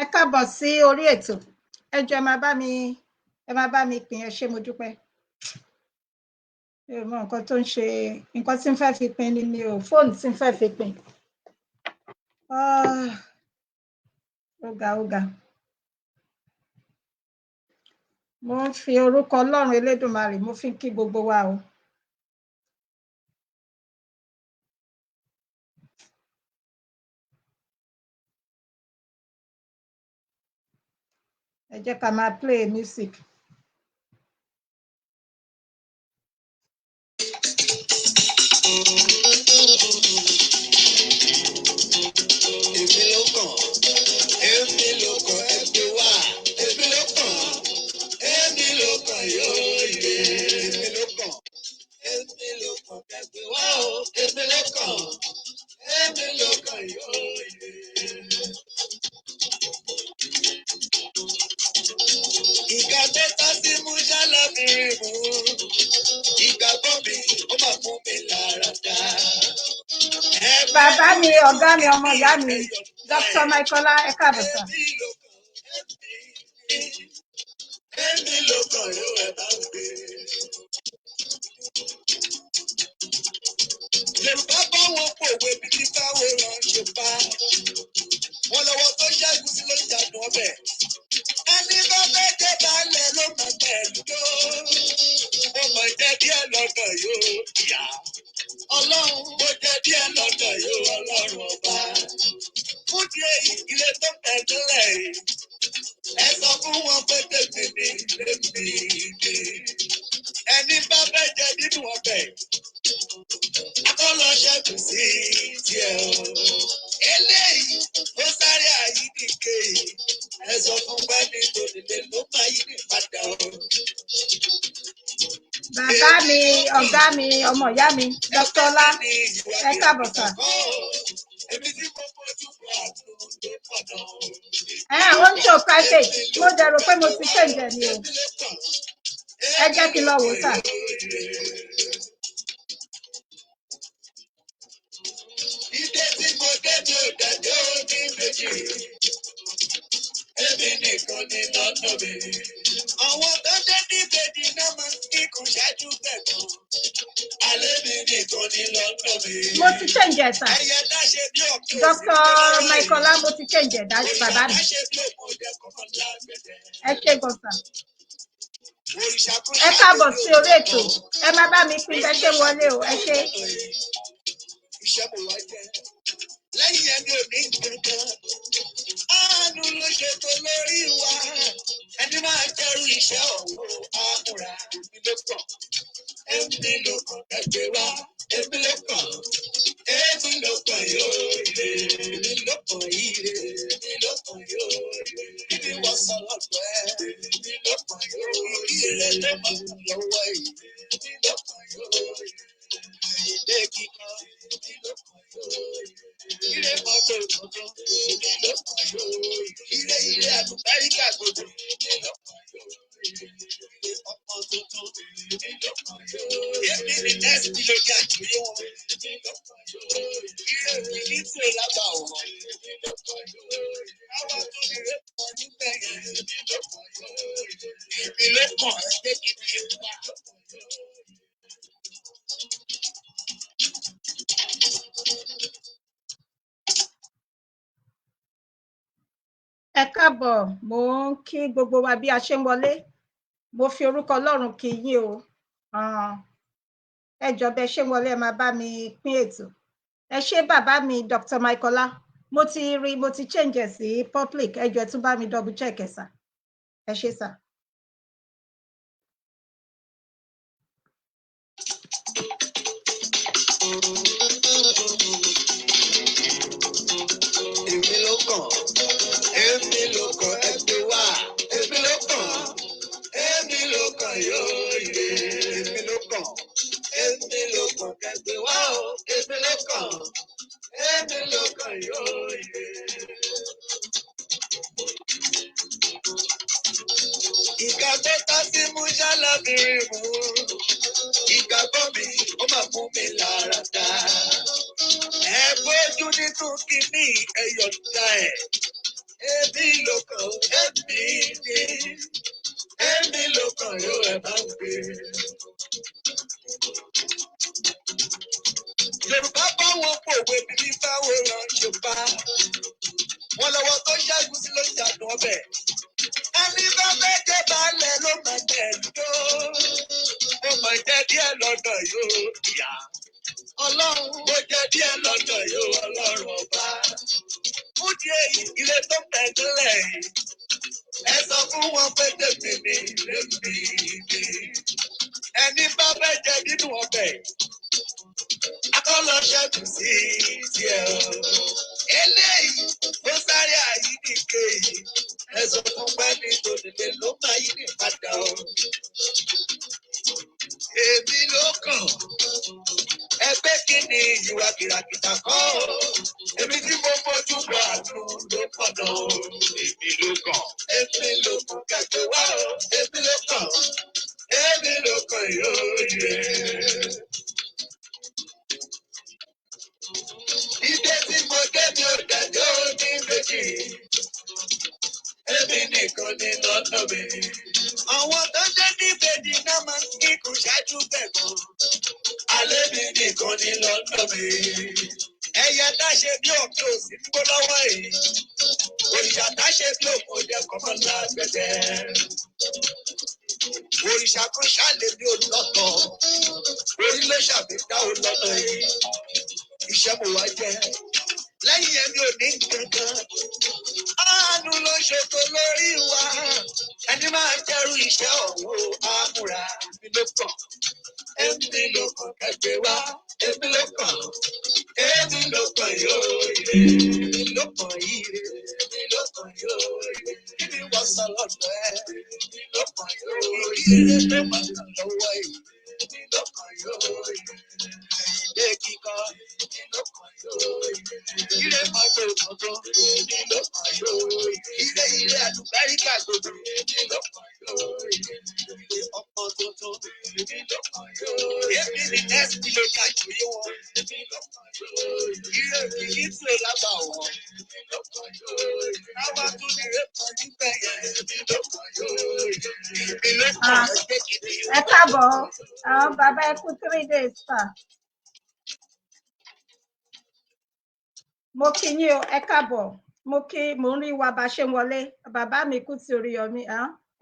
Ẹ káàbọ̀ sí orí ètò. Ẹ jọ̀ọ́ ẹ máa bá mi pín, ẹ ṣé mo dúpẹ́. Mi ò mọ nǹkan tó ń ṣe, nǹkan tí ń fẹ́ fi pín ni mi ò, fóònù tí ń fẹ́ fi pín. Ó ga. Mo ń fi orúkọ Ọlọ́run Elédùmarè, mo fi ń kí gbogbo wa o. Ẹ jẹ́ ká máa play music. Èmi ló kàn, ẹgbẹ́ wá. Èmi ló kàn, yóò yé. Èmi ló kàn, ẹgbẹ́ wá o. Èmi ló kàn, yóò yé. Ìgbà mẹ́ta tí mú ṣálábìrin mú. Ìgbàgbọ́ mi, ó máa fún mi lára dá. Bàbá mi, ọ̀gá mi, ọmọ ìyá mi, Dr. Michaela, ẹ káàbọ̀ sà. Èmi ló kàn yóò ẹ bá gbé. Yorùbá bá wọn pòwe bí kí báwo ránṣẹ́ bá. Wọ́n lọ́wọ́ tó ṣẹ́gun sí ló jàdùn ọbẹ̀. Ẹni bá fẹ́ jẹ́ balẹ̀ ló máa pẹ̀lú tó. Mo mọ̀ jẹ́ díẹ̀ lọ́dọ̀ yóò yá. Ọlọ́run mo jẹ́ díẹ̀ lọ́dọ̀ yóò Ọlọ́run ọba. Fún ti èyí ilé tó pẹ̀lú rẹ̀ yìí. Ẹ sọ fún wọn pé tèmi ni lèmi ni. Ẹni bá fẹ́ jẹ nínú ọbẹ̀. Akọ́lọ́ ṣẹ́gun sí tiẹ̀ o. Eléyìí ó sáré àyíníke yìí. Ẹ sọ fún bẹ́ẹ̀ni tòlílé ló máa yí ní padà o. Bàbá mi, ọ̀gá mi, ọmọ ìyá mi, Dr. Ọlá, ẹ káàbọ̀ sà. Èmi tí mo fojú bọ̀ àtúntò tó pọ̀nà o. Ó ń show private, mo dẹ̀ rò pé mo ti change ẹ̀ ni o. Ẹ jẹ́ kí n lọ wò ó sà. Ìdè tí mo dé mi ò dàdé ó ní méjì. Èmi nìkan ni lọ́nà mi. Àwọn tó dé ní méjì náà máa ń kíkun ṣáájú gbẹ̀gbọ́n. Alẹ́ mi nìkan ni lọ́nà mi. Mo ti change ẹ̀ sà. Ẹyẹ dáṣe bí ọ̀pẹ. Dr. Michaela, mo ti change ẹ̀ bàbá mi. Dáṣe bí òkòdè kọ́kọ́ lágbẹ̀dẹ. Ẹ ṣé gan sà. Ẹ káàbọ̀ sí orí ètò. Ẹ má bá mi pín bẹ́ẹ̀ ṣe wọlé o. Ẹ ṣé. Iṣẹ́ mo wá jẹ́. Lẹ́yìn ẹni ò ní kankan. Àánú ló ṣètò lórí wa. Ẹni máa jẹ́rú iṣẹ́ ọ̀hún àmúra. Èmi ló kàn. Èmi ló kàn ẹgbẹ́ wá. Èmi ló kàn. Èmi ló kàn yóò lè. Èmi ló kàn ire. Èmi ló kàn yóò lè. Ibi wọ́n sọ lọ́pẹ́. Èmi ló kàn yóò lè. Ire ló máa kàn lọ́wọ́ yìí. Èmi ló kàn yóò lè. Ilé kíkọ́. Èmi ló kàn yóò lè. Ire mọ́tò tuntun. Èmi ló kàn yóò lè. Ire àlùbáríkà gbogbo. Èmi ló kàn yóò lè. Ire ọkọ̀ tuntun. Èmi ló kàn yóò lè. Èmi ni next kilo ní àjòyè wọn. Èmi ló kàn yóò lè. Ire mi ní tìrẹ lábà wọn. Èmi ló kàn yóò lè. Àwọn tó ní rẹ̀ pọ̀ níbẹ̀ yẹn. Èmi ló kàn yóò lè. Èmi ló kàn ẹgbẹ́ kìíní wá. Ẹ káàbọ̀, mo ń kí gbogbo wa bí a ṣe ń wọlé. Mo fi orúkọ Ọlọ́run kí yín o. Ẹ jọ̀ọ́ bẹ́ ṣe ń wọlé, ẹ máa bá mi pín ètò. Ẹ ṣé bàbá mi Dr. Michaela. Mo ti change ẹ̀ sí public. Ẹ jọ̀ọ́ ẹ tún bá mi double check ẹ̀ sà. Ẹ ṣé sà. Èmi ló kàn. Èmi ló kàn ẹgbẹ́ wá. Èmi ló kàn. Èmi ló kàn yóò yé. Èmi ló kàn. Èmi ló kàn ẹgbẹ́ wá o. Èmi ló kàn. Èmi ló kàn yóò yé. Ìgbà tó ta sí mú ṣálábìrin mú. Ìgbàgbọ́ mi, ó máa fún mi lára dá. Ẹ bójú nínú kíní ẹ̀yọ̀ dá ẹ̀. Èmi ló Èmi ló kàn yóò ẹ bá ń gbé. Yorùbá bá wọn pòwe bíbí báwo ràn Yorùbá. Wọ́n lọ́wọ́ tó ṣẹ́gun sí ló ṣàdùn ọbẹ̀. Ẹni bá fẹ́ jẹ́ baálẹ̀ ló máa jẹ lúdó. Mo máa jẹ díẹ̀ lọ́dọ̀ yóò yá. Ọlọ́run mo jẹ díẹ̀ lọ́dọ̀ yóò Ọlọ́run ọba. Fúdi èyí ilé tó tẹ̀lé. Ẹ sọ fún wọn pé tèmi ni lèmi ni. Ẹni bá fẹ́ jẹ nínú ọbẹ̀. Akọ́lọ́ ṣẹ́gun sí tiẹ̀ o. Eléyìí ó sáré àyídìke yìí. Ẹ sọ fún pẹ́ẹ́lí tó nílé ló máa yí ní padà o. Èmi ló kàn. Ẹgbẹ́ kìíní ìwà kìràkìtà kọ́ o. Èmi tí mo fojú bọ̀ àdùn ló pọ̀ náà o. Èmi ló kàn. Èmi ló kàn kẹ́kẹ́ wá o. Èmi ló kàn. Èmi ló kàn yóò yẹ. Ìdè tí mo dé mi ò dájọ́ ní méjì. Èmi nìkan ni lọ́nà mi. Àwọn tó jẹ́ ní bèbí náà máa ń kíkù ṣáájú bẹ̀gàn. Alẹ́ mi nìkan ni lọ́nà mi. Ẹyẹ tá ṣe bí òkè òsì ń gbó lọ́wọ́ yìí. Òrìṣà tá ṣe bí òkò jẹ́ kọ́mọ́ lágbẹ̀dẹ. Òrìṣà kan ṣáàlè bí olùlọ́tọ̀. Orí ló ṣàbíká olọ́tọ̀ yìí. Iṣẹ́ mo wá jẹ́. Lẹ́yìn ẹni ò ní kankan. Àánú ló ṣètò lórí wa. Ẹni máa jẹ́rú iṣẹ́ ọ̀hún àmúra. Èmi ló kàn. Èmi ló kàn kẹ́gbẹ́ wá. Èmi ló kàn. Èmi ló kàn yóò yẹ. Èmi ló kàn yìí. Èmi ló kàn yóò yẹ. Kí ni wọ́n sọ lọ́dọ̀ ẹ? Èmi ló kàn yóò yẹ. Ilé tó máa kàn lọ́wọ́ yìí. Èmi ló kàn yóò yẹ. Ilé kíkọ́. Èmi ló kàn yóò yẹ. Ilé mọ́tò tuntun. Èmi ló kàn yóò yẹ. Ilé àlùbáríkà gbogbo. Èmi ló kàn yóò yẹ. Ilé ọkọ̀ tuntun. Èmi ló kàn yóò yẹ. Èmi ni next kilo kàjúrí wọn. Èmi ló kàn yóò yẹ. Ilé kìí tí o lábà wọn. Èmi ló kàn yóò yẹ. Àwa tún ní rẹ́pọ̀ nígbà yẹn. Èmi ló kàn yóò yẹ. Èmi ló kàn ẹgbẹ́ kìíní. Ẹ káàbọ̀, àwọn bàbá ẹ kú 3 days sà. Mo kí yín o, ẹ káàbọ̀. Mo ń rí wa bá ṣe ń wọlé. Bàbá mi kú ti Oríyọmí,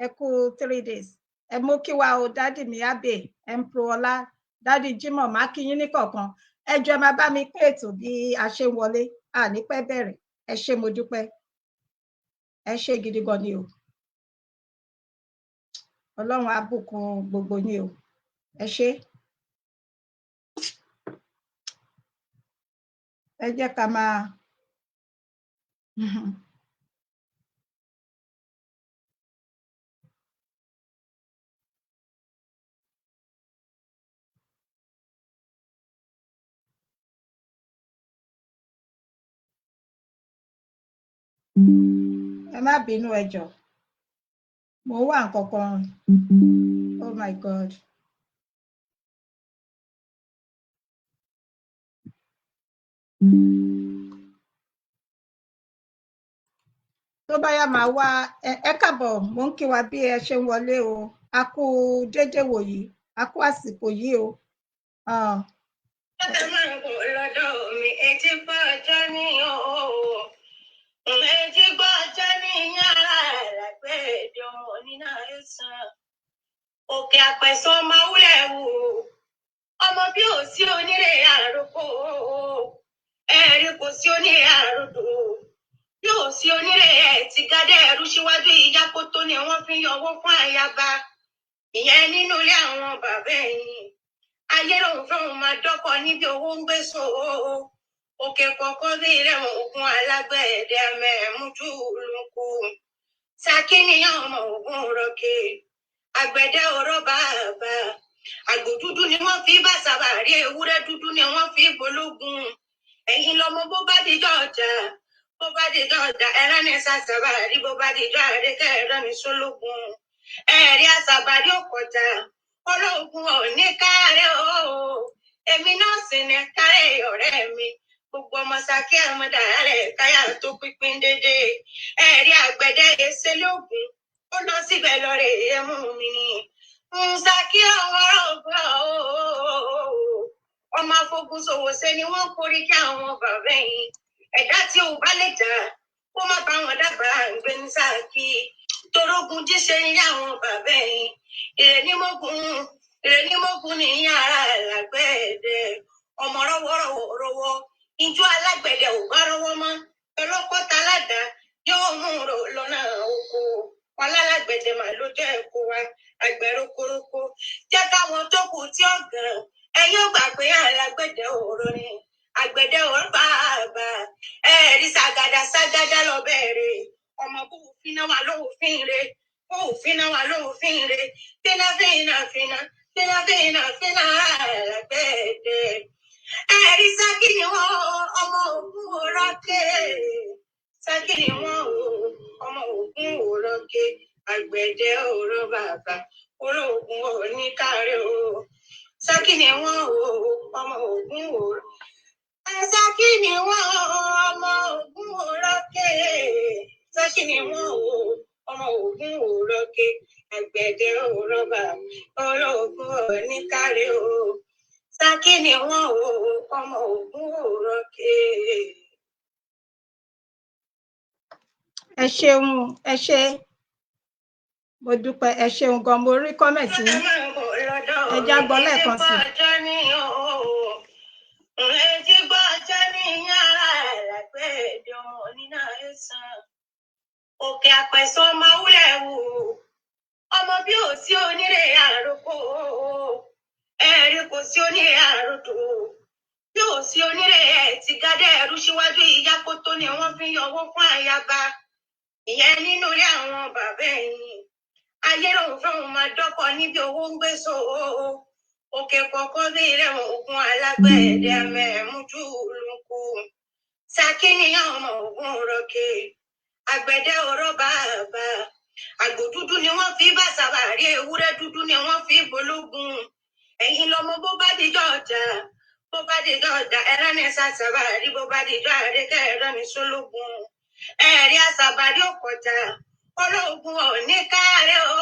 ẹ kú 3 days. Ẹ mú kí wa o, dádì mi Abe, Empro Ọlá, dádì Jimoh, má kí yín ní kọ̀ọ̀kan. Ẹ jọ̀ọ́ ẹ máa bá mi pín ètò bí a ṣe ń wọlé. A ní pẹ́ bẹ̀rẹ̀. Ẹ ṣé mo dúpẹ́. Ẹ ṣé gidi gan ni o. Ọlọ́run á bùkún gbogbo yín o. Ẹ ṣé. Ẹ jẹ́ ká máa ẹ má bínú ẹ jọ̀ọ́. Mo wá nǹkan kan. Oh my God. Tó bá yá máa wá ẹ káàbọ̀, mo ń kí wa bí ẹ ṣe ń wọlé o. A kú déédéé wò yìí, a kú àsìkò yìí o. Ẹ máa ń bọ̀ lọ́dọ̀ mi, etí gbọ́ ọjọ́ ní ọ̀ọ́. Etí gbọ́ ọjọ́ ní yàrá àlàgbé èdè ọmọ nínú ẹ̀sán. Òkè àpẹ̀sán máa wúlẹ̀ wò. Ọmọ bí ò sí onírè àròkọ. Ẹ̀rí kò sí onírè àròdò. Bí ò sí onírè ẹ̀ ti gádẹ́ ẹrú síwájú ìyá kó tó ni wọ́n fi yọ owó fún àyàbá. Ìyẹn nínú ilé àwọn bàbá ẹ̀yìn. Ayé lòun fẹ́ràn máa dọ́kọ̀ níbi owó ń gbé so. Òkè kọ̀ọ̀kan sí ilé ògùn alágbẹ̀dẹ mẹ́mújú lóko. Saki níyàn ọmọ ògùn rọ̀kè. Àgbẹ̀dẹ ọ̀rọ̀ bàbá. Àgbò dúdú ni wọ́n fi bá sàbàrí, ewúrẹ́ dúdú ni wọ́n fi bológun. Ẹ̀yin lọmọ bó bá dijọ́ ọjà. Bó bá dijọ́ ọjà ẹran ní sàbàrí, bó bá dijọ́ àrékẹ́ ẹran ní sólógun. Ẹ̀rí àsàbàrí òkọjà. Ológun ò ní kárẹ̀ o. Èmi náà sì ní kárẹ̀ ọ̀rẹ́ mi. gbogbo ọmọ Ṣakí àmọdàálẹ káyà tó pínpín dédé ẹrí àgbẹ̀dẹ ìṣẹlógún ó lọ síbẹ̀ lọrẹ ẹmú mi ni Ṣakí àwọn ọgbà ọmọ afogun ṣòwò ṣe ni wọ́n korí kí àwọn bàbá yìí ẹ̀dá tí ò bá lè jà kó má bá wọn dábàá ìgbé ní Ṣakí torógun jíṣe ní àwọn bàbá yìí ìrẹ̀nímọ́gun ní yàrá àlágbẹ̀dẹ ọmọ rọ́wọ́rọ́wọ́ ìjọ alágbẹ̀dẹ ò bá rọ́wọ́ mọ́ ọlọ́pọ̀ta aládàá yóò mú rò lọ́nà oko alálágbẹ̀dẹ mà ló jẹ́ ẹ̀kọ́ wa àgbẹ̀rókórókó jẹ́ káwọn tó kù tí ó gàn ẹ̀yin ò gbà pé alágbẹ̀dẹ òró ni àgbẹ̀dẹ òró bàbà ẹ̀rí ságádá lọ bẹ̀rẹ̀ ọmọ kò fínà wà lóòfin rẹ̀ kò fínà wà lóòfin rẹ̀ fínà alágbẹ̀dẹ ẹ̀rí Ṣakí ni wọ́n ọmọ Ògún òrọ́kè Ṣakí ni wọ́n ọmọ Ògún òrọ́kè àgbẹ̀dẹ òró bàbá olóògùn oníkàrẹ́ o Ṣakí ni wọ́n ọmọ Ògún òró Ṣakí ni wọ́n ọmọ Ògún òrọ́kè Ṣakí ni wọ́n ọmọ Ògún òrọ́kè àgbẹ̀dẹ òró bàbá olóògùn oníkàrẹ́ o Ṣakí ni wọ́n ọmọ Ògún òrọ́kè. ẹ ṣeun ẹ ṣe mo dúpẹ́ ẹ ṣeun gan mo rí kọ́mẹ̀tì yín ẹ já gbọ́ lẹ́ẹ̀kan sí. Ẹjí gbọ́jọ́ ní yàrá àlágbẹ̀dẹ ọmọ nínú ẹ̀sán òkè àpẹ̀sọ máa wúlẹ̀ wò ọmọ bí ò sí onírè àròkọ ẹ̀rí kò sí onírè àròtò bí ò sí onírè ẹ̀ ti gádẹ́ ẹ̀rú síwájú ìyá kó tó ni wọ́n fi yọwọ́ fún àyàbá ìyẹn nínú ilé àwọn bàbá ẹ̀yìn ayé lòun fẹ́ràn máa dọ́kọ̀ níbi owó ń gbé so òkè kọ̀ọ̀kan bí ìrẹ̀wọ̀n Ògún alágbẹ̀dẹ mẹ́mújú lóko Ṣakí ni ọmọ Ògún òrọ́kè àgbẹ̀dẹ òró bàbá àgbò dúdú ni wọ́n fi bá sàbàrí ewúrẹ́ dúdú ni wọ́n fi bológun ẹ̀yin lọmọ bó bá dijọ́ ọjà ẹran ní sàbàrí bó bá dijọ́ àrékẹ́ ẹran ní sólógun ẹ̀rí àsàbàrí òkọjà ológun òní kárẹ́ o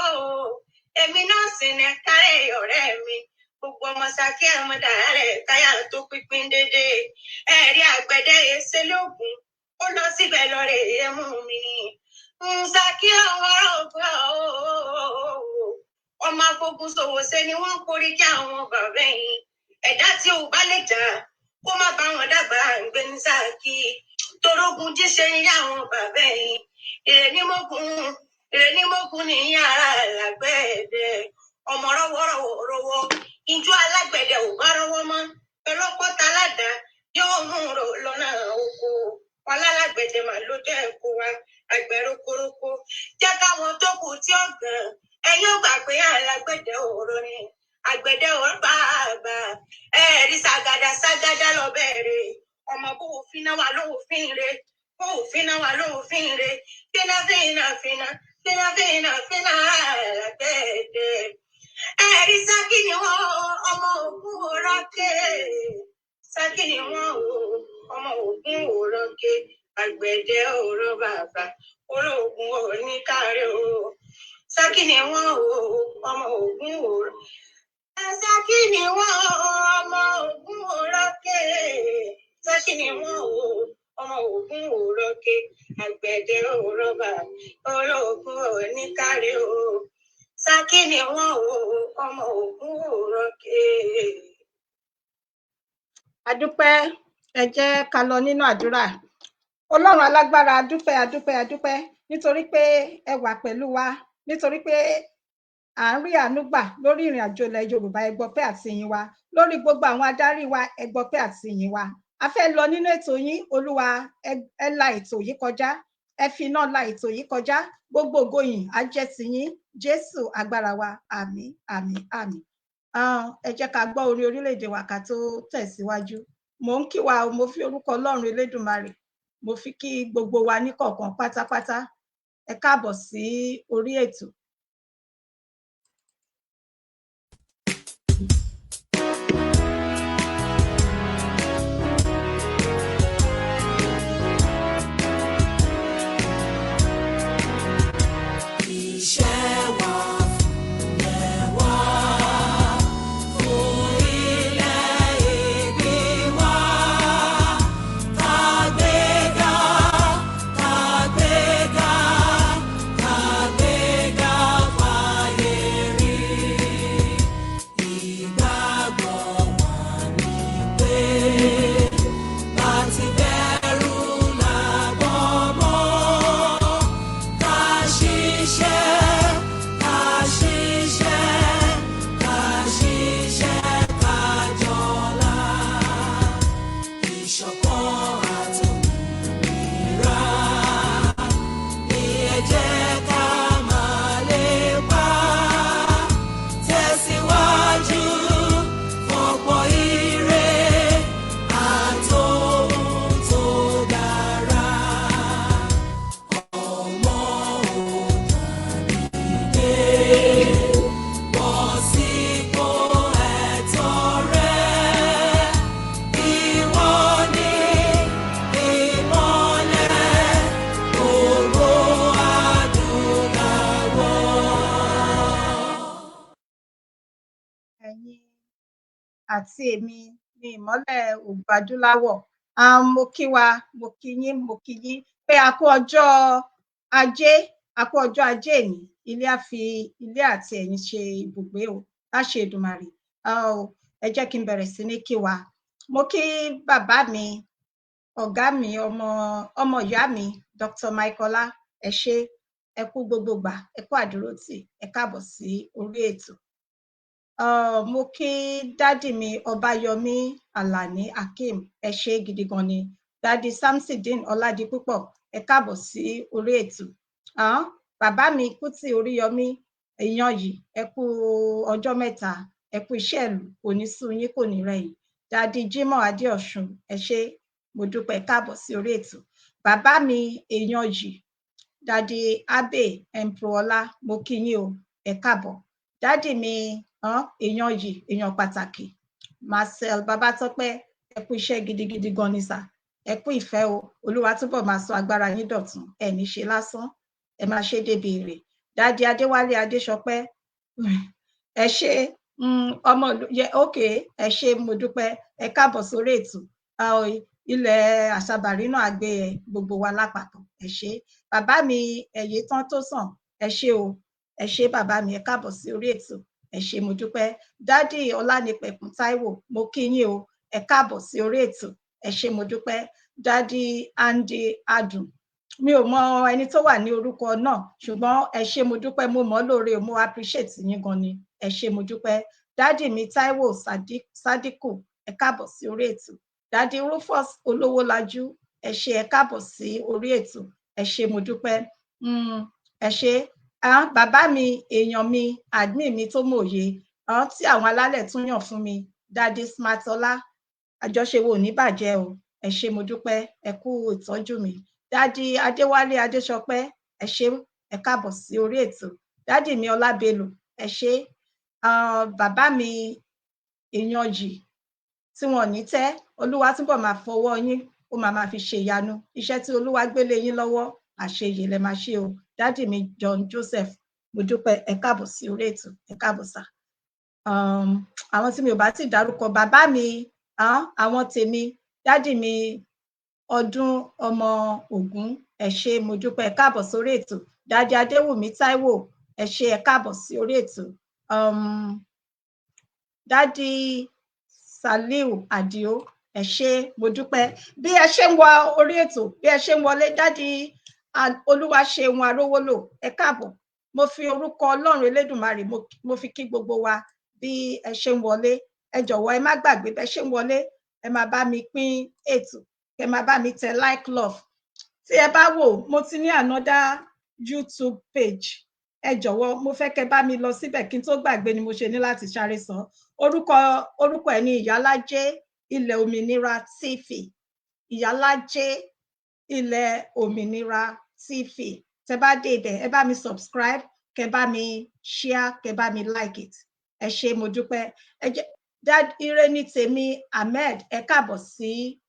èmi náà sì ní kárẹ́ ọ̀rẹ́ mi gbogbo ọmọ Ṣakí àmọdàálẹ káyà tó pínpín dédé ẹ̀rí àgbẹ̀dẹ ìṣẹlógún ó lọ síbẹ̀ lọrẹ ẹmú mi ni Ṣakí àwọn ọgbà ọmọ afogun ṣòwò ṣe ni wọ́n korí kí àwọn bàbá yìí ẹ̀dá tí ò bá lè jà kó má bá wọn dábàá ìgbé ní Ṣakí torógun jíṣe ní àwọn bàbá yìí ìrẹ̀nímọ́gun ní yàrá àlágbẹ̀dẹ ọmọ rọ́wọ́rọ́wọ́ ìjọ alágbẹ̀dẹ ò bá rọ́wọ́ mọ́ ọlọ́pọ̀ta aládàá yóò mú rò lọ́nà oko alálágbẹ̀dẹ mà ló jẹ́ ẹ̀kọ́ wa àgbẹ̀rókórókó jẹ́ káwọn tó kù tí ó gàn ẹ̀yin ò gbà pé alágbẹ̀dẹ òró ni àgbẹ̀dẹ òró bàbá ẹ̀rí ságádá lọ bẹ̀rẹ̀ ọmọ kò fínà wà lóòfin rẹ̀ fínà alágbẹ̀dẹ ẹ̀rí Ṣakí ni wọ́n ọmọ Ògún òrọ́kè Ṣakí ni wọ́n ọmọ Ògún òrọ́kè àgbẹ̀dẹ òró bàbá olóògùn oníkàrẹ́ o Ṣakí ni wọ́n ọmọ Ògún òró Ṣakí ni wọ́n ọmọ Ògún òrọ́kè Ṣakí ni wọ́n ọmọ Ògún òrọ́kè àgbẹ̀dẹ òró bàbá olóògùn oníkàrẹ́ o Ṣakí ni wọ́n ọmọ Ògún òrọ́kè. adúpẹ́ ẹ jẹ́ ká lọ nínú àdúrà. Ọlọ́run alágbára adúpẹ́ nítorí pé ẹ wà pẹ̀lú wa nítorí pé à ń rí àánú gbà lórí ìrìn àjò ilẹ̀ Yorùbá ẹ gbọpẹ́ àti ìyìn wa lórí gbogbo àwọn adarí wa ẹ gbọpẹ́ àti ìyìn wa a fẹ́ lọ nínú ètò yín Olúwa ẹ la ètò yìí kọjá ẹ fi iná la ètò yìí kọjá gbogbo ògo yín á jẹ́ tiyín Jésù agbára wa àmín àmín àmín. Ẹ jẹ́ ká gbọ́ orin orílẹ̀-èdè wa ká tó tẹ̀síwájú. Mo ń kí wa mo fi orúkọ Ọlọ́run Elédùmarè mo fi kí gbogbo wa ní kọ̀ọ̀kan pátápátá ẹ káàbọ̀ sí orí ètò. àti èmi ní ìmọ́lẹ̀ ògo adúláwọ̀. Mo kí wa, mo kí yín pé a kú ọjọ́ ajé èní. Ilé á fi ilé àti ẹ̀yin ṣe ibùgbé o, láṣẹ Èdùmàrè. Ẹ jẹ́ kí n bẹ̀rẹ̀ sí ní kí wa. Mo kí bàbá mi, ọ̀gá mi, ọmọ ìyá mi, Dr. Michaela, ẹ ṣé, ẹ kú gbogbo gbà, ẹ kú àdúrótì, ẹ káàbọ̀ sí orí ètò. Mo kí dádì mi Ọbáyọmí Àlàní Akeem, ẹ ṣé gidi gan ni. Dádì Samsideen Ọládipúpọ̀, ẹ káàbọ̀ sí orí ètò. Bàbá mi Kútì Oríyọmí èèyàn yìí, ẹ kú ọjọ́ mẹ́ta, ẹ kú iṣẹ́ ìlú, kò ní sú yín, kò ní rẹ̀yìn. Dádì Jímọ̀ Adéọ̀ṣun, ẹ ṣé, mo dúpẹ́, ẹ káàbọ̀ sí orí ètò. Bàbá mi èèyàn yìí, dádì Abe Emproọlá, mo kí yín o, ẹ káàbọ̀. Dádì mi èèyàn yìí, èèyàn pàtàkì, Marcel Babátọ́pẹ́, ẹ kú iṣẹ́ gidigidi gan ni sà, ẹ kú ìfẹ́ o, Olúwa túbọ̀ máa sọ agbára yín dọ̀tun, ẹ ní ṣe lásán, ẹ máa ṣe débi èrè. Dádì Adéwálé Adéṣọpẹ́, ẹ ṣé, ọmọ òkè, ẹ ṣé, mo dúpẹ́, ẹ káàbọ̀ sórí ètò. Ilẹ̀ Àṣàbàrí náà á gbé gbogbo wa lápapọ̀, ẹ ṣé. Bàbá mi Ẹ̀yẹ́tán tó sàn, ẹ ṣé o, ẹ ṣé bàbá mi, ẹ káàbọ̀ sí orí ètò, ẹ ṣé, mo dúpẹ́. Dádì Ọlánipẹ̀kun Táíwò, mo kí yín o, ẹ káàbọ̀ sí orí ètò, ẹ ṣé, mo dúpẹ́. Dádì Andy Adùn, mi ò mọ ẹni tó wà ní orúkọ náà, ṣùgbọ́n ẹ ṣé, mo dúpẹ́, mo mọ̀ lóore, mo appreciate yín gan ni, ẹ ṣé, mo dúpẹ́. Dádì mi Táíwò Sádíkù, ẹ káàbọ̀ sí orí ètò. Dádì Rufus Olówólájú, ẹ ṣé, ẹ káàbọ̀ sí orí ètò, ẹ ṣé, mo dúpẹ́. Ẹ ṣé. Bàbá mi, èèyàn mi, admin mi tó mòye, tí àwọn alálẹ̀ tún yàn fún mi, Dádì Smartola, àjọṣe wo ní bàjẹ́ o, ẹ ṣé, mo dúpẹ́, ẹ kú ìtọ́jú mi. Dádì Adéwálé Adéṣọpẹ́, ẹ ṣé, ẹ káàbọ̀ sí orí ètò. Dádì mi Ọlábelò, ẹ ṣé. Bàbá mi èèyàn yìí, tí wọn ní tẹ́, Olúwa túbọ̀ máa fọwọ́ yín, ó máa fi ṣe ìyanu. Iṣẹ́ tí Olúwa gbélé yín lọ́wọ́, àṣeyè lẹ máa ṣe o. Dádì mi John Joseph, mo dúpẹ́, ẹ káàbọ̀ sí orí ètò, ẹ káàbọ̀ sà. Àwọn tí mi ò bá ti dárúkọ, bàbá mi, àwọn tèmi, dádì mi Ọdún ọmọ Ògún, ẹ ṣé, mo dúpẹ́, ẹ káàbọ̀ sórí ètò. Dádì Adéwùmí Táíwò, ẹ ṣé, ẹ káàbọ̀ sí orí ètò. Dádì Saliu Adio, ẹ ṣé, mo dúpẹ́. Bí ẹ ṣe ń wọ orí ètò, bí ẹ ṣe ń wọlé, dádì Olúwaṣeun Arówólò, ẹ káàbọ̀. Mo fi orúkọ Ọlọ́run Elédùmarè, mo fi kí gbogbo wa bí ẹ ṣe ń wọlé. Ẹ jọ̀wọ́ ẹ má gbàgbé, bẹ ṣe ń wọlé, ẹ máa bá mi pín ètò, ẹ máa bá mi tẹ like love. Tí ẹ bá wò, mo ti ní another YouTube page, ẹ jọ̀wọ́, mo fẹ́ kẹ́ bá mi lọ síbẹ̀, kí n tó gbàgbé ni mo ṣe ní láti sáré sọ. Orúkọ ẹ̀ ní Ìyálájé Ilẹ̀ Òmìnira TV, Ìyálájé Ilẹ̀ Òmìnira TV. Tẹ́ bá dé ibẹ̀, ẹ bá mi subscribe, kẹ́ bá mi share, kẹ́ bá mi like it. Ẹ ṣé, mo dúpẹ́. Ire ní tèmi Ahmed, ẹ káàbọ̀ sí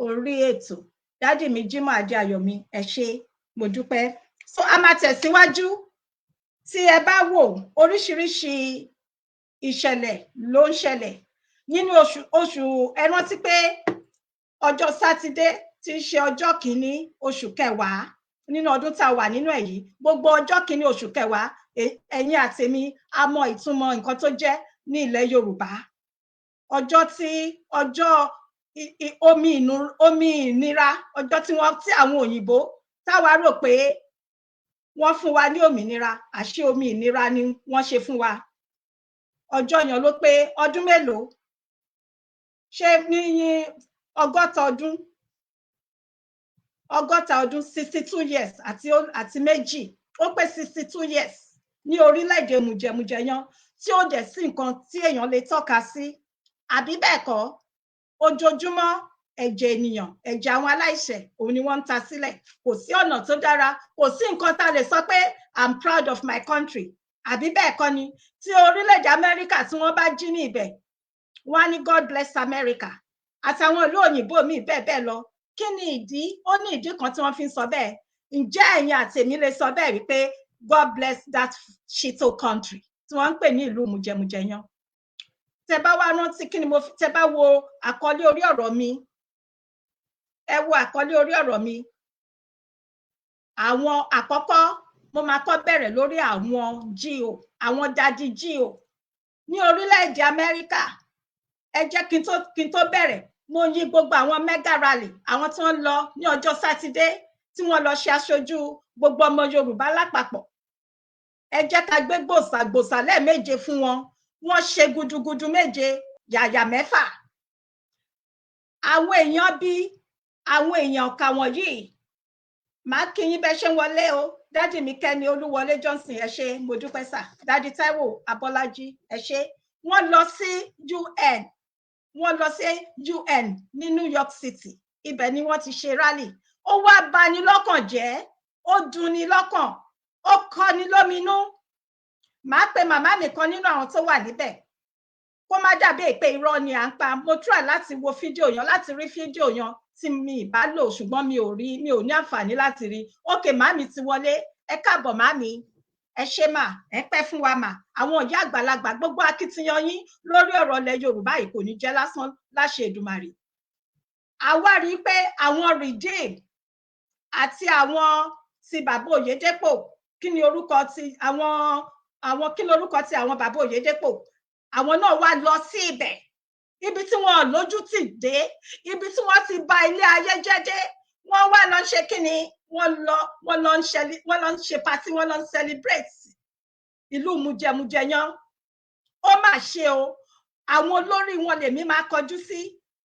orí ètò. Dádì mi Jímọ̀ Adé Ayọ̀mí, ẹ ṣé, mo dúpẹ́. So a máa tẹ̀síwájú. Tí ẹ bá wò, oríṣiríṣi ìṣẹ̀lẹ̀ ló ń ṣẹlẹ̀ nínú oṣù. Ẹ rántí pé ọjọ́ Sátidé tí í ṣe ọjọ́ kìíní oṣù kẹwàá nínú ọdún tá a wà nínú èyí, gbogbo ọjọ́ kìíní oṣù kẹwàá, ẹ̀yin àtèmi a mọ ìtumọ̀ nǹkan tó jẹ́ ní ilẹ̀ Yorùbá. Ọjọ́ omi ìnira, ọjọ́ tí àwọn òyìnbó táwa rò pé wọ́n fún wa ní òmìnira, àṣé omi ìnira ni wọ́n ṣe fún wa. Ọjọ́ yẹn ló pé ọdún mélòó? Ṣé ní 62 years àti méjì, ó pé 62 years ní orílẹ̀-èdè mùjẹ̀mùjẹ̀yàn, tí ó dẹ̀ sí nǹkan tí èèyàn lè tọ́ka sí, àbí bẹ́ẹ̀ kọ́? Ojoojúmọ́ ẹ̀jẹ̀ ènìyàn, ẹ̀jẹ̀ àwọn aláìṣẹ̀, òun ni wọ́n ń ta sílẹ̀. Kò sí ọ̀nà tó dára, kò sí nǹkan tá a lè sọ pé I'm proud of my country, àbí bẹ́ẹ̀ kọ́ ni? Tí orílẹ̀-èdè Amẹ́ríkà tí wọ́n bá jí ní ibẹ̀, wọ́n á ní God bless America, àtàwọn ìlú òyìnbó míì bẹ́ẹ̀ bẹ́ẹ̀ lọ. Kí ni ìdí? Ó ní ìdí kan tí wọ́n fi ń sọ bẹ́ẹ̀. Ǹjẹ́ ẹ̀yin àtèmi lè sọ bẹ́ẹ̀ wípé God bless that shito country tí wọ́n ń pè ní ìlú mùjẹ̀mùjẹ̀yàn? tẹ́ bá wá rántí kí ni mo tẹ́ bá wo àkọlé orí ọ̀rọ̀ mi, ẹ wo àkọlé orí ọ̀rọ̀ mi. Àwọn àkọ́kọ́ mo máa kọ́ bẹ̀rẹ̀ lórí àwọn GO, àwọn dadi GO ní orílẹ̀-èdè Amẹ́ríkà. Ẹ jẹ́ kí n tó bẹ̀rẹ̀, mo yí gbogbo àwọn mega rally, àwọn tí wọ́n lọ ní ọjọ́ Sátidé tí wọ́n lọ ṣe aṣojú gbogbo ọmọ Yorùbá lápapọ̀. Ẹ jẹ́ ká gbé gbòsàgbòsà lẹ́ẹ̀méje fún wọn. Wọ́n ṣe gudugudu méje, yàyà mẹ́fà. Àwọn èèyàn bí àwọn èèyàn ọ̀kà wọ̀nyí, màá kí yín bẹ́ ṣe ń wọlé o. Dádì mi Kẹ́ni Olúwọlé Johnson, ẹ ṣé, mo dúpẹ́ sà. Dádì Táíwò Abọ́lájí, ẹ ṣé. Wọ́n lọ sí UN, wọ́n lọ sí UN ní New York City. Ibẹ̀ ni wọ́n ti ṣe rally. Ó wá bani lọ́kàn jẹ́, ó dunni lọ́kàn, ó kọni lóminú. Màá pe màmá mi kan nínú àwọn tó wà níbẹ̀. Kó má dàbí pé irọ́ ni à ń pa. Mo try láti wo fídíò yẹn, láti rí fídíò yẹn tí mi ì bá lò, ṣùgbọ́n mi ò ní àǹfààní láti rí. Ókè, màmí ti wọlé. Ẹ káàbọ̀ màmí. Ẹ ṣé mà, ẹ pẹ́ fún wa mà. Àwọn ìyá àgbàlagbà, gbogbo akitiyan yín lórí ọ̀rọ̀ ilẹ̀ Yorùbá yìí kò ní jẹ́ lásán láṣẹ Èdùmàrè. Àwa rí i pé àwọn Redeem àti àwọn ti bàbá Oyèdépò, kí ni orúkọ ti àwọn kí lorúkọ ti àwọn bàbá Oyèdépò? Àwọn náà wá lọ sí ibẹ̀, ibi tí wọn lójú tì dé, ibi tí wọ́n ti bà ilé ayé jẹ́ dé. Wọ́n wá lọ ṣe kí ni? Wọ́n lọ ń ṣe party, wọ́n lọ ń celebrate ìlú mujẹmujẹ yan. Ó mà ṣe o. Àwọn olórí wọn lèmi máa kọjú sí.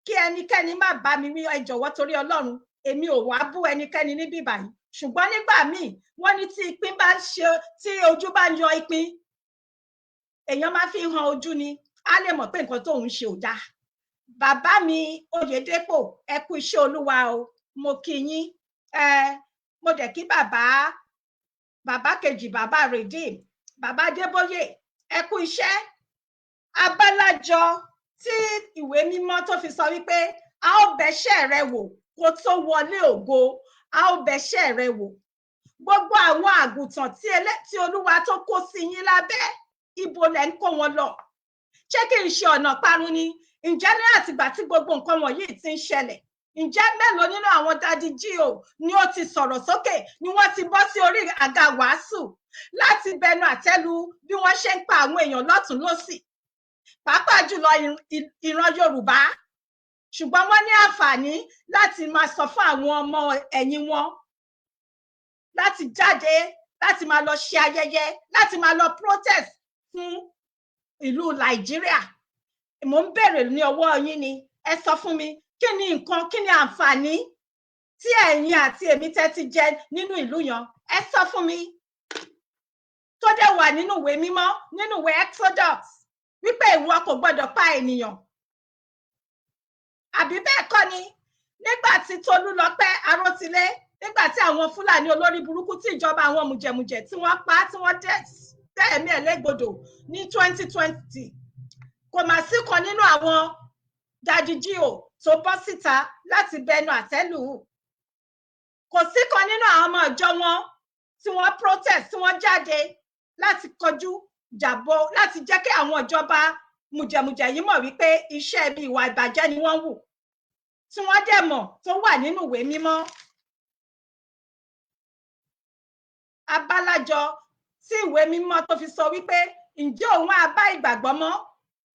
Kí ẹnikẹ́ni má bá mi wí, ẹ jọ̀wọ́ torí Ọlọ́run. Èmi ò wá bú ẹnikẹ́ni níbí báyìí. Ṣùgbọ́n nígbà míì wọ́n ní tí ìpín bá ń ṣe, tí ojú bá ń yọ ìpín, èèyàn máa fi hàn ojú ni, á lè mọ̀ pé nǹkan tóun ṣe ò dáa. Bàbá mi Oyèdépò, ẹ kú iṣẹ́ Olúwa o. Mo kí yín. Mo dẹ̀ kí bàbá kejì, bàbá Redeem, bàbá Adébóyè, ẹ kú iṣẹ́. Abálájọ tí ìwé mímọ́ tó fi sọ wípé a ó bẹ̀ṣẹ̀ rẹ wò kó tó wọlé ògo, a ó bẹ̀ṣẹ̀ rẹ wò. Gbogbo àwọn àgùntàn tí Olúwa tó kó sí yín lábẹ́, ibo lẹ̀ ń kó wọn lọ? Ṣé kì í ṣe ọ̀nà parun ni? Ǹjẹ́ ní àtìgbà tí gbogbo nǹkan wọ̀nyí ti ń ṣẹlẹ̀, ǹjẹ́ mélòó nínú àwọn dadi GO ni ó ti sọ̀rọ̀ sókè, ni wọ́n ti bọ́ sí orí àga wàásù láti bẹnu àtẹ́lu bí wọ́n ṣe ń pa àwọn èèyàn lọ́tùn lósì, pàápàá jùlọ ìran Yorùbá? Ṣùgbọ́n wọ́n ní àǹfààní láti máa sọ fún àwọn ọmọ ẹ̀yìn wọn láti jáde, láti máa lọ ṣe ayẹyẹ, láti máa lọ protest fún ìlú Nàìjíríà. Mo ń bèrè ní ọwọ́ yín ni, ẹ sọ fún mi, kí ni nǹkan, kí ni àǹfààní tí ẹ̀yin àti èmi tẹ́ ti jẹ nínú ìlú yẹn? Ẹ sọ fún mi. Tó dẹ̀ wà nínú ìwé mímọ́, nínú ìwé Exodus, wípé ìwọ kò gbọdọ̀ pa ènìyàn. Àbí bẹ́ẹ̀ kọ́ ni? Nígbà tí Tolúlọpẹ́ Arótilé, nígbà tí àwọn Fúlàní olórí burúkú tí ìjọba àwọn mùjẹ̀mùjẹ̀ tí wọ́n pa, tí wọ́n tẹ́ ẹ̀mí ẹ̀ légbodò ní 2020, kò mà sí kan nínú àwọn dadi GO tó bọ́ síta láti bẹnu àtẹ́lù. Kò sí kan nínú àwọn ọmọ ìjọ wọn tí wọ́n protest, tí wọ́n jáde láti kọjú jàbọ̀, láti jẹ́ kí àwọn ìjọba mùjẹ̀mùjẹ̀ yìí mọ̀ wípé iṣẹ́ ibi ìwà ìbàjẹ́ ni wọ́n wù, tí wọ́n dẹ̀ mọ̀ tó wà nínú ìwé mímọ́. Abálájọ tí ìwé mímọ́ tó fi sọ wípé ǹjẹ́ òun á bá ìgbàgbọ́ mọ́?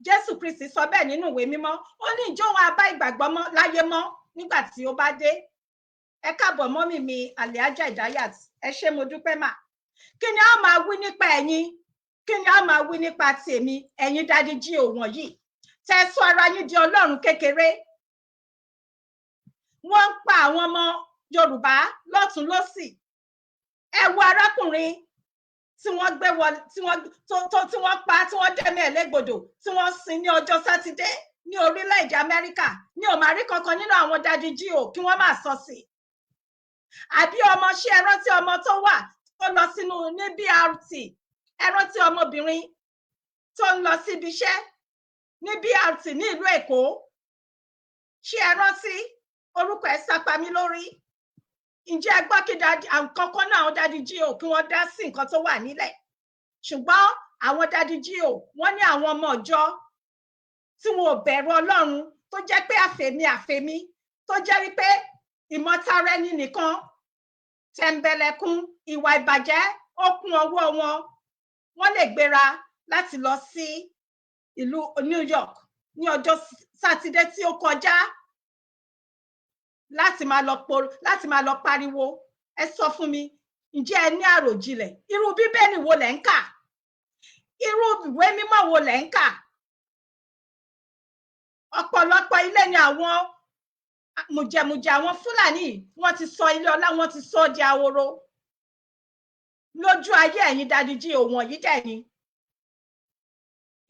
Jésù Kristi sọ bẹ́ẹ̀ nínú ìwé mímọ́. Ó ní ǹjẹ́ òun á bá ìgbàgbọ́ mọ́ láyé mọ́ nígbà tí ó bá dé? Ẹ káàbọ̀ mọ́mì mi Alhaja Idayat, ẹ ṣé, mo dúpẹ́ mà. Kí ni a máa wí nípa ẹ̀yin? Kí ni a máa wí nípa tèmi, ẹ̀yin dadi GO wọ̀nyí tẹ́ sọ ara yín di Ọlọ́run kékeré? Wọ́n ń pa àwọn ọmọ Yorùbá lọ́tùn lósì. Ẹ wo arákùnrin tí wọ́n gbé wọ, tí wọ́n pa, tí wọ́n dẹ́mi ẹ̀ légbodò, tí wọ́n sin ní ọjọ́ Sátidé ní orílẹ̀-èdè Amẹ́ríkà. Ní ò máa rí kankan nínú àwọn dadi GO kí wọ́n máa sọ sí. Àbí ọmọ, ṣé ẹ rántí ọmọ tó wà tó lọ sínú ní BRT? Ẹ rántí ọmọbìnrin tó ń lọ síbi iṣẹ́ ní BRT ní ìlú Èkó? Ṣé ẹ rántí? Orúkọ ẹ̀ sápá mi lórí. Ǹjẹ́ ẹ gbọ́ kí àkọ́kọ́ náà àwọn dadi GO kí wọ́n dá sí nǹkan tó wà nílẹ̀? Ṣùgbọ́n àwọn dadi GO wọ́n ní àwọn ọmọ ọjọ́ tí wọn ò bẹ̀rù Ọlọ́run tó jẹ́ pé àfẹ̀mí tó jẹ́ wípé ìmọ̀tara ẹni nìkan tẹ̀m̀bẹ̀lẹ̀kun ìwà ìbàjẹ́ ó kún ọwọ́ wọn. Wọ́n lè gbéra láti lọ sí ìlú New York ní ọjọ́ Sátidé tí ó kọjá láti máa lọ pariwo. Ẹ sọ fún mi, ǹjẹ́ ẹ ní àròjinlẹ̀? Irú Bíbélì wo lẹ̀ ń kà? Irú ìwé mímọ́ wo lẹ̀ ń kà? Ọ̀pọ̀lọpọ̀ ilé ni àwọn mùjẹ̀mùjẹ̀ àwọn Fúlàní wọ́n ti sọ ilé ọlá, wọ́n ti sọ di ahoro. Lójú ayé ẹ̀yin Daddy G òwọ̀n yìí dẹ̀yìn.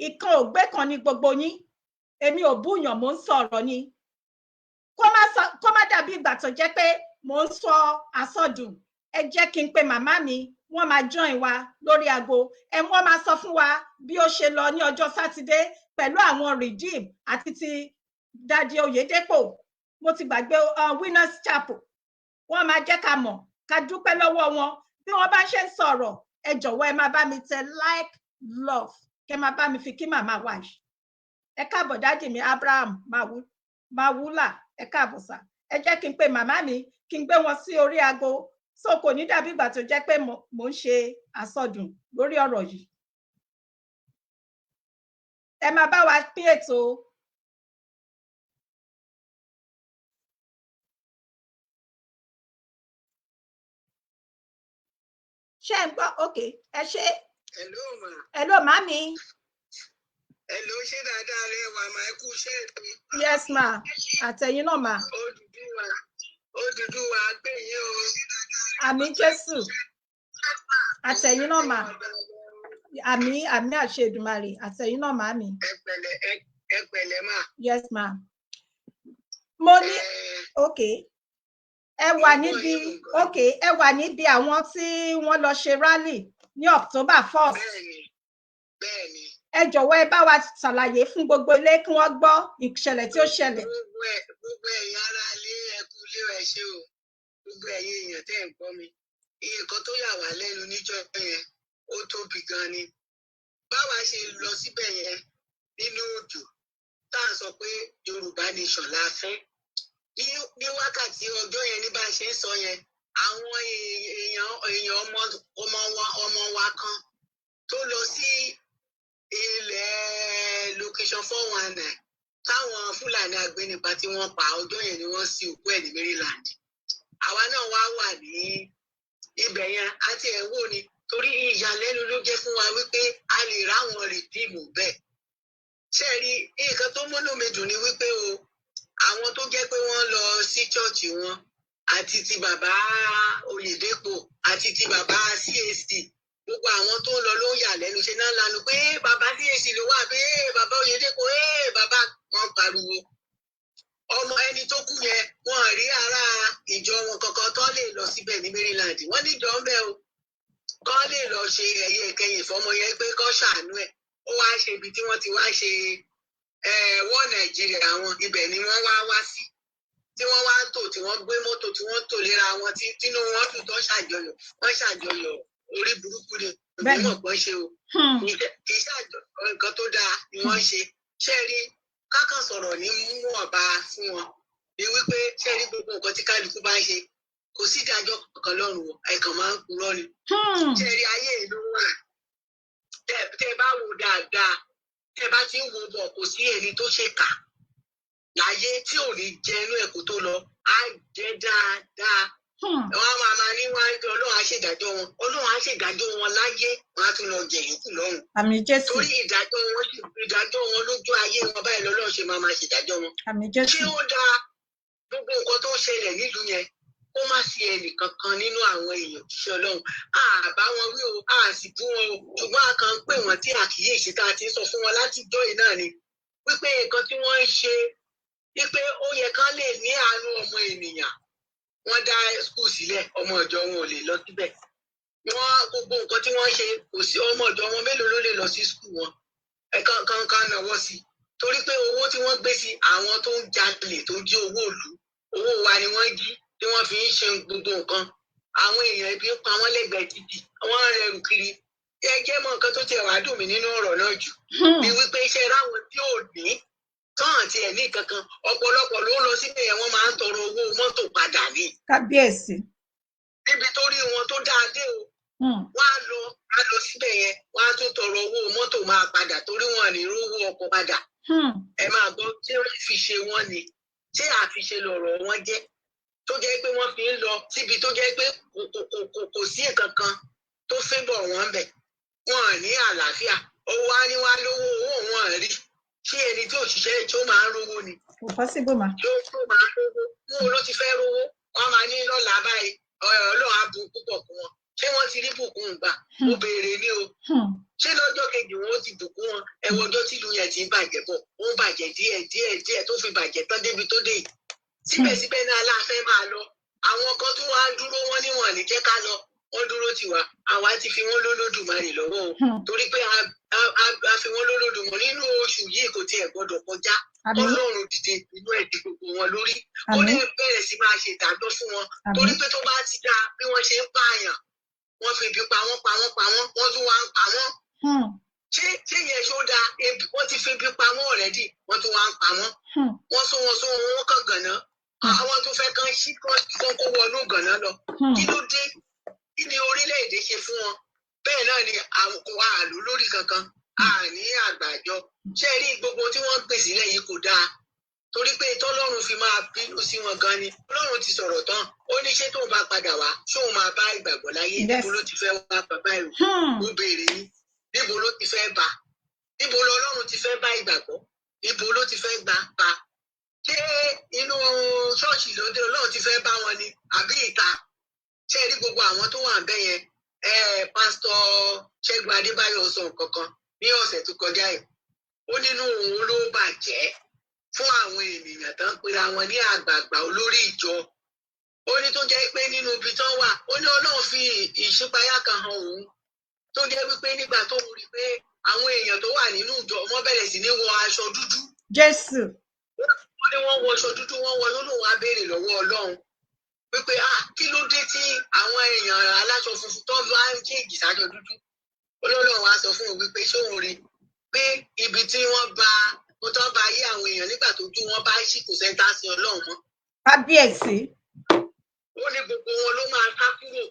Ìkan ògbé kan ní gbogbo yín. Èmi ò búyàn, mò ń sọ̀rọ̀ ni. Kó má dàbí ìgbà tó jẹ́ pé mò ń sọ àsọdùn. Ẹ jẹ́ kí n pe màmá mi, wọ́n máa join wa lórí aago. Wọ́n máa sọ fún wa bí ó ṣe lọ ní ọjọ́ Sátidé pẹ̀lú àwọn Redeem àti ti Daddy Oyedepo. Mo ti gbàgbé Winners Chapel. Wọ́n máa jẹ́ ká mọ̀, ká dúpẹ́ lọ́wọ́ wọn. Bí wọ́n bá ṣe ń sọ̀rọ̀, ẹ jọ̀wọ́ ẹ máa bá mi tẹ like, love, kẹ́ máa bá mi fi kí màmá wa yìí. Ẹ káàbọ̀ Daddy mi Abraham Mawula, ẹ káàbọ̀ sà. Ẹ jẹ́ kí n pe màmá mi, kí n gbé wọn sí orí aago. So kò ní dàbí ìgbà tó jẹ́ pé mò ń ṣe àsọdùn lórí ọ̀rọ̀ yìí. Ẹ máa bá wa pín ètò. Ṣé ń gbọ́? Okay, ẹ ṣé. Hello ma. Hello mami. Hello, ṣé dáadáa rẹ wà máa ẹ kú iṣẹ́ mi? Yes ma, àtẹ̀yìn náà ma. Odùduwà gbé yín o. Àmín Jésù. Àtẹ̀yìn náà ma. Àmín àṣẹ Èdùmàrè, àtẹ̀yìn náà ma mi. Ẹ pẹ̀lẹ́ ma. Yes ma. Mo ní okay. Ẹ wà níbi àwọn tí wọ́n lọ ṣe rally ní October 1st. Bẹ́ẹ̀ni. Ẹ jọ̀wọ́ ẹ bá wa ṣàlàyé fún gbogbo ilé kí wọ́n gbọ́ ìṣẹ̀lẹ̀ tí ó ṣẹlẹ̀. Gbogbo ẹ̀yin ará ilé ẹ kú ilé ẹ ṣé o. Gbogbo ẹ̀yin èèyàn tẹ́ ń gbọ́ mi. Iye kan tó yà wá lẹ́nu níjọ́ yẹn ó tóbi gan ni. Báwa ṣe lọ síbẹ̀ yẹn nínú òjò tá à ń sọ pé Yorùbá nation la fẹ́. Ní wákàtí ọjọ́ yẹn ní bá a ṣe ń sọ yẹn, àwọn èèyàn ọmọ wa kan tó lọ sí ilẹ̀ location 419 táwọn Fúlàní agbẹnipa tí wọ́n pa ọjọ́ yẹn ni wọ́n sin òkú ẹ̀ ní Maryland. Àwa náà wá wà ní ibẹ̀ yẹn àti ẹ̀ wò ni torí ìyàlẹ́nu ló jẹ́ fún wa wípé a lè ráwọn Redeem bẹ́ẹ̀. Ṣé rí nǹkan tó múnú mi dùn ni wípé o àwọn tó jẹ́ pé wọ́n lọ sí ṣọ́ọ̀ṣì wọn àti ti bàbá Oyedepo àti ti bàbá CAC gbogbo àwọn tó ń lọ ló ń yà lẹ́nu ṣe náà lanu pé bàbá CAC ló wà pé bàbá Oyedepo bàbá wọn pariwo. Ọmọ ẹni tó kú yẹn wọn rí ara ìjọ wọn kankan tó lè lọ síbẹ̀ ní Maryland. Wọ́n ní ìjọ ń bẹ o kọ́ lè lọ ṣe ẹ̀yẹ ìkẹyìn fọmọ yẹn pé kọ́ ṣàánú ẹ̀. Ó wá ṣe ibi tí wọ́n ti wá ṣe wọ́n Nàìjíríà wọn ibẹ̀ ni wọ́n wá sí tí wọ́n wá tò tí wọ́n gbé mọ́tò tí wọ́n tò léra wọn tí tínú wọn dùn tó ṣàjọyọ̀ wọ́n ṣàjọyọ̀ orí burúkú ni ìgbìmọ̀ kan ṣe o kì í ṣàjọyọ̀ nǹkan tó dáa ni wọ́n ṣe. Ṣé rí kákan sọ̀rọ̀ ní mú ọba fún wọn ni wípé ṣé rí gbogbo nǹkan tí kálukú bá ń ṣe kò sí ìdájọ́ kankan lọ́rùn ẹ̀kan máa ń purọ́ ni. Ṣé rí ayé ìlú wà tẹ́ bá wò dáadáa tẹ́ bá ti ń wo bọ̀ kò sí ẹni tó ṣe kà láyé tí ò ní jẹ inú ẹ̀ kó tó lọ á jẹ dáadáa. Wọ́n máa ní wá pé Ọlọ́run á ṣèdájọ́ wọn Ọlọ́run á ṣèdájọ́ wọn láyé wọn á tún lọ jẹ yòókù lọ́run. Àmín Jésù. Torí ìdájọ́ wọn lójú ayé wọn báyìí lọ́lọ́run ṣe máa ṣèdájọ́ wọn. Àmín Jésù. Ṣé ó dáa gbogbo nǹkan tó ń ṣẹlẹ̀ nílùú yẹn ó má sí ẹnì kankan nínú àwọn èèyàn ṣiṣẹ́ Ọlọ́run àbá wọn wí o a sì bú wọn o ṣùgbọ́n a kàn ń pè wọ́n tí àkíyèsí tá a ti sọ fún wọn láti jọ́ yìí náà ni wípé nǹkan tí wọ́n ń ṣe wípé ó yẹ kán lè ní àánú ọmọ ènìyàn. Wọ́n dá skul sílẹ̀ ọmọ ìjọ wọn ò lè lọ síbẹ̀. Wọ́n gbogbo nǹkan tí wọ́n ṣe kò sí ọmọ ìjọ wọn mélòó ló lè lọ sí skul wọn kankan náwó sí torí pé owó tí wọ́n gbé sí àwọn tó ń jalè tó jí owó ìlú owó wa ni wọ́n jí tí wọ́n fi ń ṣe gbogbo nǹkan. Àwọn èèyàn ibi ń pa wọ́n lẹ́gbẹ̀ẹ́ títì wọ́n rẹrù kiri. Ẹ jẹ́ mọ̀ nǹkan tó tiẹ̀ wá dùn mí nínú ọ̀rọ̀ náà jù ni wípé iṣẹ́ ráwọn tí ò ní tán àti ẹ̀ní kankan ọ̀pọ̀lọpọ̀ ló lọ síbẹ̀ yẹn wọ́n máa ń tọrọ owó mọ́tò padà ní. Kábíyèsí. níbi tó rí wọn tó dáa dé o wọ́n á lọ síbẹ̀ yẹn wọ́n á tún tọrọ owó mọ́tò máa padà torí wọn ní rówó ọkọ̀ padà. ẹ máa gbọ́ tí wọ́n fi ṣe wọ́n ni tí àfiṣe lọ̀rọ̀ wọn jẹ́ tó jẹ́ pé wọ́n fi ń lọ síbi tó jẹ́ pé kò sí nǹkankan tó fẹ́ bọ̀ wọ́n bẹ̀ wọ́n ní àlàáfíà owó á ní wá lówó owó wọn rí ṣé ẹni tí òṣìṣẹ́ tí ó máa ń rówó ni. Kò possible mà. tó máa ń rówó wọn ló ti fẹ́ rówó wọ́n máa ní lọ́la báyìí ọlọ́run á bu púpọ̀ fún wọn ṣé wọ́n ti rí bùkún gbà ó béèrè ní o ṣé lọ́jọ́ kejì wọn ó ti bùkún wọn ẹ̀wọ̀n ọjọ́ tí ìlú yẹn ti ń bàjẹ́ bọ̀ ó ń bàjẹ́ díẹ̀ tó fi bàjẹ́ tán débi tó dé yìí síbẹ̀síbẹ̀ náà aláfẹ́ máa lọ àwọn kan tó wá dúró wọn níwọ̀n ní jẹ́ ká lọ wọ́n dúró tiwa àwa ti fi wọ́n lólódùmarè lọ́wọ́ o torí pé a fi wọ́n lólódùmarè nínú oṣù yìí kò tiẹ̀ gbọ́dọ̀ kọjá ọlọ́run dìde inú ẹ̀ di gbogbo wọn lórí ó lè bẹ̀rẹ̀ sí máa ṣe ìdájọ́ fún wọn torí pé tó bá ti dá bí wọ́n ṣe ń pààyàn wọ́n fi ibi pa wọ́n wọ́n tún wá ń pa wọ́n ṣé yẹn ṣó dáa wọ́n ti fi ibi pa wọ́n ọ̀rẹ́dì wọ́n tún wá ń pa wọ́n wọ́n sún wọn kàn gànà àwọn tó fẹ́ kàn sí kán kó wọnú gànà lọ kí ló dé kí ni orílẹ̀-èdè ṣe fún wọn bẹ́ẹ̀ náà ni àwọn kò wá àlù lórí kankan àní àgbàjọ ṣé rí gbogbo tí wọ́n ń pè sílẹ̀ yìí kò dáa torí pé tọ́lọ́run fi máa bínú sí wọn gan ni ọlọ́run ti sọ̀rọ̀ tán ó ní ṣé tóun bá padà wá ṣóun máa bá ìgbàgbọ́ láyé níbo ló ti fẹ́ wá bàbá ẹ̀rù ó béèrè ní níbo ló ti fẹ́ bá níbo lọ́lọ́run ti fẹ́ bá ìgbàgbọ́ níbo ló ti fẹ́ gbà pa ṣé inú ṣọ́ọ̀ṣì lóde ọlọ́run ti fẹ́ bá wọn ni àbí ìta ṣé rí gbogbo àwọn tó wà bẹ́ẹ̀ yẹn pásítọ̀ Ṣẹ́gun Adébáyọ̀ sọ kankan ní ọ̀sẹ̀ tó kọjá yìí ó nínú òun ló bàjẹ́ fún àwọn ènìyàn tó ń pera wọn ní àgbààgbà olórí ìjọ ó ní tó jẹ́ pé nínú ibi tán wà ó ní ọlọ́run fi ìṣípayá kan hàn òun tó jẹ́ wípé nígbà tó ń rí pé àwọn èèyàn tó wà nínú ìjọ wọ́n bẹ̀rẹ̀ sí ní wọ aṣọ dúdú. Jésù. wọ́n ní wọ́n wọ aṣọ dúdú wọ́n wọ lónìí wọ́n á béèrè lọ́wọ́ ọlọ́run wípé kí ló dé tí àwọn èèyàn aláṣọ funfun tó bá ń jíǹgì sájọ dúdú ọlọ́run wa sọ fún òun wípé ṣóun rí pé ibi tí wọ́n bá yé àwọn èèyàn nígbà tó jú wọn bá ṣì kò sẹ́ńtà sí ọlọ́run mọ́. Kábíyèsí. ó ní gbogbo wọn ló máa ká kúrò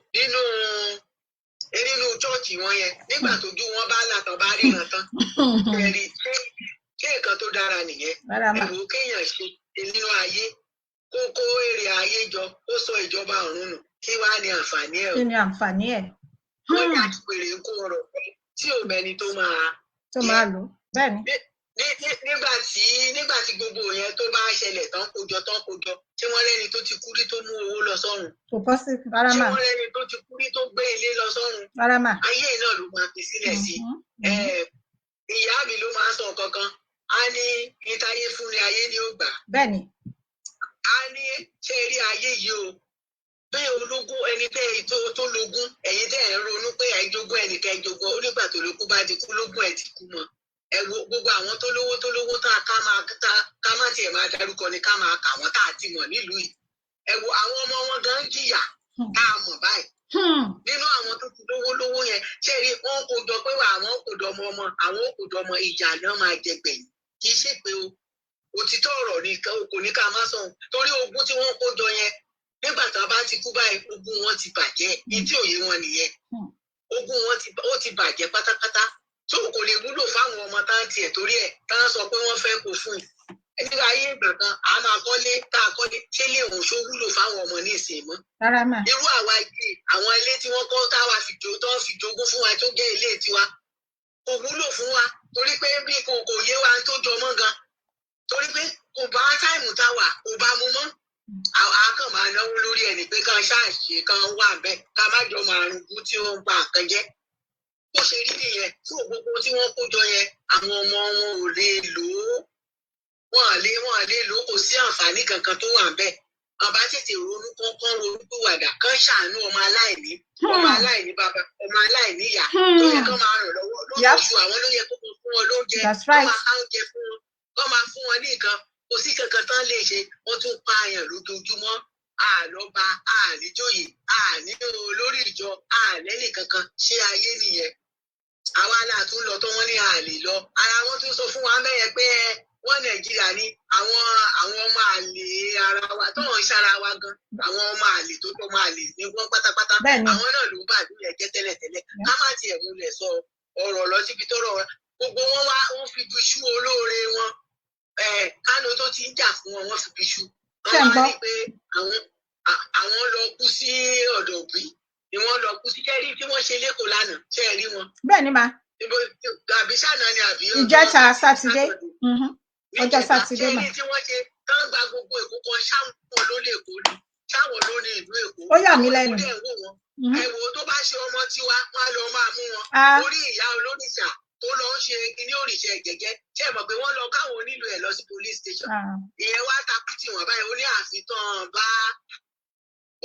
nínú chọ́ọ̀chì wọn yẹn nígbà tó jú wọn bá làtọ̀ bá ríran tán. ẹ̀rí ṣé nǹkan tó dára nìyẹn ẹ̀rù kéèyàn ṣe nínú ayé kó kó èrè ayé jọ kó sọ ìjọba ọ̀run nù kí wàá ní àǹfààní ẹ̀ o. kí ni àǹfààní ẹ̀? wọ́n ní àtìpèrè ń kó ọ̀rọ̀ tí ò mẹ́ni tó máa lò bẹ́ẹ̀ ni. nígbà tí gbogbo yẹn tó bá ṣẹlẹ̀ tán kójọ ṣé wọ́n rẹ́ni tó ti kú rí tó mú owó lọ sọ́run. kò bọ́ sí rárá mà. ṣé wọ́n rẹ́ni tó ti kú rí tó gbé ilé lọ sọ́run. rárá mà. ayé náà ló máa fi sílẹ̀ sí. ìyá mi ló máa ń sọ kankan a ní ìtayé fún ni ayé ni ó gbà. bẹ́ẹ̀ ni. a ní ṣe rí ayé yìí o pé ológun ẹni tẹ́ tó lógún ẹ̀yin tẹ́ ẹ̀ ń ronú pé ẹ̀ jogún ẹnìkan ẹ̀ jogún onígbà tó lókun bá ti kú lógún ẹ̀ ti kú mọ́ ẹ wo gbogbo àwọn tó lówó tá ká má tiẹ̀ máa dárúkọ ni ká máa kà wọ́n tá a ti mọ̀ nílùú yìí ẹ wo àwọn ọmọ wọn gan jìyà tá a mọ̀ báyìí nínú àwọn tó ti lówó yẹn ṣé rí wọn kò jọ pé àwọn kò dọmọ ọmọ àwọn kò dọmọ ìjà náà máa jẹ gbẹ̀yìn kì í ṣe pé òtítọ́ ọ̀rọ̀ ni kò ní ká má sọ̀hún torí ogún tí wọ́n kó jọ yẹn nígbà tá a bá ti kú báyìí ogún wọn ti bàjẹ́ ìdí òye wọn nìyẹn ogún wọn ti bàjẹ́ pátápátá tó kò lè wúlò fáwọn ọmọ tá à ń tiẹ̀ torí ẹ̀ tá à ń sọ pé wọ́n fẹ́ kó fún un ẹni ayé ìgbà kan a máa kọ́lé tá a kọ́lé ṣé lè òun ṣó wúlò fáwọn ọmọ ní ìsìn mọ́. irú àwa yìí àwọn ilé tí wọ́n kọ́ táwa fi jogún fún wa tó jẹ́ ilé tiwa kò wúlò fún wa torí pé bí kò yé wa tó jọ mọ́ gan torí pé kò bá táìmù táwa kò bá mu mọ́ a kàn máa náwó lórí ẹni pé ká ṣáàṣì kan wà bẹ́ẹ̀ ká má jọ máa rúgbú tí wọ́n ń pa nǹkan jẹ́ bó ṣe rí nìyẹn fún gbogbo tí wọ́n kó jọ yẹn àwọn ọmọ wọn ò lè lò ó wọn lè lò ó kò sí àǹfààní kankan tó wà bẹ́ẹ̀ bàbá tètè ronú kán ronú pìwàdà kán ṣàánú ọmọ aláìní bàbá ọmọ aláìní ìyá tó yẹ kán máa ràn lọ́wọ́ lóṣooṣù àwọn ló yẹ kó fún wọn lóúnjẹ kán máa ká oúnjẹ fún wọn kán máa fún wọn ní nǹkan kò sí kankan tán lè ṣe wọ́n tún pààyàn lójoojúmọ́ àlọ́ba àníjòyè àní olórí ìjọ àlẹ́lì kankan ṣé ayé nìyẹn àwa náà tún lọ tó wọ́n ní àlè lọ ara wọn tún sọ fún wa mẹ́yẹ pé wọ́n Nàìjíríà ní àwọn ọmọ àlè ara wa tó ń ṣara wa gan àwọn ọmọ àlè tó tó máa lè ní wọ́n pátápátá àwọn náà ló bá àdúgbò ẹ̀jẹ̀ tẹ́lẹ̀tẹ́lẹ̀ ká má tiẹ̀ múlẹ̀ sọ ọ̀rọ̀ lọ síbi tọ́rọ̀ gbogbo wọn wá wọ́n fi bí ṣú olóore wọn Kánò tó ti ń jà fún wọn wọ́n fi bí ṣú wọ́n wá ní pé àwọn lọ kú sí ọ̀dọ̀ òbí ni wọ́n lọ kú sí kẹ́rí tí wọ́n ṣe lẹ́kọ̀ọ́ lánàá ṣe rí wọn. bẹ́ẹ̀ ni ma. àbí sànà ni àbí ìjẹta sátidé ọjọ́ sátidé ma. tí wọ́n ṣe kán gba gbogbo Èkó kan ṣáwọn ló lè kó ni ṣáwọn ló ní ìlú Èkó. ó yà mí lẹ́nu. ẹ̀wò tó bá ṣe ọmọ tiwa wọn lọ máa mú wọn orí ìyá olórìṣà tó lọ ń ṣe kíní òrìṣà gẹ́gẹ́ ṣe mọ̀ pé wọ́n lọ káwọn onílù ẹ̀ lọ sí police station ìyẹn wá takú tí wọ́n báyìí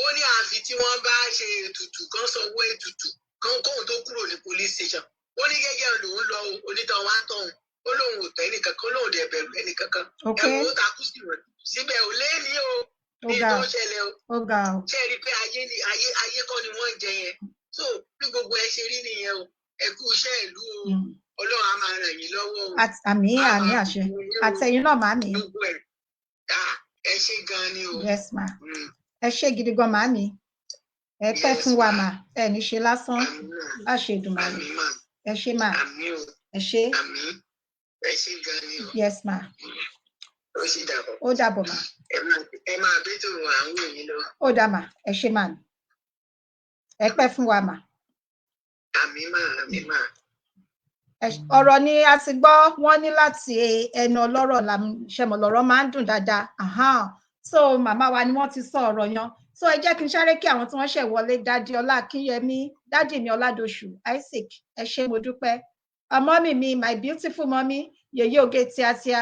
ó ní àfi tí wọ́n bá ṣe ètùtù kan sanwó ètùtù kan kóhun tó kúrò ní police station ó ní gẹ́gẹ́ lòun lọ onítàn wá tọ̀hún ó lóun ò tẹ́ ẹnìkankan lóun dẹ̀ bẹ̀rù ẹnìkankan ẹ̀wọ̀n ó takú sí wọn síbẹ̀ ò lé ní o ní tó ṣẹlẹ̀ o ṣe rí i pé ayé kọ́ ni wọ́n ń jẹ yẹn so bí gbogbo ẹ ṣe rí nìyẹn o ẹ kú iṣẹ́ ìlú o Ọlọ́run á máa ràn yín lọ́wọ́ o. àmín àṣẹ àtẹ̀yìn náà màámi. ẹ ṣé gan ni o. yes ma ẹ ṣé gidi gan màámi ẹ pẹ́ fún wa mà ẹ ní ṣe lásán láṣẹ Èdùmàrè ẹ ṣé mà ẹ ṣé. ẹ ṣé gan ni o. yes ma. ó sì dàbọ̀. ó dàbọ̀ mà. ẹ máa bí tó àwọn òyìn lọ. ó dà mà ẹ ṣé mà ẹ pẹ́ fún wa mà. àmín mà. ọ̀rọ̀ ni a ti gbọ́ wọ́n ní láti ẹnu ọlọ́rọ̀ ṣẹmọ̀ lọ́rọ̀ máa ń dùn dáadáa so màmá wa ni wọ́n ti sọ ọ̀rọ̀ yan so ẹ jẹ́ kí n sáré kí àwọn tí wọ́n ṣẹ̀ wọlé dádì ọlá akínyẹmí dádì mi ọládọ̀ṣù Isaac ẹ ṣé mo dúpẹ́ mọ́mì mi my beautiful mọ́mì yèyé oge tíátíá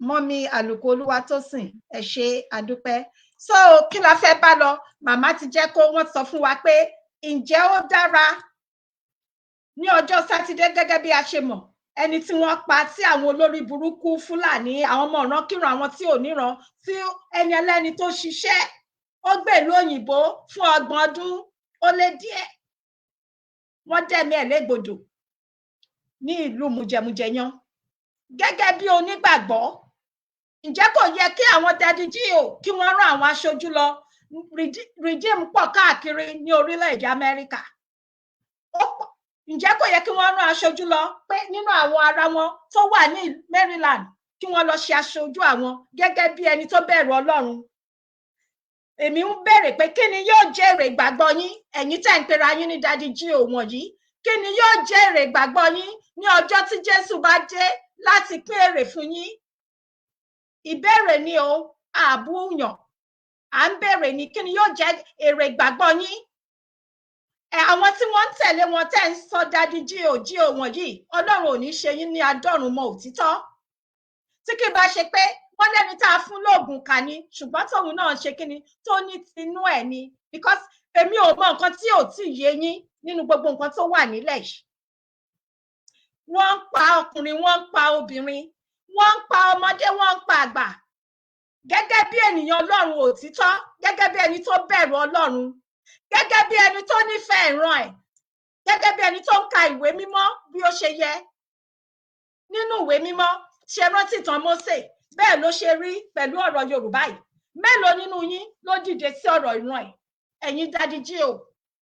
mọ́mì àlùkò olúwatósìn ẹ ṣé àdúpẹ́ so kí la fẹ́ bá lọ màmá ti jẹ́ kó wọ́n sọ fún wa pé ǹjẹ́ ó dára ní ọjọ́ sátidé gẹ́gẹ́ bí a ṣe mọ̀ ẹni tí wọ́n pa tí àwọn olórí burúkú fúlàní àwọn ọmọ ìrankíran àwọn tí ò níran tí ẹni ẹlẹ́ni tó ṣiṣẹ́ ó gbèlú òyìnbó fún 30 ọdún ó lé díẹ̀ wọ́n dẹ̀mí ẹ̀ légbodò ní ìlú mùjẹmùjẹyàn gẹ́gẹ́ bí onígbàgbọ́ ǹjẹ́ kò yẹ kí àwọn dadi jíò kí wọ́n rán àwọn aṣojú lọ rìdíìmù pọ̀ káàkiri ní orílẹ̀-èdè Amẹ́ríkà ǹjẹ́ kò yẹ kí wọ́n rán aṣojú lọ pé nínú àwọn ará wọn tó wà ní Maryland kí wọ́n lọ ṣe aṣojú àwọn gẹ́gẹ́ bí ẹni tó bẹ̀rù Ọlọ́run èmi ń béèrè pé kí ni yóò jẹ́ èrè ìgbàgbọ́ yín ẹ̀yin tẹ́ ń pera yín ní dadi jíò wọ̀nyí kí ni yóò jẹ́ èrè ìgbàgbọ́ yín ní ọjọ́ tí Jésù bá dé láti pín èrè fún yín ìbéèrè ni o àbúyàn à ń béèrè ni kí ni yóò jẹ́ èrè ìgbàgbọ́ yín àwọn tí wọ́n ń tẹ̀lé wọn tẹ́ ń sọ dadi jíò wọ̀nyí Ọlọ́run ò ní ṣe yín ní adọ́run mọ òtítọ́ tí kì bá ṣe pé wọ́n lẹ́ni tá a fún lóògùn kà ní ṣùgbọ́n tóun náà ṣe kí ni tó ní tinú ẹ̀ ni because èmi ò mọ nǹkan tí ò tí yé yín nínú gbogbo nǹkan tó wà nílẹ̀ yìí wọ́n ń pa ọkùnrin wọ́n ń pa obìnrin wọ́n ń pa ọmọdé wọ́n ń pa àgbà gẹ́gẹ́ bí ènìyàn Ọlọ́run òtítọ́ gẹ́gẹ́ bí ẹni tó bẹ̀rù Ọlọ́run gẹ́gẹ́ bí ẹni tó nífẹ̀ẹ́ ìran ẹ̀ gẹ́gẹ́ bí ẹni tó ń ka ìwé mímọ́ bí ó ṣe yẹ nínú ìwé mímọ́ ṣe rántí ìtàn Mósè bẹ́ẹ̀ ló ṣe rí pẹ̀lú ọ̀rọ̀ Yorùbá yìí mélòó nínú yín ló dìde sí ọ̀rọ̀ ìran ẹ̀ ẹ̀yin dádì jí o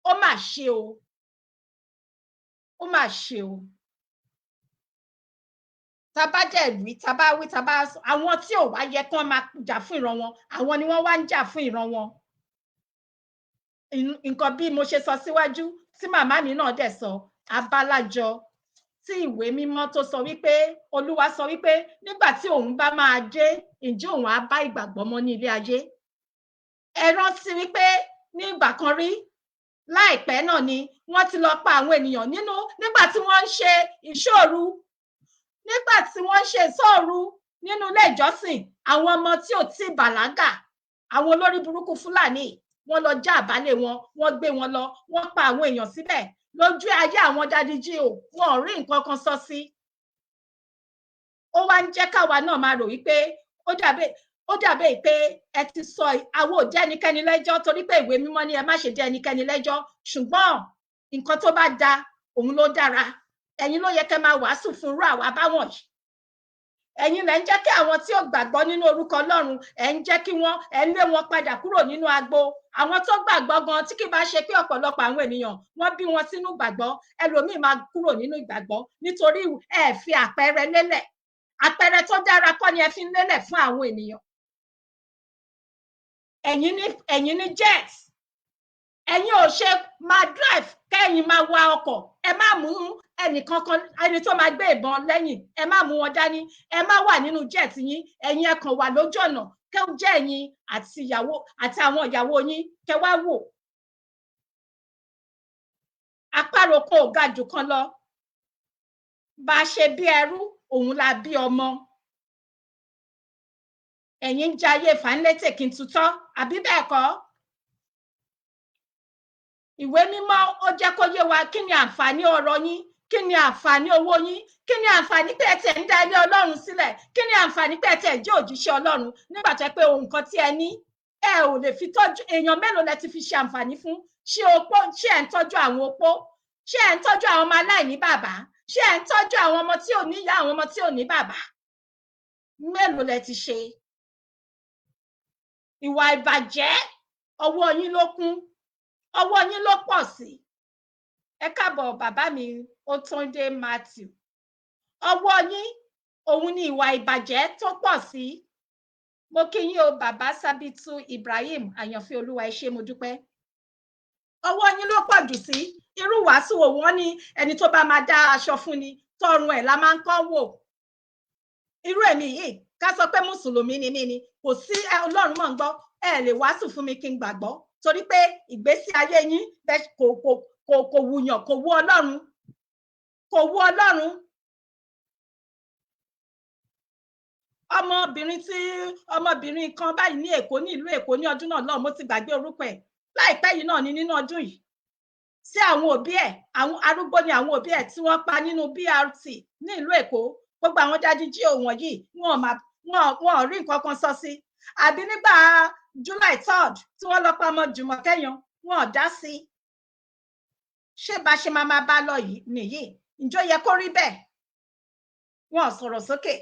ó mà ṣe o ó mà ṣe o tábà dẹ̀ wí tábà wí tábà àwọn tí ò wá yẹ kán máa jà fún ìran wọn àwọn ni wọ́n wá ń jà fún ìran wọn nǹkan bí mo ṣe sọ síwájú tí màmá mi náà dẹ̀ sọ abálájọ tí ìwé mímọ́ tó sọ wípé Olúwa sọ wípé nígbà tí òun bá máa dé ǹjẹ́ òun á bá ìgbàgbọ́ mọ́ ní ilé ayé ẹ rántí wípé ní ìgbà kan rí láìpẹ́ náà ni wọ́n ti lọ pa àwọn ènìyàn nínú nígbà tí wọ́n ń ṣe ìṣòru nígbà tí wọ́n ń ṣe ìṣòru nínú ilé ìjọsìn àwọn ọmọ tí ò tí bàlágà àwọn olórí burúkú Fúlàní wọ́n lọ já àbálẹ̀ wọn wọ́n gbé wọn lọ wọ́n pa àwọn èèyàn síbẹ̀ lójú ayé àwọn dádì jí o wọn ò rí nǹkan kan sọ sí ó wá ń jẹ́ káwa náà máa rò wípé ó dàbí pé ẹ ti sọ àwọn ò dá ẹnikẹ́ni lẹ́jọ́ torí pé ìwé mímọ́ ni ẹ má ṣe dá ẹnikẹ́ni lẹ́jọ́ ṣùgbọ́n nǹkan tó bá da òun ló dára ẹ̀yin ló yẹ kẹ́ máa wàásù fún irú àwa báwọn yìí ẹ̀yin lẹ ń jẹ́ kí àwọn tí ò gbàgbọ́ nínú orúkọ Ọlọ́run ẹ ń jẹ́ kí wọ́n ẹ lé wọn padà kúrò nínú agbo. Àwọn tó gbàgbọ́ gan tí kì bá ṣe pé ọ̀pọ̀lọpọ̀ àwọn ènìyàn wọ́n bí wọn sínú ìgbàgbọ́, ẹlòmíì máa kúrò nínú ìgbàgbọ́ nítorí ẹ fi àpẹẹrẹ lélẹ̀. Àpẹẹrẹ tó dára kọ́ ni ẹ fi ń lélẹ̀ fún àwọn ènìyàn. Ẹ̀yin ní jet, ẹ̀yin ò ṣe máa drive kẹ́yìn máa wa ọkọ̀, ẹ má mú ẹnìkankan ẹni tó máa gbé ìbọn lẹ́yìn, ẹ má mú wọn dání, ẹ má wà nínú jet yín, ẹ̀yin ẹ kàn wà lójú ọ̀nà kẹ́ ó jẹ́ ẹ̀yin àti ìyàwó àti àwọn ìyàwó yín kẹ́ wá wò. Àparò kan ò ga jù kan lọ, bá a ṣe bí ẹrú òun la bí ọmọ. Ẹ̀yin ń jayé fàánlétè kí n tutọ́, àbí bẹ́ẹ̀ kọ́? Ìwé mímọ́ ó jẹ́ kó yé wa kí ni àǹfààní ọrọ̀ yín, kí ni àǹfààní owó yín, kí ni àǹfààní pé ẹ tẹ̀ ń dá ilé Ọlọ́run sílẹ̀, kí ni àǹfààní pé ẹ tẹ̀ jẹ́ òjíṣẹ́ Ọlọ́run nígbà tó pé ohun kan tí ẹ ní ẹ ò lè fi tọ́jú. Èèyàn mélòó lẹ ti fi ṣe àǹfààní fún? Ṣé opó, ṣé ẹ ń tọ́jú àwọn opó, ṣé ẹ ń tọ́jú àwọn ọmọ aláìní bàbá, ṣé ẹ ń tọ́jú àwọn ọmọ tí ò ní ìyá, àwọn ọmọ tí ò ní bàbá? Mélòó lẹ ti ṣe? Ìwà ìbàjẹ́ ọwọ́ yín ló kún, ọwọ́ yín ló pọ̀ sí. Ẹ káàbọ̀ bàbá mi Otunde Matthew. Ọwọ́ yín òun ni ìwà ìbàjẹ́ tó pọ̀ sí. Mo kí yín o bàbá Sabitu Ibrahim àyànfẹ́ Olúwa, ẹ ṣé mo dúpẹ́. Ọwọ́ yín ló pọ̀ jù sí. Irú wàásù wo wọ́n ní ẹni tó bá máa dá aṣọ fún ni tọrùn ẹ̀ la máa ń kọ́ wò. Irú èmi yìí ká sọ pé mùsùlùmí ni mí ni, kò sí Ọlọ́run mọ̀ ń gbọ́, ẹ lè wàásù fún mi kí n gbàgbọ́, torí pé ìgbésí ayé yín kò wùyàn, kò wù Ọlọ́run, kò wù Ọlọ́run. Ọmọbìnrin kan báyìí ní Èkó, ní ìlú Èkó ní ọdún náà lọ́hùn, mo ti gbàgbé orúkọ ẹ̀, láìpẹ́ yìí náà ni nínú ọdún yìí, sí àwọn òbí ẹ̀, àwọn arúgbó ni àwọn òbí ẹ̀ tí wọ́n pa nínú BRT ní ìlú Èkó. Gbogbo àwọn dájíjí òwọ̀n yìí wọn ò rí nǹkan kan sọ sí. Àbí nígbà July 3rd tí wọ́n lọ pa ọmọ Jùmọ̀kẹ́ yan, wọn ò dá sí. Ṣé bá ṣe máa bá lọ yìí nìyí? Ǹjọ́ yẹ kó rí bẹ́ẹ̀? Wọn ò sọ̀rọ̀ sókè.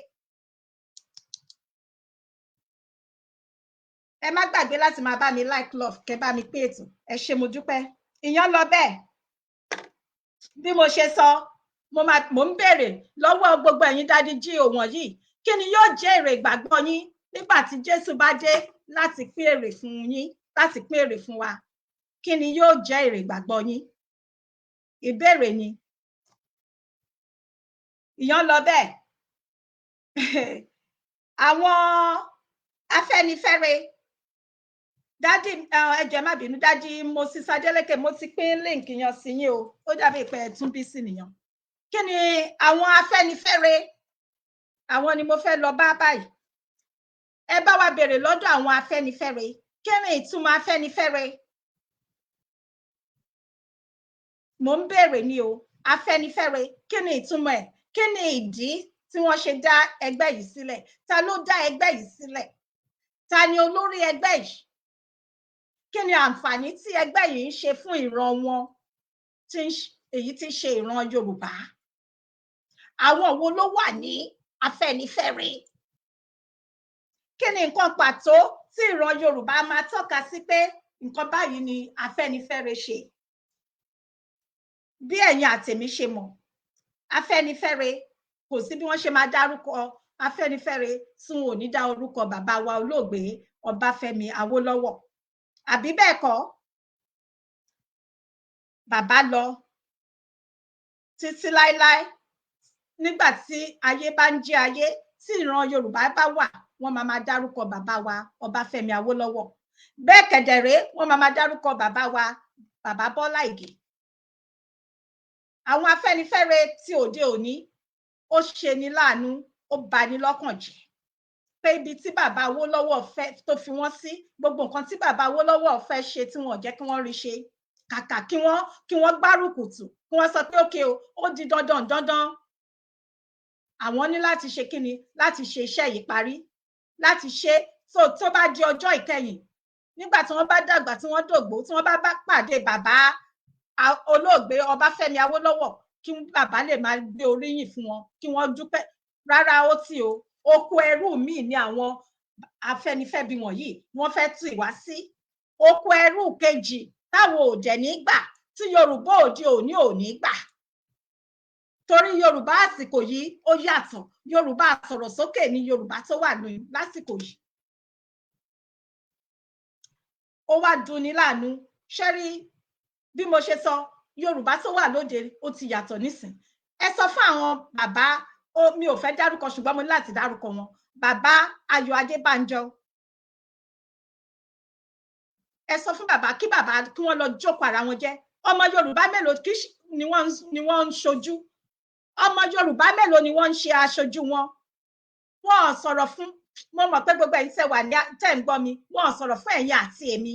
Ẹ má gbàgbé láti máa bá mi like, love, kẹ́ bá mi pé ètò. Ẹ ṣé mo dúpẹ́. Ìyẹn lọ bẹ́ẹ̀. Bí mo ṣe sọ, mo ń béèrè lọ́wọ́ gbogbo ẹ̀yin dájíjí òwọ̀n yìí, kí ni yóò jẹ́ èrè ìgbàgbọ́ yín nígbà tí Jésù bá dé láti pín èrè fún yín, láti pín èrè fún wa? Kí ni yóò jẹ́ èrè ìgbàgbọ́ yín? Ìbéèrè ni. Ìyẹn lọ bẹ́ẹ̀. Àwọn Afẹ́nifẹ́re, dádì ẹjẹ má bínú, dádì Moses Adeleke, mo ti pín link yan sí yín o, ó dàbí pé ẹ tún bí sí nìyẹn. Kí ni àwọn Afẹ́nifẹ́re, àwọn ni mo fẹ́ lọ bá báyìí. Ẹ bá wa béèrè lọ́dọ̀ àwọn Afẹ́nifẹ́re, kí ni ìtumọ̀ Afẹ́nifẹ́re? Mo ń béèrè ni o, Afẹ́nifẹ́re, kí ni ìtumọ̀ ẹ̀? Kí ni ìdí tí wọ́n ṣe dá ẹgbẹ́ yìí sílẹ̀? Ta ló dá ẹgbẹ́ yìí sílẹ̀? Ta ni olórí ẹgbẹ́ yìí? Kí ni àǹfààní tí ẹgbẹ́ yìí ń ṣe fún ìran wọn, èyí tí ṣe ìran Yorùbá? Àwọn wo ló wà ní Afẹ́nifẹ́re? Kí ni nǹkan pàtó tí ìran Yorùbá máa tọ́ka sí pé nǹkan báyìí ni Afẹ́nifẹ́re ṣe? Bí ẹ̀yin àtèmi ṣe mọ̀, Afẹ́nifẹ́re kò sí bí wọ́n ṣe máa dárúkọ Afẹ́nifẹ́re tí wọn ò ní dá orúkọ bàbá wa olóògbé Ọbáfẹ́mi Awólọ́wọ̀. Àbí bẹ́ẹ̀ kọ́? Bàbá lọ títí láéláé. Nígbà tí ayé bá ń jẹ́ ayé, tí ìran Yorùbá bá wà, wọ́n máa dárúkọ bàbá wa Ọbáfẹ́mi Awólọ́wọ̀. Bẹ́ẹ̀ kẹ̀dẹ̀rẹ́ wọ́n máa dárúkọ bàbá wa bàbá Bọ́lá Ìgè. Àwọn Afẹ́nifẹ́re tí òde òní, ó ṣe ni láàánú, ó bà ní lọ́kàn jẹ́ pé ibi tí bàbá Awólọ́wọ̀ fẹ́ tó fi wọ́n sí, gbogbo nǹkan tí bàbá Awólọ́wọ̀ fẹ́ ṣe tí wọn ò jẹ́ kí wọ́n rí ṣe, kàkà kí wọ́n gbárùkù tù, kí wọ́n sọ pé ókè o, ó di dandan àwọn ní láti ṣe kíni, láti ṣe iṣẹ́ yìí parí, láti ṣe tó bá di ọjọ́ ìkẹyìn, nígbà tí wọ́n bá dàgbà, tí wọ́n dògbó, tí wọ́n bá pàdé bàbá olóògbé Ọbáfẹ́mi Awólọ́wọ̀, kí bàbá lè máa gbé oríyìn fún wọn, kí wọ́n dúpẹ́. Rárá, ó tì o, oko ẹrú míì ni àwọn Afẹ́nifẹ́re bí wọ̀nyí wọ́n fẹ́ tì wá sí oko ẹrú kejì táwọn ò dẹ̀ ní gbà tí Yorùbá òde òní ò ní gbà torí Yorùbá àsìkò yìí ó yàtọ̀ Yorùbá sọ̀rọ̀ sókè ni Yorùbá tó wà lásìkò yìí ó wá dunni láàánú ṣẹ́rí bí mo ṣe sọ Yorùbá tó wà lóde ó ti yàtọ̀ nísìn ẹ sọ fún àwọn bàbá mi ò fẹ́ dárúkọ ṣùgbọ́n mo ní láti dárúkọ wọn bàbá Ayọ̀ Adébánjọ ẹ sọ fún bàbá kí wọ́n lọ jókòó ara wọn jẹ́ ọmọ Yorùbá mélòó ni wọ́n ń ṣojú ọmọ Yorùbá mélòó ni wọ́n ń ṣe aṣojú wọn ò sọ̀rọ̀ fún mo mọ̀ pé gbogbo ẹ̀yin tẹ́ ń gbọ́ mi wọ́n ò sọ̀rọ̀ fún ẹ̀yin àti èmi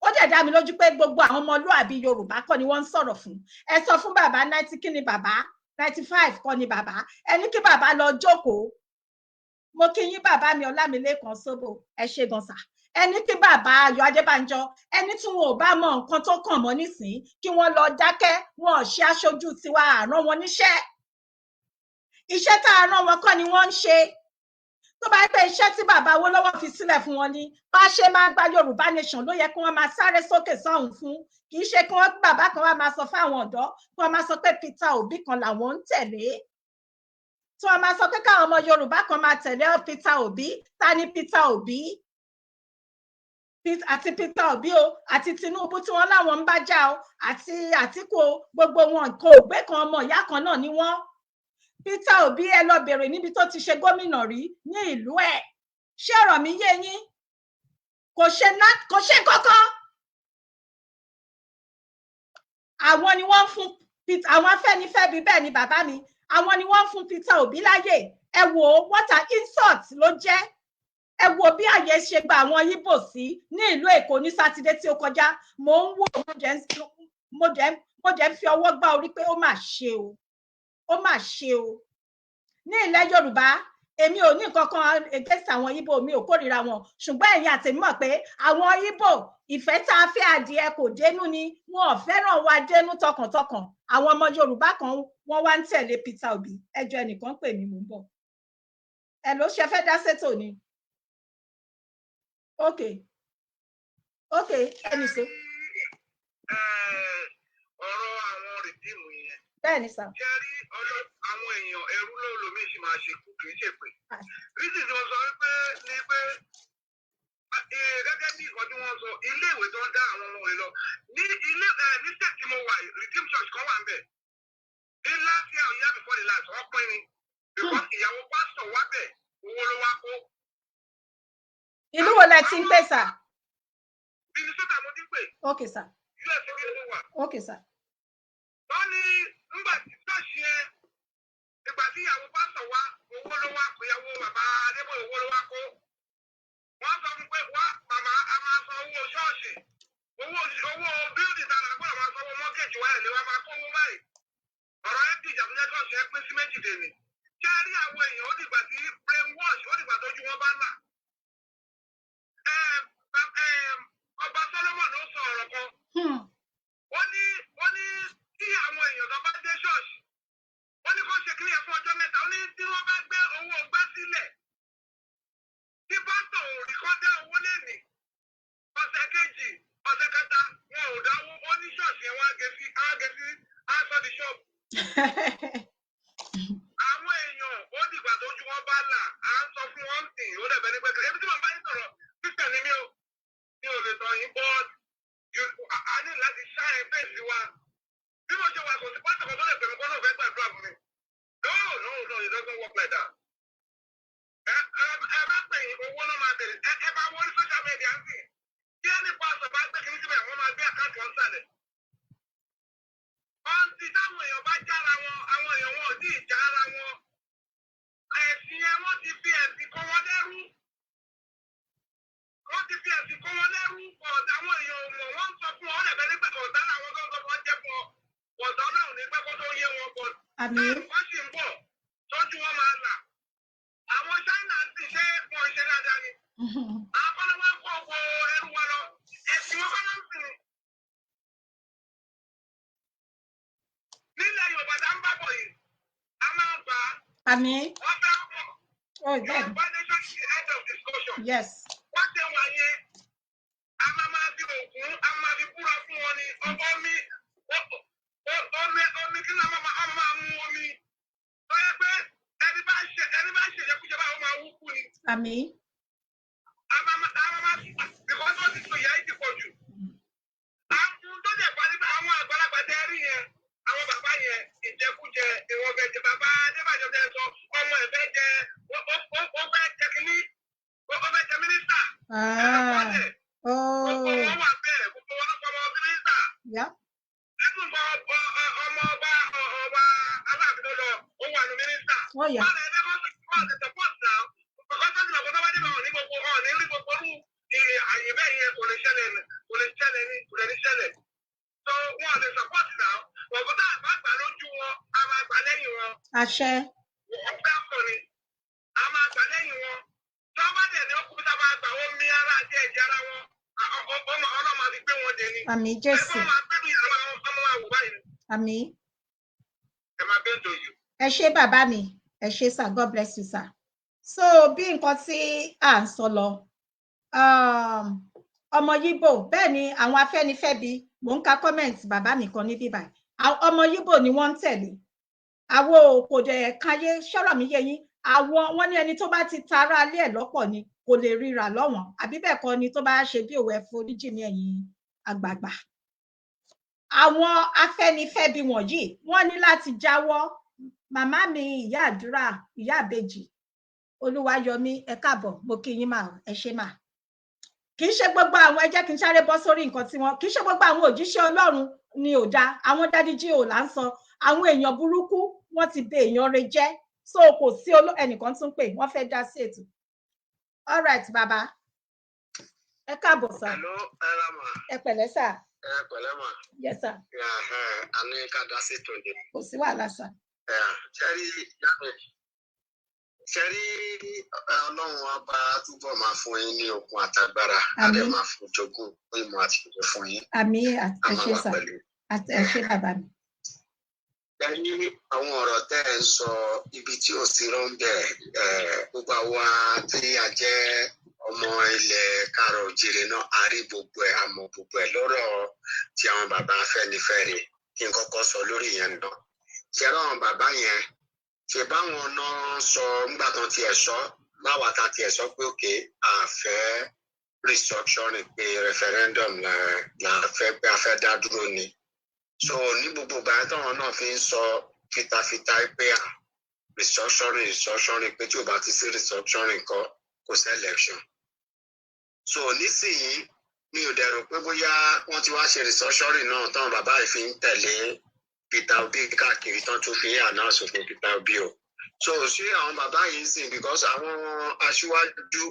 ó dẹ̀ dá mi lójú pé gbogbo àwọn ọmọlúàbí Yorùbá kọ́ ni wọ́n ń sọ̀rọ̀ fún ẹ sọ fún bàbá 90 kí ni bàbá 95 kọ́ ni bàbá ẹni kí bàbá lọ jókòó mo kí yín bàbá mi Ọlámilékan Sóbò ẹ ṣé gan sà ẹni kí bàbá Ayọ̀ Adébánjọ ẹni tí wọn ò bá mọ nǹkan tó kàn mọ́ nísìn kí wọ́n lọ dákẹ́ wọn ò ṣe aṣojú tiwa àrán wọn níṣẹ́ iṣẹ́ tá a rán wọn kọ́ ni wọ́n ń ṣe tó bá pẹ́ iṣẹ́ tí bàbá Awólọ́wọ̀ fi sílẹ̀ fún wọn ni bá ṣe máa gba Yorùbá nation ló yẹ kí wọ́n máa sáré sókè sọ́hùn fún kì í ṣe kí wọ́n bàbá kan wá máa sọ fáwọn ọ̀dọ́ kí wọ́n máa sọ pé Peter Obi kan làwọn ń tẹ̀lé tí wọ́n máa sọ pé káwọn ọmọ Yorùbá kan máa tẹ̀lé Peter Obi ta ni Peter Obi àti Peter Obi o àti Tinubu tí wọ́n láwọn ń bá jà o àti Àtíkù gbogbo wọn kò gbé kan ọmọ ìyá kan náà ni wọ́n Peter Obi ẹ lọ bèrè níbi tó ti ṣe gómìnà rí ní ìlú ẹ̀ ṣé ọ̀rọ̀ mi yé yín kò ṣe kankan àwọn ni wọ́n fún àwọn Afẹ́nifẹ́re bí bẹ́ẹ̀ ni bàbá mi àwọn ni wọ́n fún Peter Obi láyè ẹ wo what an insult ló jẹ́ ẹ wo bí àyè ṣe gba àwọn Ìgbò sí ní ìlú Èkó ní sátidé tí ó kọjá mo ń wò mo dẹ̀ ń fi ọwọ́ gbá orí pé ó mà ṣe o ní ilẹ̀ Yorùbá èmi ò ní nǹkan kan against àwọn Ìgbò mi ò kórìíra wọn ṣùgbọ́n ẹ̀yin àtèmi mọ̀ pé àwọn Ìgbò ìfẹ́ tá a fẹ́ adìẹ kò dénú ni wọn ò fẹ́ràn wa dénú tọkàntọkàn àwọn ọmọ Yorùbá kan wọ́n wá ń tẹ̀lé Peter Obi ẹjọ́ ẹnìkan pè mí mò ń bọ̀ ẹ ló ṣe fẹ́ dá sétò ni ok ẹnì so. ọ̀rọ̀ àwọn rìdíìmù yẹn. bẹ́ẹ̀ ni sà. ṣe rí àwọn èèyàn ẹrú lómi sì máa ṣe kú kì í ṣe pé. rísì tí wọ́n sọ wípé ni pé gẹ́gẹ́ bí nǹkan tí wọ́n sọ iléèwé tó ń dá àwọn ọmọ rẹ̀ lọ ní state tí mo wà redeem church kan wà ń bẹ̀. ní last year or year before the last wọ́n pín ni because ìyàwó pásítọ̀ wá bẹ̀ owó ló wá kó. ìlú wo lẹ ti ń pè sà. Minnesota mo ti pè. ok sà. US bí mo wà. ok sà. wọ́n ní nígbà tí ṣọ́ọ̀ṣì yẹn ìgbà tí ìyàwó pásítọ̀ wá owó ló wá kó ìyàwó bàbá Adébóyè owó ló wá kó. wọ́n sọ fún pé wá màmá a máa san owó ṣọ́ọ̀ṣì owó bíldì tààrà gbọ́dọ̀ máa san owó mọ́gẹ́jì wáyé lè wá máa kó owó báyìí. ọ̀rọ̀ ẹ̀ dìjà tó jẹ́ ṣọ́ọ̀ṣì ẹ pín sí méjì dèní. ṣé ẹ rí àwọn èèyàn ó dìgbà tí brain wash ó dìgbà tójú wọn bá là. ọba Solomon ló sọ ọ̀rọ̀ kan. wọ́n ní tí àwọn èèyàn kan bá dé ṣọ́ọ̀ṣì wọ́n ní kó ṣe kílíẹ̀ fún ọjọ́ mẹ́ta ó ní tí wọ́n bá gbé owó gbá sílẹ̀ tí pásítọ̀ ò rí kọ́ dá owó lẹ́nìí ọ̀sẹ̀ kejì ọ̀sẹ̀ kẹta wọn ò dáwó ó ní ṣọ́ọ̀ṣì yẹn wọ́n á gé sí aṣọ di ṣọ́ọ̀bù. àwọn èèyàn ó dìgbà tójú wọn bá là á ń sọ fún wọn sìn ó dẹ̀ bẹ́ẹ̀ ní pẹ́kẹ́ ebi tí màá bá yín sọ̀rọ̀ Christian ni mi ò lè tọ̀ yín bọ́ọ̀d a ní láti ṣáà fèsì wa bí mo ṣe wà kò sí pásítọ̀ kan tó lè pèmí kọ́ náà fẹ́ gbàdúrà fún mi. No, it doesn't work like that. Ẹ bá pè yín owó náà máa bèrè ẹ bá wọlé social media ń sìn kí ẹni pásítọ̀ bá gbé kiri síbẹ̀ wọ́n máa gbé àkáǹtì wọn sálẹ̀. ọ̀ǹtì táwọn èèyàn bá jára wọn àwọn èèyàn wọn ò tí ì já ara wọn ẹ̀sìn yẹn wọ́n ti fi ẹ̀sìn kọ́ wọn lẹ́rú ọ̀dà àwọn èèyàn ò mọ̀ wọ́n ń sọ fún ọ lẹ́bẹ̀ẹ́ nígbà ọ̀dà làwọn tó ń sọ fún ọ jẹ́ fún ọ ọ̀dọ́ náà ò ní pẹ́ kó tó yé wọn bọ̀ wọ́n sì ń bọ̀ tọ́jú wọn máa là àwọn China ń sì ṣe wọn ṣe dáadáa ni àwọn kọ́lọ́ wọn kó owó ẹrú wa lọ ẹ̀sìn wọn kọ́lọ́ ń sìn nílẹ̀ Yorùbá tá ń bá bọ̀ yìí a máa gbà á. àmín. wọ́n fẹ́ Oh, then. Foundation is the end of discussion. Yes. What they want here, I'm a man to go, I'm a people of money, on me, Àmín. Yeah. Oh, yeah. Àṣẹ. Àmín Jésù. Àmín. Ẹ ṣé bàbá mi, ẹ ṣé sir, God bless you sir. So bí nǹkan tí à ń sọ lọ, ọmọ Yíbò bẹ́ẹ̀ ni àwọn Afẹ́nifẹ́bi, mò ń ka comment bàbá mi kan níbí báyìí, ọmọ Yíbò ni wọ́n ń tẹ̀lé. Àwọn kò dẹ̀ káyé sọ̀rọ̀ mi yé yín, àwọn wọ́n ní ẹni tó bá ti tara alé ẹ̀ lọ́pọ̀ ni kò lè ríra lọ́wọ́n, àbí bẹ́ẹ̀ kọ́ ni tó bá ṣe bí òwe foríjì ní ẹ̀yìn àgbààgbà. Àwọn Afẹ́nifẹ́bi wọ̀nyí wọ́n ní láti jáwọ́. Màmá mi ìyá àdúrà, ìyá àbèjì, Olúwayọmí, ẹ káàbọ̀, mo kí yín mà, ẹ ṣé mà. Kì í ṣe gbogbo àwọn, ẹ jẹ́ kí n sáré bọ́ sórí nǹkan tí wọ́n, kì í ṣe gbogbo àwọn òjíṣẹ́ Ọlọ́run ni ò dáa, àwọn dádíjí ò là ń sọ, àwọn èèyàn burúkú wọ́n ti bẹ èèyàn rẹ jẹ́, so kò sí ẹnìkan tún pè, wọ́n fẹ́ dá sí ètò. All right bàbá, ẹ káàbọ̀ sà. Hello, ẹ pẹ̀lẹ́ sà. ẹ pẹ̀lẹ́ mà. Yes sir. A ní ká dá sí ètò ni. Kò sí wàhálà sà. Ṣẹ́rí Ọlọ́run wa bá túbọ̀ máa fún yín ní okun àtagbára, a lè máa fún jogún ìmọ̀ àti ìjọ fún yín. Àmín, ẹ ṣé sà, ẹ ṣé bàbá mi. Ẹ̀yin àwọn ọ̀rọ̀ tẹ́ ẹ ń sọ ibi tí ò sí rọ́ńbẹ̀, gbogbo àwa tí a jẹ́ ọmọ ilẹ̀ Káàárọ̀ Oòjíire náà, a rí gbogbo ẹ̀, a mọ̀ gbogbo ẹ̀ lọ́rọ̀ tí àwọn bàbá Afẹ́nifẹ́re, kí n kọ́kọ́ sọ lórí yẹn náà. Ṣé àwọn bàbá yẹn ṣe báwọn náà sọ nígbà tán tiẹ̀ sọ láwa ta tiẹ̀ sọ pé òkè àfẹ́ restructuring pé referendum la fẹ́ pé a fẹ́ dá dúró ni. So ní gbogbo ìgbà táwọn náà fi ń sọ fitafita pé restructuring pé tí ò bá ti sí restructuring kò sí election. So nísìnyí mi ò dẹ̀ rò pé bóyá wọ́n ti wá ṣe restructuring náà táwọn bàbá yìí fi ń tẹ̀lé Peter Obi káàkiri tán tún fi announce fún Peter Obi o. So ṣé àwọn bàbá yìí ń sìn because àwọn aṣíwájú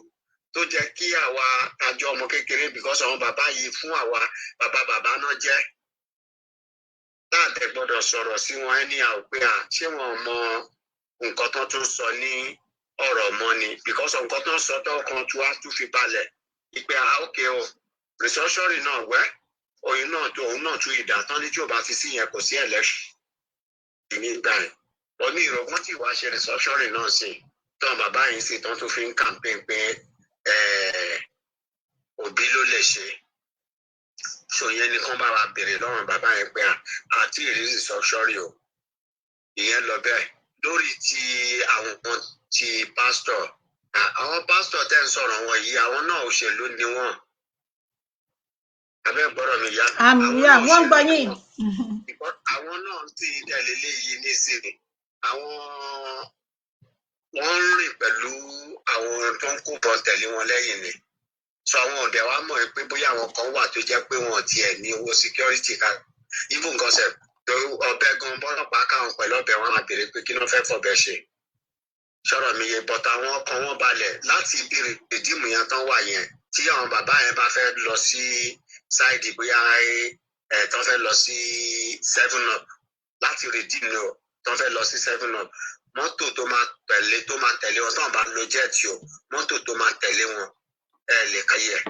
tó jẹ́ kí àwa àjọ ọmọ kékeré because àwọn bàbá yìí fún àwa bàbá náà jẹ́ láàdẹ gbọ́dọ̀ sọ̀rọ̀ sí wọn anyhow pé ṣé wọn mọ nǹkan tó tún sọ ní ọ̀rọ̀ mọ́ ni because nǹkan tó ń sọ tó kan tí wàá tún fi balẹ̀ ìpè okay o restructuring náà wẹ́ òun náà tún ìdá tán ní tí ò bá ti sí yẹn kò sí election nígbà yẹn wọ́n ní ìrọ̀gbọ́n tí wàá ṣe restructuring náà sí tán bàbá yìí sì tán tún fi ń campaign pé Òbí ló lè ṣe so yẹn ni kán bá wa béèrè lọ́rùn bàbá yẹn pé àti ìrírí restructuring o ìyẹn lọ bẹ́ẹ̀ lórí ti àwọn ti pásítọ̀ àwọn pásítọ̀ tẹ́ ń sọ̀rọ̀ wọn yìí àwọn náà òṣèlú ni wọ́n abẹ́ gbọ́dọ̀ mi yá. Wọ́n gbọ́ yín. Àwọn náà ti tẹ̀lé léyìí nísìnyí àwọn wọ́n ń rìn pẹ̀lú àwọn tó ń kó bọ̀ tẹ̀lé wọn lẹ́yìn ni so àwọn òde wa mọ̀ pé bóyá àwọn kan wà tó jẹ́ pé wọn tiẹ̀ ní owó security ká even nǹkan ṣe ọbẹ̀ gan bọ́lọ́pàá káwọn pẹ̀lú ọbẹ̀ wọn máa béèrè pé kí ló fẹ́ fọ̀bẹ ṣe sọ̀rọ̀ mi yé bọ́tà àwọn ọkàn wọn balẹ̀ láti ibi rìdíìmù yẹn tán wà yẹn tí àwọn bàbá yẹn bá fẹ́ lọ sí ṣáìdì bóyá tán fẹ́ lọ sí 7up láti rìdíìmù tán fẹ́ lọ sí 7up mọ́tò tó máa tẹ̀lé wọn tán bá lo jẹ́ẹ̀tì o mọ́tò tó máa tẹ̀lé wọn lè káyẹ̀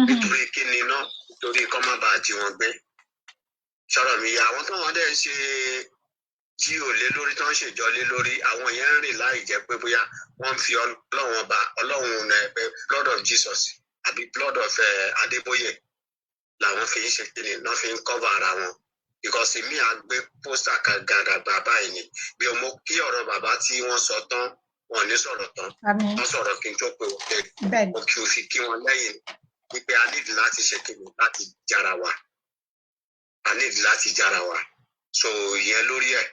nítorí kí ni náà nítorí kọ́ má bàa jí wọn gbé sọ̀rọ̀ mi yá àwọn tó wọn dẹ̀ tí ò lé lórí tó ń ṣèjọ lé lórí àwọn yẹn ń rìn láì jẹ́ pé bóyá wọ́n fi Ọlọ́run ọba Ọlọ́run blood of Jesus àbí blood of Adébóyè làwọn fi ń ṣe kíni náà fi ń cover ara wọn because èmi àgbé pósítà gàdàgbà báyìí ni bí ọmọ kí ọ̀rọ̀ bàbá tí wọ́n sọ tán wọn ò ní sọ̀rọ̀ tán wọ́n sọ̀rọ̀ kí n tó pé wọ́n mo kí o fi kí wọn lẹ́yìn wípé a nídìí láti ṣe kíni láti jára wa a nídìí láti jára wa so ìyẹn lórí ẹ̀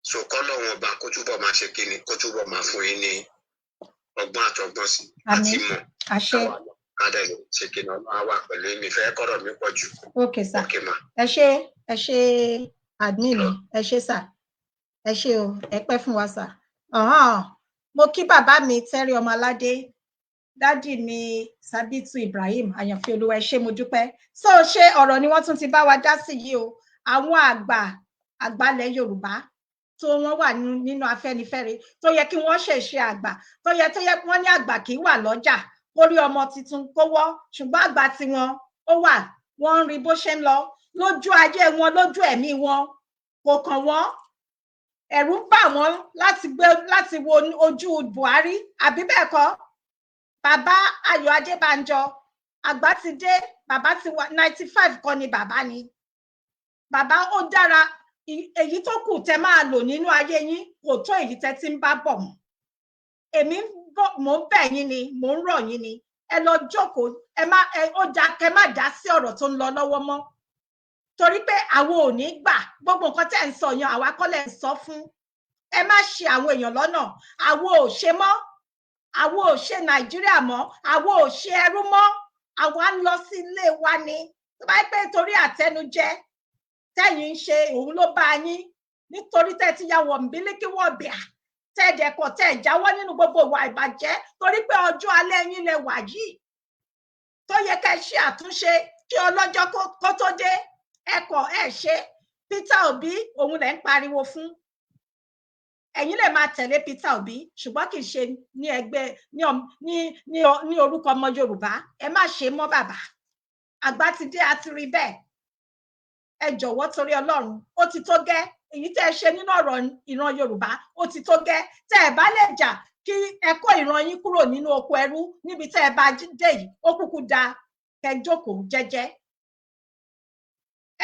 so kọ́lọ́run ọba kó túbọ̀ máa ṣe kíni kó túbọ̀ máa fún yín ní ọgbọ́n àtọgbọ́n sí àti mọ̀ kádẹ ló ṣe kíni Ọlọ́run wà pẹ̀lú mi fẹ́ kọ́rọ̀ mi pọ̀ jù. Okay sir. Okay ma. ẹ ṣé admin ẹ ṣé sir ẹ ṣé o ẹ pẹ́ fún wa sir. Mo kí bàbá mi Terry Ọmọládé dádì mi Sabitu Ibrahim àyànfẹ́ olúwa ẹ ṣé mo dúpẹ́ so ṣé ọ̀rọ̀ ni wọ́n tún ti bá wa dá sí yìí o àwọn àgbàlẹ̀ Yorùbá tó wọ́n wà nínú Afẹ́nifẹ́re tó yẹ kí wọ́n ṣe àgbà tó yẹ wọ́n ní àgbà kì í wà lọ́jà kórí ọmọ tuntun kówọ́ ṣùgbọ́n àgbà tiwọn ó wà wọ́n ń rí bó ṣe ń lọ lójú ayé wọn lójú ẹ̀mí wọn kò kàn wọ́n ẹ̀rù ń bà wọ́n láti wo ojú Buhari àbí bẹ́ẹ̀ kọ́ bàbá Ayọ̀ Adébánjọ àgbà ti dé bàbá ti wà 95 kọ́ ni bàbá ni bàbá ó dára èyí tó kù tẹ́ máa lò nínú ayé yín kò tó èyí tẹ́ ti ń bá bọ̀ mọ́ èmi mò ń bẹ̀ yín ni mò ń rọ̀ yín ni ẹ lọ jókòó kẹ́ má dá sí ọ̀rọ̀ tó ń lọ lọ́wọ́ mọ́ torí pé àwọn ò ní gbà gbogbo nǹkan tẹ́ ń sọ yẹn àwa kọ́ lẹ́ ń sọ fún ẹ má ṣì àwọn èèyàn lọ́nà àwọn ò ṣe mọ́ àwọn ò ṣe Nàìjíríà mọ́ àwọn ò ṣe ẹrú mọ́ àwa ń lọ sí ilé wa ni tó bá pẹ́ torí àtẹnujẹ tẹ́yin ń ṣe òun ló bá yín nítorí tẹ́ ti ya wọ̀nbílíkì wọ̀bìà tẹ́ẹ̀dẹ̀kọ̀ tẹ́ jáwọ́ nínú gbogbo ìwà ìbàjẹ́ torí pé ọjọ́ alẹ́ yín lẹ wà yìí tó yẹ kẹ́ ṣe àtúnṣe kí ọlọ́jọ́ kó tó dé ẹ̀kọ́ ẹ̀ ṣe Peter Obi òun lẹ̀ ń pariwo fún ẹ̀yin lè máa tẹ̀lé Peter Obi ṣùgbọ́n kì í ṣe ní ẹgbẹ́ ní orúkọ ọmọ Yorùbá ẹ má ṣe mọ́ bàbá àgbà ti dé àti rí bẹ́ẹ̀ ẹ jọ̀wọ́ torí Ọlọ́run ó ti tó gẹ́ èyí tẹ́ ẹ ṣe nínú ọ̀rọ̀ ìran Yorùbá ó ti tó gẹ́ tẹ́ ẹ bá lè jà kí ẹ kó ìran yín kúrò nínú oko ẹrú níbi tẹ́ ẹ bá dé yìí ó kúkú da kẹ́ jókòó jẹ́jẹ́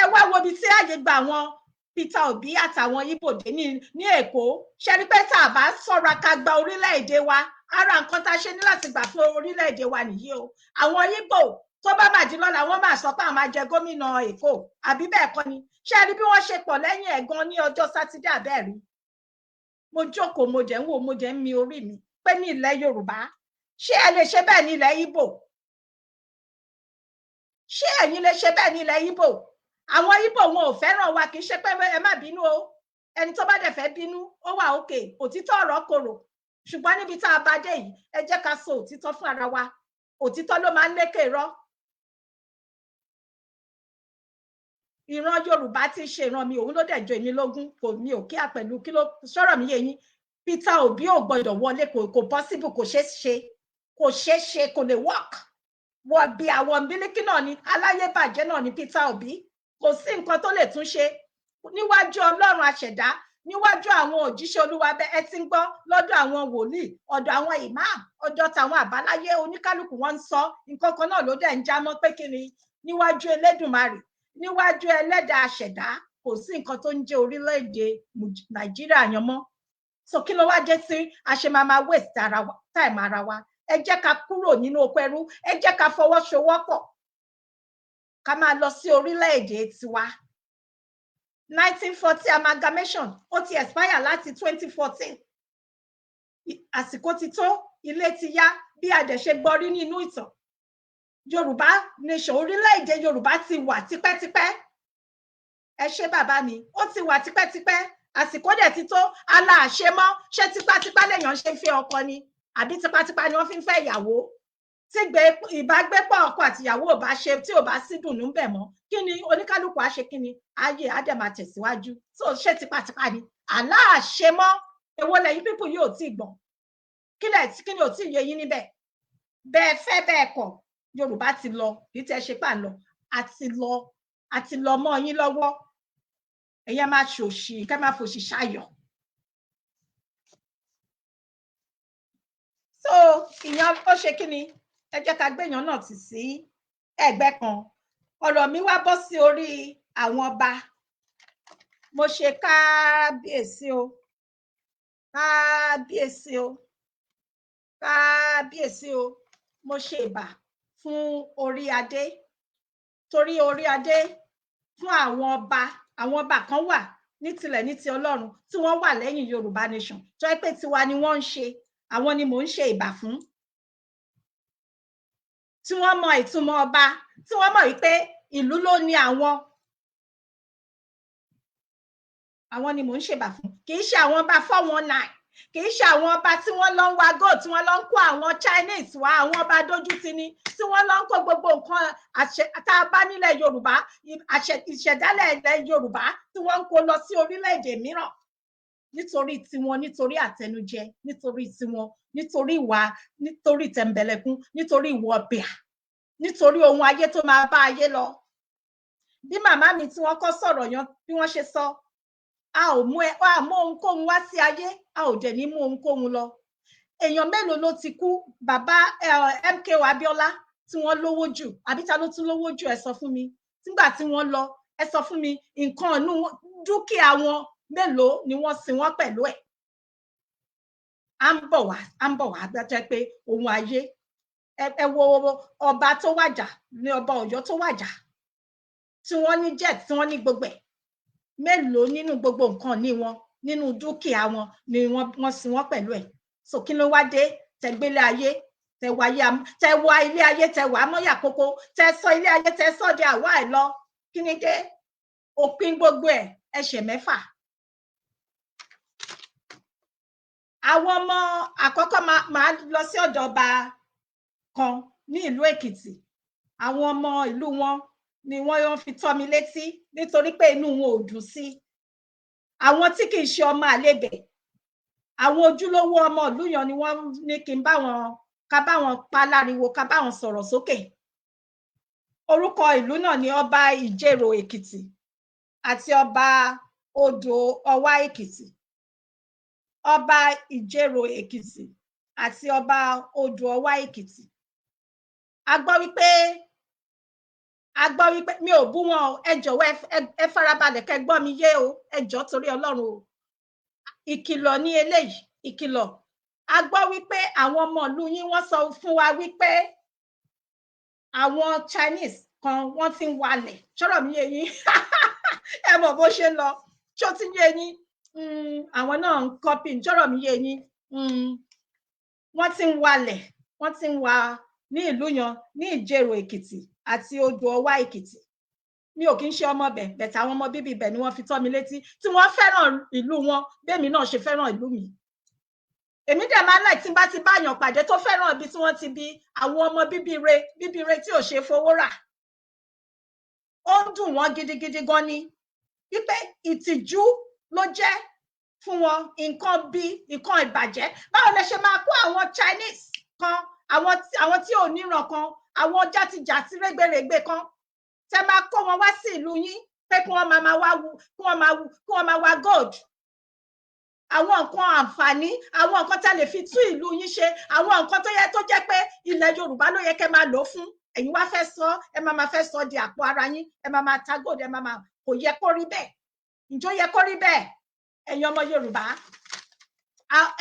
ẹ wá wo ibi tí àyè gba àwọn Peter Obi àtàwọn Ìgbò dé ní Èkó ṣe rí pé tá a bá sọ̀rọ̀ ká gba orílẹ̀-èdè wa ara nǹkan tá a ṣe ní láti gbà fún orílẹ̀-èdè wa nìyí o àwọn Ìgbò tó bá máa di lọ́la wọ́n máa sọ pé àwọn máa jẹ gómìnà Èkó àbí bẹ́ẹ̀ kọ́ ni ṣé rí bí wọ́n ṣe pọ̀ lẹ́yìn ẹ̀gan ní ọjọ́ sátidé àbẹ́ẹ̀rí mo jókòó mo jẹ́ ń wò mo jẹ́ ń mi orí mi pé ní ilẹ̀ Yorùbá ṣé ẹ lè ṣe bẹ́ẹ̀ ní ilẹ̀ Ìgbò ṣé ẹ̀yin lè ṣe bẹ́ẹ̀ ní ilẹ̀ Ìgbò àwọn Ìgbò wọn ò fẹ́ràn wa kì í ṣe pé ẹ má bínú o ẹni tó bá dẹ̀ fẹ́ bínú ó wà òkè òtítọ́ ọ̀rọ̀ korò ṣùgbọ́n níbi tá a bá dé yìí ẹ jẹ́ ká sọ òtítọ́ fún ara wa òtítọ́ ló máa ń lékè irọ́ ìran Yorùbá tí ṣe ìran mi òun ló dẹ̀ jọ èmi lógún kò mi ò kí àpẹ̀lú kí ló sọ̀rọ̀ mi yé yín Peter Obi ò gbọ́dọ̀ wọlé kò possible kò ṣeé ṣe kò lè work wọ bí àwọn bílíkì náà ni aláyébàjẹ́ náà ni Peter Obi kò sí nǹkan tó lè tún ṣe níwájú Ọlọ́run àṣẹ̀dá níwájú àwọn òjíṣẹ́ Olúwa bẹ ẹ ti ń gbọ́ lọ́dọ̀ àwọn wòlíì ọ̀dọ̀ àwọn imam ọ̀dọ̀ tàwọn àbáláyé oníkálukú wọn ń sọ nǹkan kan náà ló dẹ̀ ń já mọ́ pé kí ni níwájú Elédùmarè níwájú ẹlẹ́dàá àṣẹ̀dá kò sí nǹkan tó ń jẹ́ orílẹ̀-èdè Nàìjíríà yan mọ́ so kí ló wá jẹ́ sí àṣemáma waste time ara wa ẹ jẹ́ ká kúrò nínú oko ẹrú ẹ jẹ́ ká fọwọ́sowọ́pọ̀ ká máa lọ sí orílẹ̀-èdè tiwa 1940 amalgamation ó ti expire láti 2014 àsìkò ti tó ilé ti yá bí a dẹ̀ ṣe gbọ́ rí nínú ìtàn Yorùbá nation orílẹ̀-èdè Yorùbá ti wà tipẹ́tipẹ́ ẹ ṣé bàbá mi ó ti wà tipẹ́tipẹ́ àsìkò dẹ̀ ti tó aláàṣemọ́ ṣé tipátipá lèèyàn ṣe ń fẹ́ ọkọ ni àbí tipátipá ni wọ́n fi ń fẹ́ ìyàwó tí ìbágbépọ̀ ọkọ àti ìyàwó ò bá ṣe tí ò bá sí dùnnú bẹ̀ mọ́ kí ni oníkálukú á ṣe kí ni ayé á dẹ̀ máa tẹ̀síwájú tó ṣe tipátipá ni aláàṣemọ́ èwo lẹ́yìn pípù yóò tí gbọ̀n kí ni ò tí yé yín níbẹ̀ bẹ́ẹ̀ fẹ́ bẹ́ẹ̀ kọ̀ Yorùbá ti lọ kì í tẹ́ ṣe pà ń lọ àti lọ mọ́ yín lọ́wọ́ ẹ̀yin máa ṣòṣì kẹ́ máa fòṣì ṣayọ̀. So ìyẹn ó ṣe kí ni, ẹ jẹ́ ká gbéyàn náà tì sí ẹ̀gbẹ́ kan. Ọ̀rọ̀ mi wá bọ́ sí orí àwọn ọba. Mo ṣe kábíyèsí o, kábíyèsí o, kábíyèsí o. Mo ṣe ìbà fún orí adé, torí orí adé fún àwọn ọba kan wà ní tilẹ̀ ní ti Ọlọ́run tí wọ́n wà lẹ́yìn Yorùbá nation tó yẹ pé tiwa ni wọ́n ń ṣe, àwọn ni mò ń ṣe ìbà fún, tí wọ́n mọ ìtumọ̀ ọba, tí wọ́n mọ̀ wípé ìlú ló ní àwọn ni mò ń ṣèbà fún. Kì í ṣe àwọn ọba 419, kì í ṣe àwọn ọba tí wọ́n lọ ń wa gold, tí wọ́n lọ ń kó àwọn Chinese wá, àwọn ọba dójútì ni, tí wọ́n lọ ń kó gbogbo nǹkan tá a bá nílẹ̀ Yorùbá, ìṣẹ̀dálẹ̀ ilẹ̀ Yorùbá, tí wọ́n ń kó lọ sí orílẹ̀-èdè mìíràn nítorí tiwọn, nítorí àtẹnujẹ, nítorí tiwọn, nítorí ìwà, nítorí tẹ̀m̀bẹ̀lẹ̀kún, nítorí ìwọ ọbẹ̀, nítorí ohun ayé tó máa bá ayé lọ. Bí màmá mi tí wọ́n kọ́ sọ̀rọ̀ yan bí wọ́n ṣe sọ, a ò mú ohunkóhun wá sí ayé, a ò dẹ̀ ní mú ohunkóhun lọ. Èèyàn mélòó ló ti kú? Bàbá MKO Abíọ́lá tí wọ́n lówó jù, àbí ta ló tún lówó jù? Ẹ sọ fún mi. Nígbà tí wọ́n lọ, ẹ sọ fún mi, nǹkan inú dúkìá wọn mélòó ni wọ́n sin wọ́n pẹ̀lú ẹ̀? À ń bọ̀ wá gbẹ́jẹ́ pé ohun ayé. Ẹ wo ọba tó wàjà ní ọba Ọ̀yọ́ tó wàjà, tí wọ́n ní jet, tí wọ́n ní gbogbo ẹ̀, mélòó nínú gbogbo nǹkan ní wọn, nínú dúkìá wọn ni wọ́n sin wọ́n pẹ̀lú ẹ̀? So kí ló wá dé tẹgbélé ayé, tẹwà ilé ayé, tẹwà mọ́yà kókó, tẹsọ ilé ayé, tẹsọ di àwa ẹ̀ lọ? Kí ni dé? Òpin gbogbo ẹ̀ ẹsẹ̀ 6. Àwọn ọmọ àkọ́kọ́ máa lọ sí ọ̀dọ̀ ọba kan ní ìlú Èkìtì. Àwọn ọmọ ìlú wọn ni wọ́n fi tọ́ mi létí nítorí pé inú wọn ò dùn sí. Àwọn tí kì í ṣe ọmọ àlebẹ̀, àwọn ojúlówó ọmọ ìlú yẹn ni wọ́n ní kí n ká bá wọn pa láriwo, ká bá wọn sọ̀rọ̀ sókè. Orúkọ ìlú náà ni ọba Ìjẹ̀rò Èkìtì àti ọba Odò Ọwá Èkìtì. Ọba Ìjẹ̀rò Èkìtì àti ọba Odò Ọwá Èkìtì. A gbọ́ wípé mi ò bú wọn o, ẹ jọ̀wọ́ ẹ farabalẹ̀ kẹ́ gbọ́ mi yé o, ẹ jọ̀ọ́ torí Ọlọ́run o. Ìkìlọ̀ ní eléyìí, ìkìlọ̀. A gbọ́ wípé àwọn ọmọ ìlú yín wọ́n sọ fún wa wípé àwọn Chinese kan wọ́n ti ń walẹ̀. Ṣọ́rọ̀ mi yé yín? Ẹ mọ̀ bó ṣe lọ. Ṣó ti yé yín? Àwọn náà ń kọ́pì. Ṣọ́rọ̀ mi yé yín? Wọ́n ti ń walẹ̀, wọ́n ti ń wa ní ìlú yan, ní Ìjẹ̀rò Èkìtì àti Odò Ọwá Èkìtì. Mi ò kí ń ṣe ọmọ bẹ̀, bẹ̀tà àwọn ọmọ bíbí bẹ̀ ni wọ́n fi tọ́ mi létí, tí wọ́n fẹ́ràn ìlú wọn bẹ́ẹ̀mi náà ṣe fẹ́ràn ìlú mi. Èmi dẹ̀ máa láì tí n bá ti báyàn pàdé tó fẹ́ràn ibi tí wọ́n ti bí àwọn ọmọ bíbí re tí ò ṣe fowó rà. Ó ń dùn wọ́n gidigidi gan ni wípé ìtìjú ló jẹ́ fún wọn, nǹkan ìbàjẹ́. Báwo lẹ ṣe máa kó àwọn Chinese kan, àwọn tí ò níran kan, àwọn játijàti rẹ́gbẹ̀rẹ́gbẹ̀ kan, tẹ máa kó wọn wá sí ìlú yín pé kí wọ́n máa wá gold, àwọn nǹkan àǹfààní, àwọn nǹkan tá lè fi tú ìlú yín ṣe, àwọn nǹkan tó jẹ́ pé ilẹ̀ Yorùbá ló yẹ kẹ́ máa lò fún. Ẹ̀yin wá fẹ́ sọ, ẹ máa fẹ́ sọ di àpò ara yín, ẹ máa ta gold, kò yẹ kó rí bẹ́ẹ̀. Ǹjọ́ yẹ kó rí bẹ́ẹ̀? Ẹ̀yin ọmọ Yorùbá,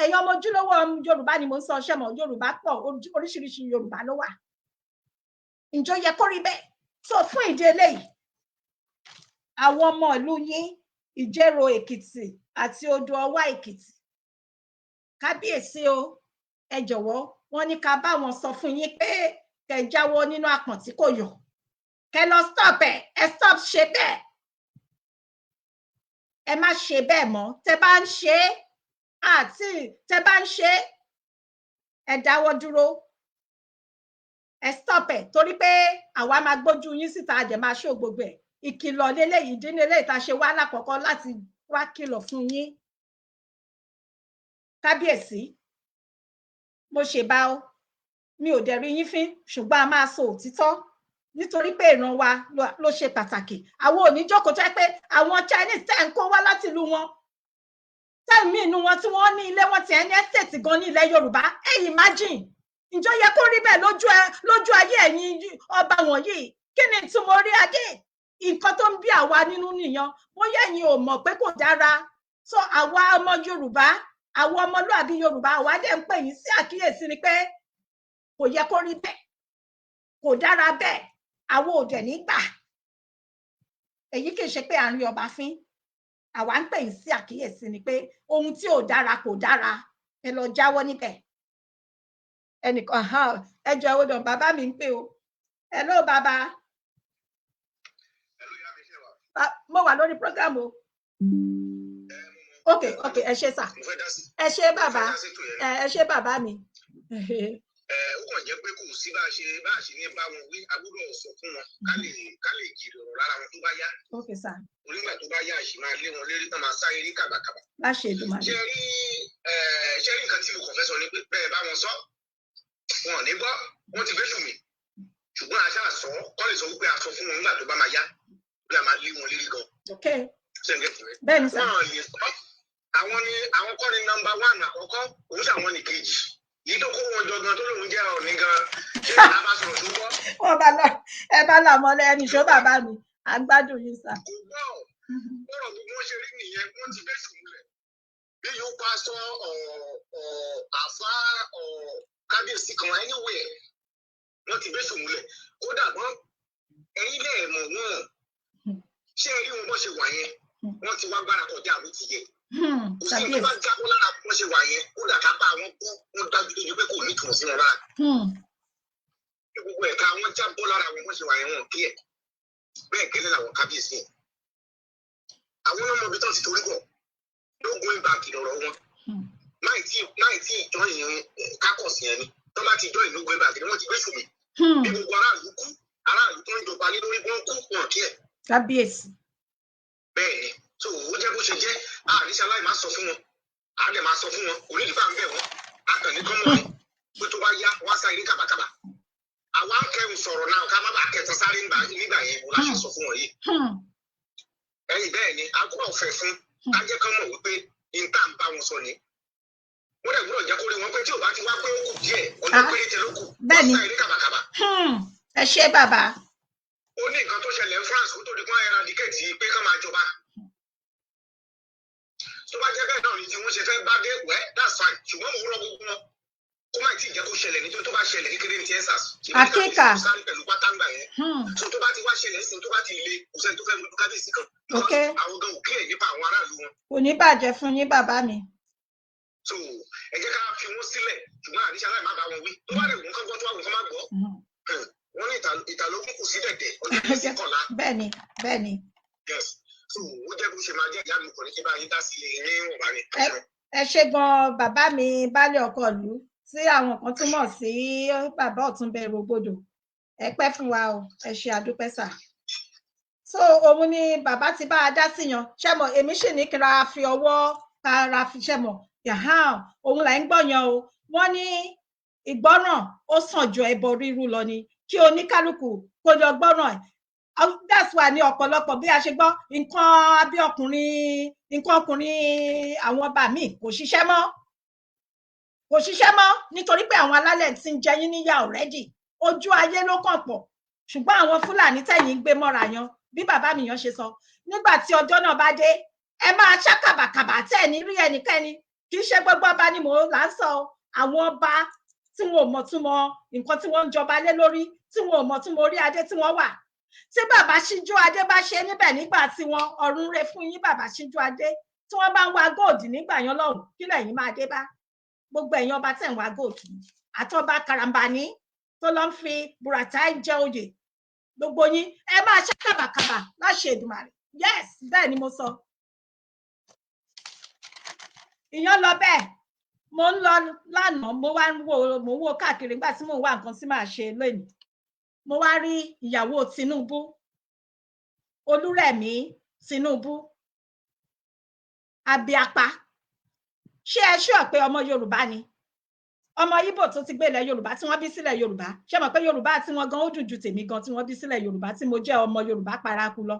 ẹ̀yin ọmọ ojúlówó Yorùbá ni mò ń sọ, ṣé mọ̀ Yorùbá pọ̀, oríṣiríṣi Yorùbá ló wà. Ǹjọ́ yẹ kó rí bẹ́ẹ̀? So fún ìdí eléyìí, àwọn ọmọ ìlú yín Ìjẹ̀rò Èkìtì àti Odò Ọwá Èkìtì, kábíyèsí o, ẹ jọ̀wọ́, wọ́n ní ká bá wọn sọ fún yín pé kẹ́ jáwọ́ nínú àpọ̀n tí kò yọ̀, kẹ́ lọ stop ẹ stop ṣe bẹ́ẹ̀. Ẹ má ṣe bẹ́ẹ̀ mọ́. Tẹ́ bá ń ṣe ẹ dáwọ́ dúró, ẹ stop ẹ, torí pé àwa máa gbójú yín síta, àjẹ máa ṣó gbogbo ẹ̀. Ìkìlọ̀ lélẹ́yìí, dín eléyìí tá ṣe wá lákọ̀ọ́kọ́ láti wá kìlọ̀ fún yín. Kábíyèsí, mo ṣèbà o, mi ò dẹ̀ rí yín fín, ṣùgbọ́n a máa sọ òtítọ́. nítorí pé ìran wa ló ṣe pàtàkì. Àwọn ò ní jókòó tó jẹ́ pé àwọn Chinese tẹ́ ń kó wá láti ìlú wọn tẹ́ẹ̀mí inú wọn tí wọ́n ní ilé wọn ti ẹni ẹ́sẹ̀tì gan ní ilẹ̀ Yorùbá. Imagine ǹjọ́ yẹ kó rí bẹ́ẹ̀ lójú ayé ẹ̀yin ọba wọ̀nyí. Kí ni ìtumọ̀ orí adé? Nǹkan tó ń bí àwa nínú nìyẹn. Bóyá ẹ̀yin ò mọ̀ pé kò dára. So àwa ọmọ Yorùbá, àwọn ọmọlúàbí Yorùbá, àwa dẹ̀ ń pè yín sí àkíyèsí ni pé kò yẹ kó rí bẹ́ẹ̀, kò dára bẹ́ẹ̀, àwọn ò dẹ̀ nígbà. Èyí kì í ṣe pé à ń rí ọba fín, àwa ń pè yín sí àkíyèsí ni pé ohun tí ò dára kò dára, ẹ lọ jáwọ́ níbẹ̀. Ẹnìkan ẹ jọ ẹ wọdọ bàbá mi ń pè o. Hello bàbá. Mo wà lórí program o. Okay, ẹ ṣé sà. Ẹ ṣé bàbá. Ẹ ṣé bàbá mi. Ó kàn jẹ́ pé kò sí bá a ṣe ní bá wọn wí, a gbọ́dọ̀ sọ fún wọn ká lè jèrè ọ̀rọ̀ lára wọn tó bá yá. Okay sà. Onígbà tó bá yá àṣì máa lé wọn lérí tán máa sáré rí kàbàkàbà. Láṣẹ Èdùmàrè. Ṣé rí nǹkan tí mo kàn fẹ́ sọ ni pé bẹ́ẹ̀ bá wọn sọ wọn ò ní gbọ́, wọ́n ti gbésùn mi, ṣùgbọ́n àṣà sọ kọ́ lè sọ wípé a sọ fún wọn nígbà tó bá máa yá bí a máa lé wọn lérí gan. Okay. Bẹ́ẹ̀ ni sà. Wọ́n lè sọ àwọn kọ́ ni nọ́mbà 1 àkọ́kọ́, òun ṣàwọn ní kejì. Yìí tó kó wọn jọ gan tó lóun jẹ́ ọ̀ní gan, ṣé ìta bá sọ̀rọ̀ tó gbọ́? Wọ́n bá lọ, ẹ bá là mọ́lẹ̀ ẹni ṣó bàbá mi, à ń gbádùn yín sà. Kò gbọ́ ọ̀rọ̀ bí wọ́n ṣe rí nìyẹn, wọ́n ti bẹ́ sùn lẹ̀. Bí yóò bá sọ àfa kábíyèsí kan anywhere, wọ́n ti bẹ́ sùn lẹ̀. Kódà gan ẹ̀yin lẹ́ẹ̀ mọ̀ wọ́n, ṣé ẹ rí wọn bọ́ ṣe wà yẹn, wọ́n ti wá gbára kọjá àwọn ti yẹ. Kò sí tó bá jábọ́ lára bọ́ ṣe wà yẹn, kódà kápá àwọn kú, wọ́n dájú tó yẹ pé kò ní ìtumọ̀ sí wọn lára. Gbogbo ẹ̀ka wọn jábọ́ lára wọn bọ́ ṣe wà yẹn wọn kí ẹ̀. Bẹ́ẹ̀ gẹ́lẹ́ làwọn kábíyèsí yẹn. Àwọn ọmọ ibi tó ti torí bọ̀ ló going back lọ́rọ̀ wọn. Láì tí ìjọ ìyẹn kákọ̀sí yẹn ni, tó bá ti jọ ìlú going back ni wọ́n ti gbé sùn mí. Bí gbogbo aráàlú tó ń jọba lé lórí wọn kú wọn kí ẹ̀. Kábíyèsí. Bẹ́ẹ̀ ni, tó ó jẹ́ bó ṣe jẹ́, àríṣà aláì máa sọ fún wọn, àálẹ̀ máa sọ fún wọn, onídìí bá ń bẹ̀ wọ́n, akànnì kọ́mọ̀ ni, pé tó bá yá wá sáré kábàkábà. Àwa ń kẹrù sọ̀rọ̀ náà ká má bàa kẹtàn sáré nígbà yẹn wọ́n láṣẹ sọ fún wọn yìí. Ẹ̀yin bẹ́ẹ̀ ni, a gbọ́dọ̀ fẹ́ fún, ká jẹ́ kán mọ̀ wípé ìta ń bá wọn sọ ni. Wọ́n dẹ̀ gbọ́dọ̀ jẹ́ kó rí wọn pé tí ò bá ti wá pé ó kù díẹ̀, ọdún péréte ló kù, wọ́n sáré kábàkábà. Ẹ ṣé bàbá. Ó ní nǹkan tó ṣẹlẹ̀ ní France kó tó di pọ́n eradicate pé kán máa jọba. Tó bá jẹ́ bẹ́ẹ̀ náà ni tí wọ́n ṣe fẹ́ bá dé wẹ́ that's fine, ṣùgbọ́n mo rọ gbogbo wọn kó má tí ì jẹ́ kó ṣẹlẹ̀ nítorí tó bá ṣẹlẹ̀ ní kéde ní ti ẹ́sàs. Àkíkà. Sáré pẹ̀lú pátángbà yẹn. So tó bá ti wá ṣẹlẹ̀ sí tó bá ti le kò sẹ́ni tó fẹ́ mú kábíyèsí kan. Àwọn gan òkè ẹ̀ nípa àwọn aráàlú wọn. Kò ní bàjẹ́ fún yín bàbá mi. So ẹ jẹ́ ká fi wọ́n sílẹ̀ ṣùgbọ́n àníṣe aláì má bá wọn wí. Tó bá rẹ̀ wọ́n kán gbọ́ tó wà wọ́n kán má gbọ́. Wọ́n ní ìtàlógún kù sí dẹ̀dẹ̀ ọjọ́ ìgbésí kọ̀ọ̀la. Bẹ́ẹ̀ni. Yes. So ó jẹ́ bó ṣe máa jẹ́ ìyá mi kò ní kí bá yín dá sí ilé ní ìwọ̀nba ni. Ẹ ṣé gan bàbá mi baálé ọkọ ìlú tí àwọn kan túmọ̀ sí bàbá Ọ̀túnbẹ̀rù Ògbódò. Ẹ pẹ́ fún wa o, ẹ ṣé àdúpẹ́ sà. So òun ni bàbá ti bá a dá síyan, ṣẹ́mọ̀ èmi sì ní kí n ra fi ọwọ́ kára fi ṣẹ́mọ̀ òun là ń gbọ̀yàn o. Wọ́n ní ìgbọ́ràn ó sàn ju ẹbọ rírú lọ ni, kí oníkálukú kó lọ gbọ́ràn ẹ̀. That's why ní ọ̀pọ̀lọpọ̀ bí a ṣe gbọ́ nǹkan ọkùnrin àwọn ọba míì kò ṣiṣẹ́ mọ́ nítorí pé àwọn alálẹ̀ ti ń jẹ yín níyà already. Ojú ayé ló kàn pọ̀, ṣùgbọ́n àwọn Fúlàní tẹ̀yìn ń gbé mọ́ra yan bí bàbá mi yan ṣe sọ. Nígbà tí ọjọ́ náà bá dé, ẹ máa ṣá kàbàkàbà tẹ̀ ní rí ẹnikẹ́ni, kì í ṣe gbogbo ọba ni mò ń là ń sọ. Àwọn ọba tí wọn ò mọ̀ túmọ̀ nǹkan tí wọ́n ń jọba lé lórí, tí wọn ò mọ̀ túmọ̀ orí adé tí wọ́n wà. Tí bàbá Síjú Adé bá ṣe níbẹ̀ nígbà tí wọn ọ̀run re fún yín bàbá Síjú Adé, tí wọ́n bá ń wá góòdì nígbà yẹn lọ́hùn, kí lẹ̀yin máa dé bá? Gbogbo ẹ̀yin ọba tẹ̀ ń wá góòdì àtọba Karambani tó lọ ń fi Buratai jẹ oyè, gbogbo yín ẹ máa ṣe kàbàkàbà láṣẹ Èdùmàrè. Yes, bẹ́ẹ̀ ni mo sọ. Ìyẹn lọ bẹ́ẹ̀, mo ń lọ lánàá, mo ń wo káàkiri nígbà tí mo ń wá nǹkan tí màá ṣe lónìí. Mo wá rí ìyàwó Tinubu, Olúrẹ̀mí Tinubu, Abiapa. Ṣé ẹ ṣọ́ pé ọmọ Yorùbá ni? ọmọ Ìgbò tó ti gbé ilẹ̀ Yorùbá tí wọ́n bí sílẹ̀ Yorùbá ṣé mọ̀ pé Yorùbá tí wọ́n gan ó dùn ju tèmi gan tí wọ́n bí sílẹ̀ Yorùbá tí mo jẹ́ ọmọ Yorùbá paraku lọ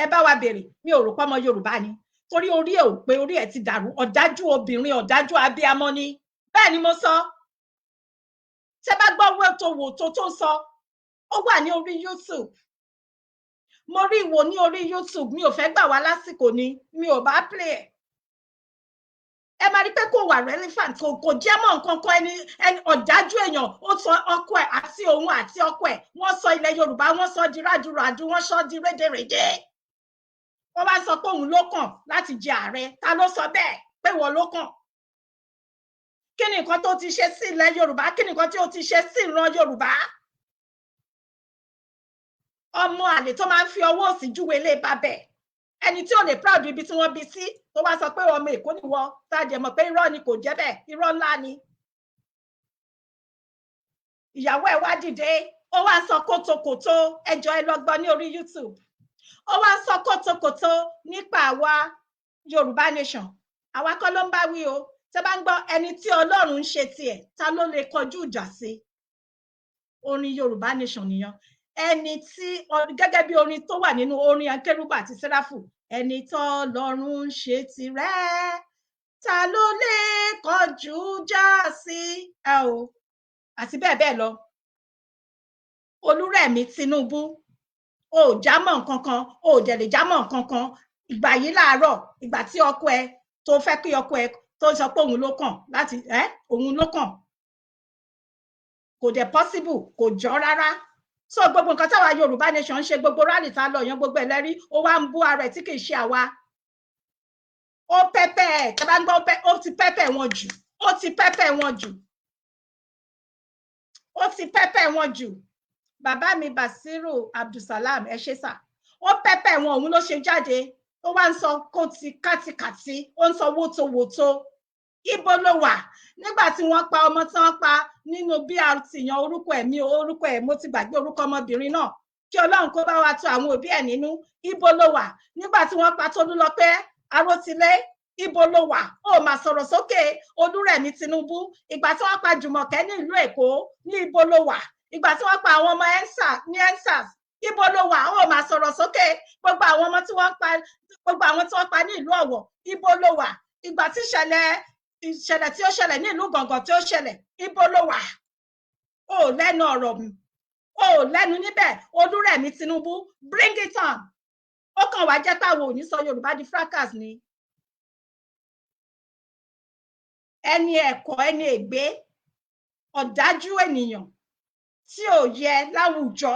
ẹ bá wa béèrè mi ò rò pé ọmọ Yorùbá ni torí orí ẹ̀ ò pé orí ẹ̀ ti dàrú ọ̀dájú obìnrin ọ̀dájú abiyamọ ni bẹ́ẹ̀ ni mo sọ tẹ bá gbọ́ wò tó sọ ó wà ní orí YouTube mo rí ìwò ní orí YouTube mi ò fẹ́ gbà wá lásìkò ni mi ò bá play ẹ̀ ẹ máa rí pé kò wà relevant kò jẹ́ mọ́ nǹkan kan ẹni ọ̀dájú èèyàn ó sọ ọkọ ẹ̀ àti òun àti ọkọ ẹ̀ wọ́n sọ ilẹ̀ Yorùbá wọ́n sọ di rájúrájú wọ́n sọ di rédèrèdè wọ́n bá sọ pé òun ló kàn láti jẹ ààrẹ ta ló sọ bẹ́ẹ̀ pé wọ́n ló kàn kí ni nǹkan tó ti ṣe sí ilẹ̀ Yorùbá kí ni nǹkan tí ó ti ṣe sí ìran Yorùbá ọmọ àlè tó máa ń fi ọwọ́ òsì júwe ilé babẹ̀ ẹni tí ò lè proud ibi tí wọ́n bí sí tó wá sọ pé ọmọ Èkó ni wọ́n tájẹ mọ̀ pé irọ́ ni kò jẹ́ bẹ́ẹ̀ irọ́ ńlá ni ìyàwó ẹ̀ wá dìde ó wá sọ kótókòtó ẹjọ́ ẹ lọ gbọ́ ní orí YouTube ó wá sọ kótókòtó nípa àwa Yorùbá nation àwa kọ́ ló ń bá wí o tẹ́ bá ń gbọ́ ẹni tí Ọlọ́run ń ṣe tiẹ̀ ta ló lè kọjú ìjà sí orin Yorùbá nation nìyẹn ẹni tí gẹ́gẹ́ bí orin tó wà nínú orin akérúbù àti sẹ́ráfù ẹni tó Ọlọ́run ń ṣe tirẹ̀ ta ló lè kọjú ìjà sí ẹ o àti bẹ́ẹ̀ bẹ́ẹ̀ lọ Olúrẹ̀mí Tinubu ò jámọ́ nǹkan kan ò dẹ̀ lè jámọ́ nǹkan kan ìgbà yìí láàárọ̀ ìgbà tí ọkọ ẹ tó fẹ́ kí ọkọ ẹ tó sọ pé òun ló kàn láti òun ló kàn kò dẹ̀ possible kò jọ rárá so gbogbo nǹkan táwa Yorùbá nation ń ṣe gbogbo rally tá lọ yan gbogbo ẹlẹ́rí ó wá ń bú ara ẹ̀ tí kì í ṣe àwa ó pẹ́pẹ́ ẹ̀ tẹ́ bá ń gbọ́ ó ti pẹ́pẹ́ wọn jù ó ti pẹ́pẹ́ wọn jù ó ti pẹ́pẹ́ wọn jù bàbá mi Basiru Abdulsalam ẹ ṣé sà ó pẹ́pẹ́ wọn òun ló ṣe jáde ó wá ń sọ kó ti kátikàti ó ń sọ wótòwótò ibo ló wà nígbà tí wọ́n pa ọmọ tí wọ́n pa nínú BRT yan orúkọ ẹ̀ mo ti gbàgbé orúkọ ọmọbìnrin náà kí Ọlọ́run kó bá wa tu àwọn òbí ẹ̀ nínú ibo ló wà nígbà tí wọ́n pa Tolúlọpẹ́ Arótilé ibo ló wà ó máa sọ̀rọ̀ sókè Olúrẹ̀mí Tinubu ìgbà tí wọ́n pa Jùmọ̀kẹ́ ní ìlú Èkó ní ibo ló wà ìgbà tí wọ́n pa àwọn ọmọ EndSARS ibo ló wà ó máa sọ̀rọ̀ sókè gbogbo àwọn ọmọ tí wọ́n pa ní ìlú Ọ̀wọ̀ ibo ló wà ìgbà tí ìṣẹ̀lẹ̀ tí ó ṣẹlẹ̀ ní ìlú Gàngán tí ó ṣẹlẹ̀ ibo ló wà ó lẹ́nu ọ̀rọ̀ ó lẹ́nu níbẹ̀ Olúrẹ̀mí Tinubu bring it on ó kàn wá jẹ́ táwọn ò ní sọ Yorùbá di fracas ni ẹni ẹ̀kọ́ ẹni ègbé ọ̀dájú ènìyàn tí ò yẹ láwùjọ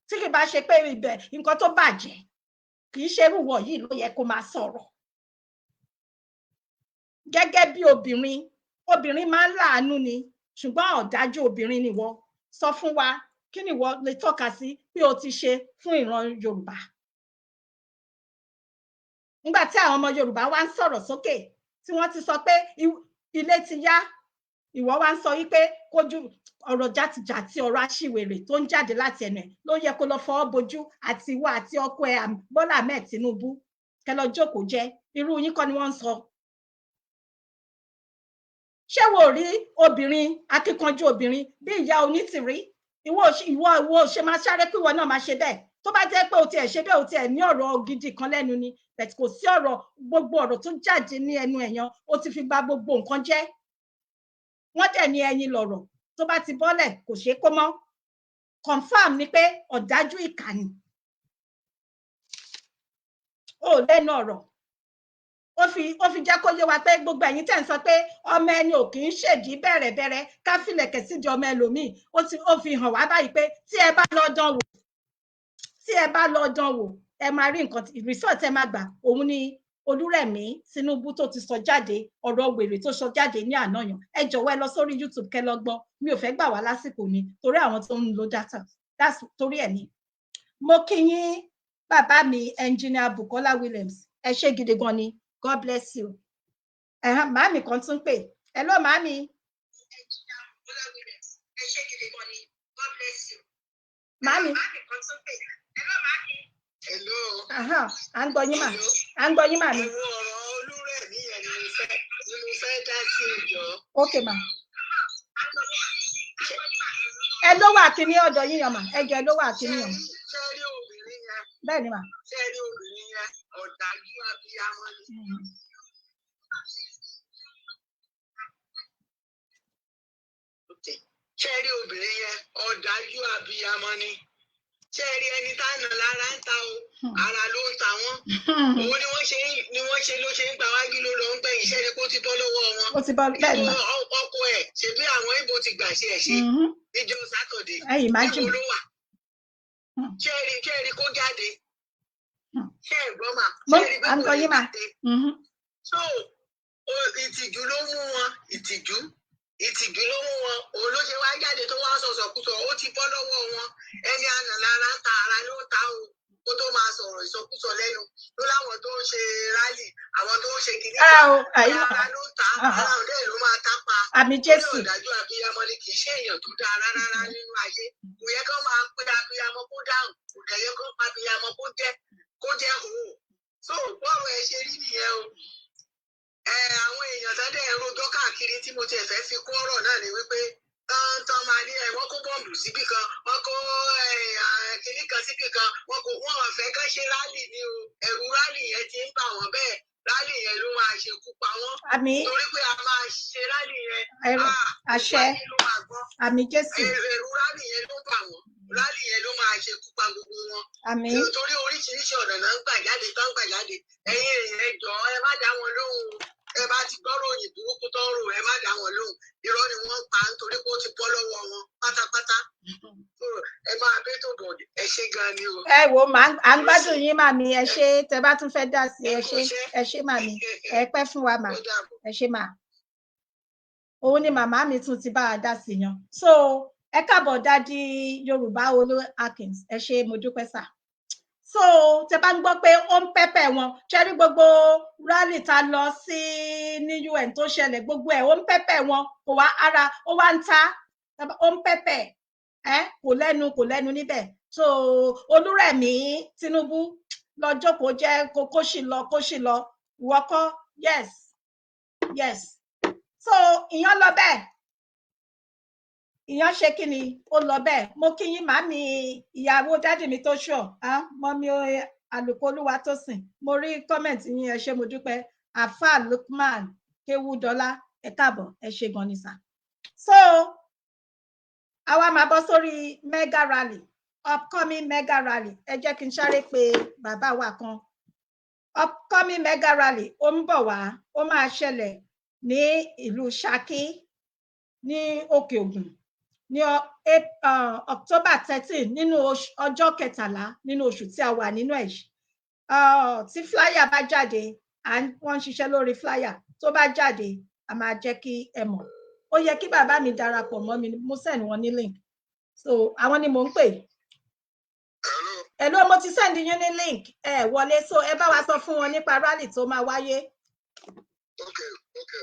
tí kì bá ṣe pé ibẹ̀ nǹkan tó bàjẹ́ kì í ṣe irúwọ̀ yìí ló yẹ kó máa sọ̀rọ̀ gẹ́gẹ́ bí obìnrin máa ń láàánú ni ṣùgbọ́n ọ̀dájú obìnrin ni wọ́n sọ fún wa kí ni wọ́n lè tọ́ka sí pé o ti ṣe fún ìran Yorùbá nígbà tí àwọn ọmọ Yorùbá wá ń sọ̀rọ̀ sókè tí wọ́n ti sọ pé ilé ti yá ìwọ wá ń sọ wípé kójú ọ̀rọ̀ játijàti ọ̀rọ̀ aṣiwèrè tó ń jáde láti ẹnu ẹ̀ ló yẹ kó lọ fọwọ́ bojú àti ìwọ àti ọkọ ẹ̀ Bọ́lá Ahmed Tinubu kẹ́ lọ jókòó jẹ́ irú yín kọ́ ni wọ́n ń sọ ṣé wo rí obìnrin akíkanjú obìnrin bí ìyá Onítìrí ìwọ ṣe máa sáré pé ìwọ náà máa ṣe bẹ́ẹ̀ tó bá jẹ́ pé o tiẹ̀ ṣe bẹ́ẹ̀ o tiẹ̀ ní ọ̀rọ̀ gidi kan lẹ́nu ni bẹ́ẹ̀ kò sí ọ̀rọ̀ gbogbo ọ̀rọ̀ tó jáde ní ẹnu ẹ̀yàn o ti fi bà gbogbo nǹkan jẹ́ wọ́n dẹ̀ ní ẹyin lọ̀rọ̀ tó bá ti bọ́lẹ̀ kò ṣeé kó mọ́ confam ni pé ọ̀dájú ìkànnì ó lẹ́nu ọ̀rọ̀ ó fi jẹ́ kó yé wa pé gbogbo ẹ̀yin tẹ́ ń sọ pé ọmọ ẹni ò kì í ṣèdí bẹ̀rẹ̀bẹ̀rẹ̀ ká filẹ̀kẹ̀ sídi ọmọ ẹlòmíì ó fi hàn wá báyìí pé tí ẹ bá lọ dán wò ẹ máa rí nǹkan result ẹ máa gbà òun ni Olúrẹ̀mí Tinubu tó ti sọ jáde ọ̀rọ̀ wèrè tó sọ jáde ní àná yàn ẹ jọ̀wọ́ ẹ lọ sórí YouTube kẹ́ lọ gbọ́ mi ò fẹ́ gbà wá lásìkò ni torí àwọn tó ń lo data torí ẹ̀ ni mo kí yín bàbá mi engineer Bukola Williams ẹ ṣé gidi gan ni God bless you màámi kan tún pè hello màámi engineer Bukola Williams ẹ ṣé gidi gan ni God bless you màámi kan tún pè hello màámi. Hello. À ń gbọ́ yín mà. À ń gbọ́ yín mà ni. Ẹ̀rọ ọ̀rọ̀ Olúrẹ̀mí yẹn ni mo fẹ́ dá sí ìjọ. Okay mà. ẹ ló wà kíní ọ̀dọ̀ yín yàn mà ẹ jẹ́ ló wà kíní yàn. Ṣẹ́rí obìnrin yẹn. Bẹ́ẹ̀ ni mà. Ṣẹ́rí obìnrin yẹn ọ̀dájú abiyamọ ni. Ṣẹ́rí obìnrin yẹn ọ̀dájú abiyamọ ni. Ṣẹ́rí ẹni tá nà lára ń ta o ara ló ń ta wọ́n. Òun ni wọ́n ṣe ló ṣe ń gbà wájú ló lọ ń gbẹ̀yìn iṣẹ́ ni kó ti bọ́ lọ́wọ́ wọn. Ó ti bọ́ bẹ́ẹ̀ ni mà. Ọkọ ẹ̀ ṣèbí àwọn Ìgbò ti gbà ṣe ẹ̀ ṣe níjọ́ Sátọ̀dé. Níbo ló wà? Ṣẹ́rí kó jáde. Ṣé ẹ̀gbọ́n mà? Ṣẹ́rí pé kò lè jáde. So ìtìjú ló mú wọn ìtìjú ló mú wọn òun ló ṣe wá jáde tó wá sọ̀sọ̀kúsọ ó ti bọ́ lọ́wọ́ wọn ẹni àná lára ń ta ara ló ń ta o kó tó máa sọ̀rọ̀ ìsọkúsọ lẹ́nu ló láwọn tó ń ṣe rálì àwọn tó ń ṣe kìíní ara ló ń ta ara òde ló máa tápa àmì Jésù ọ̀dájú abiyamọ ni kì í ṣe èèyàn tó dáa rárá nínú ayé kò yẹ kó máa pé abiyamọ kó dáhùn kò dẹ̀ yẹ kó pa abiyamọ kó jẹ́ òun so bọ́ọ̀rọ̀ ẹ ṣe rí nìyẹn o. Àwọn èèyàn tó dẹ̀ rojọ́ káàkiri tí mo tiẹ̀ fẹ́ fi kún ọ̀rọ̀ náà ni wípé tán máa ní wọ́n kó bọ́ọ̀lù síbì kan wọ́n kó kinní kan síbì kan wọ́n fẹ́ kán ṣe rálì ni o ẹ̀rù rálì yẹn ti ń bà wọ́n bẹ́ẹ̀ rálì yẹn ló máa ṣekú pa wọ́n torí pé a máa ṣe rálì yẹn àṣẹ àmì Jésù ẹ̀rù rálì yẹn ló bà wọ́n rálì yẹn ló máa ṣekú pa gbogbo wọn torí oríṣiríṣi ọ̀nà náà ń gbà jáde ẹ̀yin èèyàn ẹ jọ̀ọ́ ẹ má dá wọn lóhùn ẹ bá ti gbọ́rọ̀ òyìn burúkú tó ń rò ẹ má dá wọn lóhùn irọ́ ni wọ́n pa nítorí pé ó ti bọ́ lọ́wọ́ wọn pátápátá ẹ máa bẹ́ tó bọ̀ ẹ ṣé gan ni o. ẹ wo à ń gbádùn yín màmí ẹ ṣé tẹ bá tún fẹ́ dá sí ẹ ṣé màmí ẹ pẹ́ fún wa mà ẹ ṣé mà òun ni màmá mi tún ti bá a dá sí yan so ẹ káàbọ̀ dádì Yorùbá Olori Akins ẹ ṣé mo dúpẹ́ sà. So tẹ bá ń gbọ́ pé ó ń pẹ́pẹ́ wọn ṣẹ́rí gbogbo rally ta lọ sí ní UN tó ṣẹlẹ̀ gbogbo ẹ̀ ó ń pẹ́pẹ́ wọn kò wá ara ó wá ń ta ó ń pẹ́pẹ́ kò lẹ́nu níbẹ̀ so Olúrẹ̀mí Tinubu lọ́jọ́ kò jẹ́ kó sì lọ ìwọ́kọ́ yes so ìyẹn lọ bẹ́ẹ̀ ìyẹn ṣe kí ni ó lọ bẹ́ẹ̀ mo kí yín màmí ìyàwó dádì mi tó ṣọ mọ́mí àlùkò olúwa tó sìn mo rí kọ́mẹ̀ntì yín ẹ ṣé mo dúpẹ́ àfà Lukman Kéwúdọlá ẹ káàbọ̀ ẹ ṣé gan ni sà. So àwa máa bọ́ sórí mega rally upcoming mega rally ẹ jẹ́ kí n sáré pé bàbá wa kan upcoming mega rally ó ń bọ̀ wá ó máa ṣẹlẹ̀ ní ìlú Ṣakí ní Òkè Ògùn ní October 13 nínú ọjọ́ kẹtàlá nínú oṣù tí a wà nínú ẹ̀ tí flyer bá jáde wọ́n ń ṣiṣẹ́ lórí flyer tó bá jáde a máa jẹ́ kí ẹ mọ̀ ó yẹ kí bàbá mi darapọ̀ mọ́ mi mo send wọn ní link so àwọn ni mò ń pè hello mo ti send yín ní link ẹ wọlé so ẹ bá wa sọ fún wọn nípa rally tó máa wáyé. Okay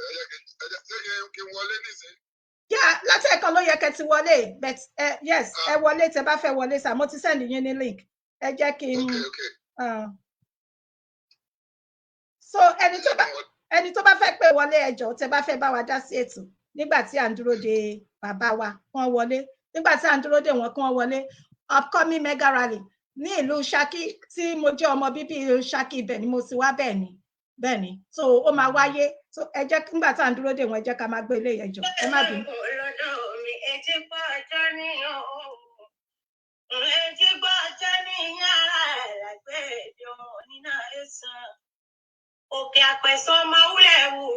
ẹ jẹ́ kí n wọlé nísìnyí. Láti ẹ̀kan ló yẹ kẹ́ ti wọlé but yes ẹ wọlé tẹ́ bá fẹ́ wọlé sà mo ti send yín ní link ẹ jẹ́ kí n so ẹni tó bá fẹ́ pè wọlé ẹ jọ̀ọ́ tẹ́ bá fẹ́ bá wa dá sí ètò nígbà tí à ń dúró de bàbá wa kán wọlé nígbà tí à ń dúró de wọn kán wọlé upcoming mega rally ní ìlú Ṣakí tí mo jẹ́ ọmọ bíbí Ṣakí ibẹ̀ ni mo sì wá bẹ́ẹ̀ ni so ó máa wáyé so ẹ jẹ́ nígbà tá à ń dúró dè wọ́n ẹ jẹ́ ká máa gbé ilé ẹjọ́ ẹ má bínú. Òkè àpẹ̀sán máa wúlẹ̀ wò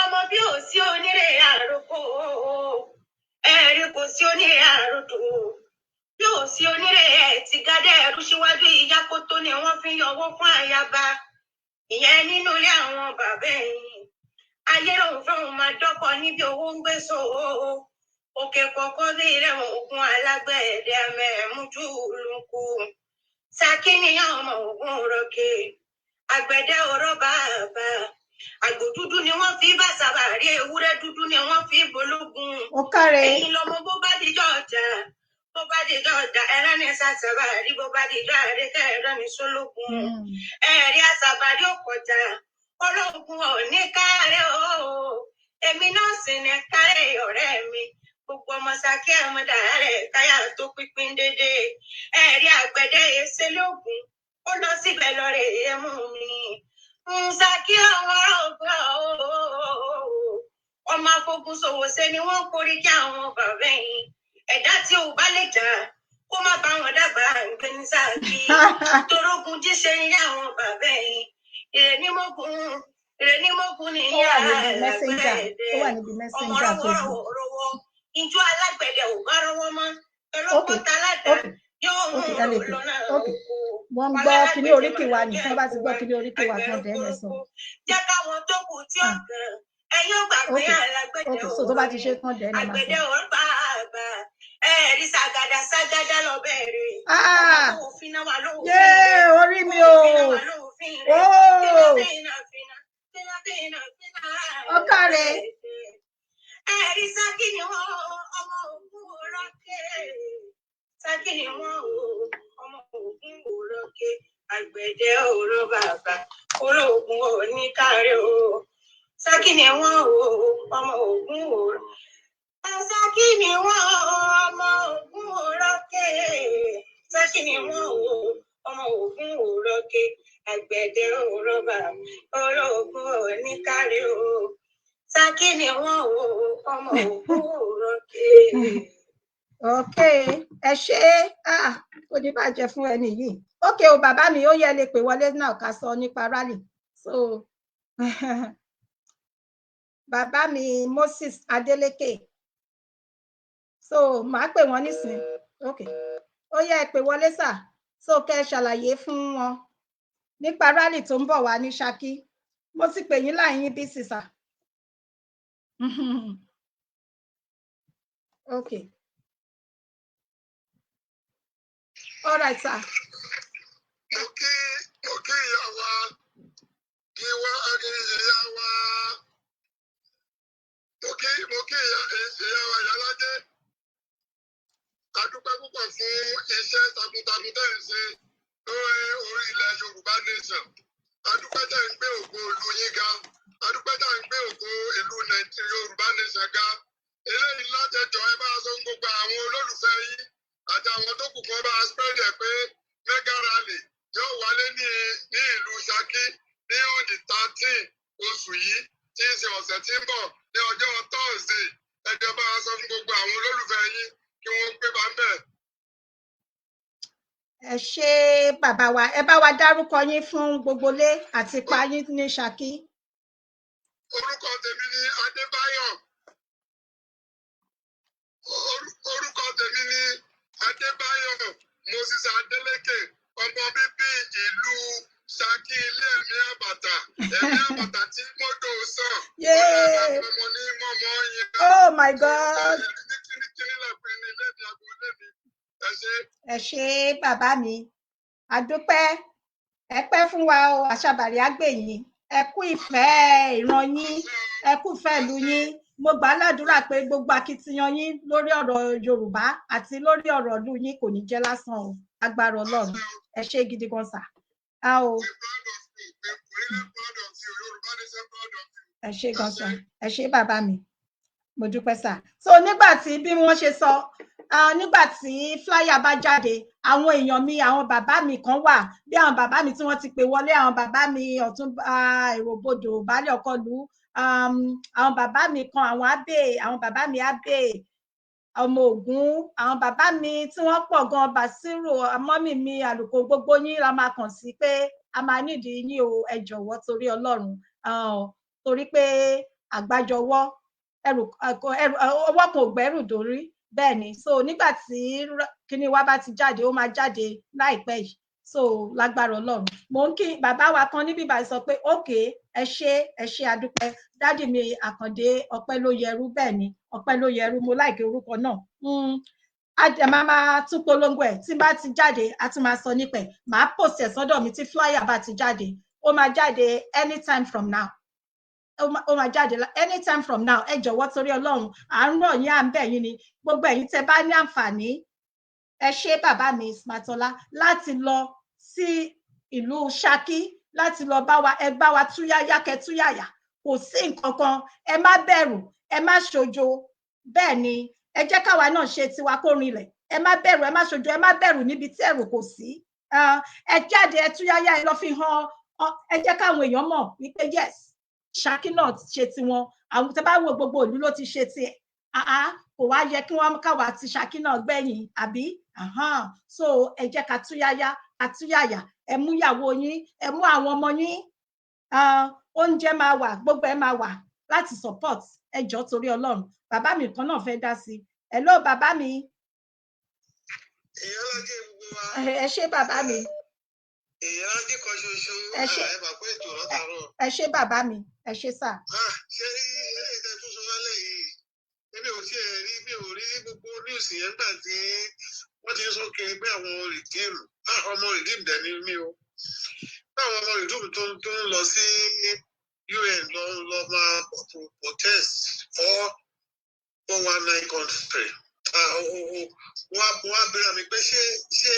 ọmọ bí ò sí onírè àròkọ ẹ̀rí kò sí onírè àròdò bí ò sí onírè ẹ̀ ti gádẹ́ ẹ̀rú síwájú ìyá kó tó ni wọ́n fi yọwọ́ fún àyàbá ìyẹn nínú ilé àwọn bàbá ẹ̀yìn ayé lòun fẹ́ràn máa dọ́kọ̀ níbi owó ń gbé so òkè kọ̀ọ̀kan sí ilẹ̀ ogun alágbẹ̀ẹ́dẹ́ mẹ́ẹ̀mújú lùkù Ṣakí níyàn ọmọ ogun rọ̀kè àgbẹ̀dẹ ọ̀rọ̀ bàbá àgbò dúdú ni wọ́n fi bá sàbàrí ewúrẹ́ dúdú ni wọ́n fi bológun ẹ̀yin lọ́mọ bó bá dijọ́ ọjà ẹlẹ́ni sàṣàbàrí bó bá dijọ́ àrékẹ́ ẹlẹ́ni sólógun ẹ̀rí àṣàbàrí òkọjà ológun ò ní kárẹ́ o èmi náà sì ní kárẹ́ ọ̀rẹ́ mi gbogbo ọmọ Ṣakí àmọdà rẹ káyà tó pínpín dédé ẹrí àgbẹ̀dẹ ìṣẹlógún ó lọ síbẹ̀ lọrẹ ẹmú mi Ṣakí ọmọ ọgbà ọmọ afọgùn ṣòwò ṣe ni wọ́n kórí kí àwọn bàbá yìí ẹ̀dá tí ò bá lè jà kó má bá wọn dàgbà gbé ní Ṣakí torógun jíṣẹ́ ní àwọn bàbá yìí ìrẹ́nímọ́gùn ní ìyá àgbẹ̀dẹ ọmọ rọwọ́rọwọ́ ìjọ alágbẹ̀dẹ ò bá rọwọ́ mọ́ ẹlọ́pọ̀ta aládàá yóò mú un lọ́nà oko. Wọ́n ń gbọ́ kíní oríkì wa ní wọ́n bá ti gbọ́ kíní oríkì wa kan dẹ́ mẹ́sàn. Jẹ́ káwọn tó kù tí ó kàn ẹ̀yin ò gbàgbé alágbẹ̀dẹ ò so tó bá ti ṣe tán dẹ́ àgbẹ̀dẹ ò ń bá àgbà ẹ̀ẹ́dì ságádá lọ bẹ̀rẹ̀. Orí mi o. Ọkàrẹ. Ẹ̀rí Ṣakí ni wọ́n ọmọ Ògún òrókè. Ṣakí ni wọ́n ọmọ Ògún òrókè. Àgbẹ̀dẹ òró bàbá ológun oníkàrẹ o. Ṣakí ni wọ́n ọmọ Ògún òró. Ṣakí ni wọ́n ọmọ Ògún òrókè. Ṣakí ni wọ́n ọmọ Ògún òrókè. Àgbẹ̀dẹ òró bàbá ológun oníkàrẹ o. Ṣakí ni wọ́n ọmọ Ògún òrókè. Okay, ẹ ṣé ó ní bàjẹ́ fún ẹni yìí. Okay o bàbá mi ó yẹ lè pè wọlé náà ká sọ nípa rally. So bàbá mi Moses Adeleke. So màá pè wọ́n nísìn. Okay. Ó yẹ pè wọlé sà. So kẹ́ ṣàlàyé fún wọn nípa rally tó ń bọ̀ wá ní Ṣakí. Mo ti pè yín láyìn bí sísà. Okay. All right, sir. Okay, yawa. Kiwa agi yawa. Okay, yawa Yalade. Adúpẹ́ púpọ̀ fún iṣẹ́ takuntakun tẹ́ ń ṣe lórí orí ilẹ̀ Yorùbá nation. Adúpẹ́ tẹ́ ń gbé ògo ìlú yín ga. Adúpẹ́ tẹ́ ń gbé ògo ìlú Yorùbá nation ga. Eléyìí látẹ̀jọ́ ẹ bá sọ gbogbo àwọn olólùfẹ́ yín àti àwọn tó kù kan bá spread ẹ̀ pé mega rally yóò wálé ní ìlú Ṣakí ní on the 13 oṣù yìí tí í ṣe ọ̀sẹ̀ tí ń bọ̀ ní ọjọ́ Thursday. Ẹ jẹ́ bá sọ fún gbogbo àwọn olólùfẹ́ yín kí wọ́n pé bá ń bẹ̀. Ẹ ṣé bàbá wa ẹ bá wa dárúkọ yín fún gbogbo ilé àti pa yín ní Ṣakí. Orúkọ tèmi ni Adébáyọ̀. Orúkọ tèmi ni Adébáyọ̀ Moses Adeleke, ọmọ bíbí ìlú Ṣakí ilé ẹ̀mí àbàtà tí mọ́tò sàn. Ọmọ ní mọ́mọ́ yẹn. Oh my God. Ẹ ṣé bàbá mi àdúpẹ́ ẹ pẹ́ fún wa o àṣàbàrí àgbèyìn ẹ kú ìfẹ́ ìran yín ẹ kú ìfẹ́ ìlú yín. Mo gbà ládùúrà pé gbogbo akitiyan yín lórí ọ̀rọ̀ Yorùbá àti lórí ọ̀rọ̀ ìlú yín kò ní jẹ́ lásán o agbára Ọlọ́run ẹ ṣé gidi gan sà. Ẹ ṣé gan sà ẹ ṣé bàbá mi mo dúpẹ́ sà. So nígbà tí bí wọ́n ṣe sọ nígbà tí flyer bá jáde àwọn èèyàn mi àwọn bàbá mi kan wà bí àwọn bàbá mi tí wọ́n ti pè wọlé àwọn bàbá mi ọ̀tún èròbodò baálẹ̀ ọkọlù àwọn bàbá mi kan àwọn bàbá mi abe ọmọ Ògún àwọn bàbá mi tí wọ́n pọ̀ gan Basiru mọ́mì mi àlùkò gbogbo yín la máa kàn sí pé a máa nídìí yín o ẹ jọ̀wọ́ torí Ọlọ́run torí pé àgbájọwọ́ ọwọ́ kan ò gbẹ́rù dórí bẹ́ẹ̀ ni so nígbà tí kíní wa bá ti jáde ó máa jáde láìpẹ́ yìí so lágbára Ọlọ́run mò ń kí bàbá wa kan níbí báyìí sọ pé ókè ẹ ṣé adúpẹ́ dádì mi Àkàndé ọpẹ́ ló yẹrú bẹ́ẹ̀ ni ọpẹ́ ló yẹrú mo láìkí orúkọ náà àjẹ máa tún polongo ẹ̀ tí bá ti jáde a tún máa sọ nípẹ̀ máa post ẹ̀ sọ́dọ̀ mi tí flyer bá ti jáde ó máa jáde anytime from now ó máa jáde anytime from now ẹ jọ̀wọ́ torí Ọlọ́run à ń rọ̀ yín à ń bẹ̀ yín ni gbogbo ẹ̀yin tẹ́ bá ní àǹfààní ẹ ṣé bàbá mi Ismatola láti lọ sí ìlú Ṣakí láti lọ bá wa túyáyá kẹ́ túyáyá kò sí nǹkan kan ẹ má bẹ̀rù ẹ má ṣojo bẹ́ẹ̀ ni ẹ jẹ́ káwa náà ṣe tiwa kó rinlẹ̀ ẹ má bẹ̀rù ẹ má ṣojo ẹ má bẹ̀rù níbi tí ẹ̀rù kò sí ẹ jáde ẹ túyáyá ẹ lọ fi hàn ẹ jẹ́ káwọn èèyàn mọ̀ wípé yes Ṣakí náà ṣe tiwọn àwọn tẹ́ bá wo gbogbo ìlú ló ti ṣe tiẹ̀ kò wá yẹ kí wọ́n káwa ti Ṣakí náà gbẹ̀yìn àbí so ẹ jẹ́ ká túyáyá àtúyàyà ẹ mú ìyàwó yín ẹ mú àwọn ọmọ yín oúnjẹ máa wà gbogbo ẹ máa wà láti support ẹ jọ̀ọ́ torí Ọlọ́run bàbá mi kan náà fẹ́ dá sí hello bàbá mi ẹ ṣé bàbá mi ẹ ṣé bàbá mi ẹ ṣé sà. ṣé ilé ìtẹ́ tó sọ lálẹ́ yìí èmi ò tiẹ̀ rí mi ò rí gbogbo news yẹn gbà tí wọ́n ti ń sọ kiri pé àwọn rìdíìmù ọmọ rìdíìmù dẹ̀ ni mí o báwọn ọmọ rìdíìmù tó ń lọ sí UN lọ máa protest for 419 country wọ́n á bẹ̀rẹ̀ mi pé ṣé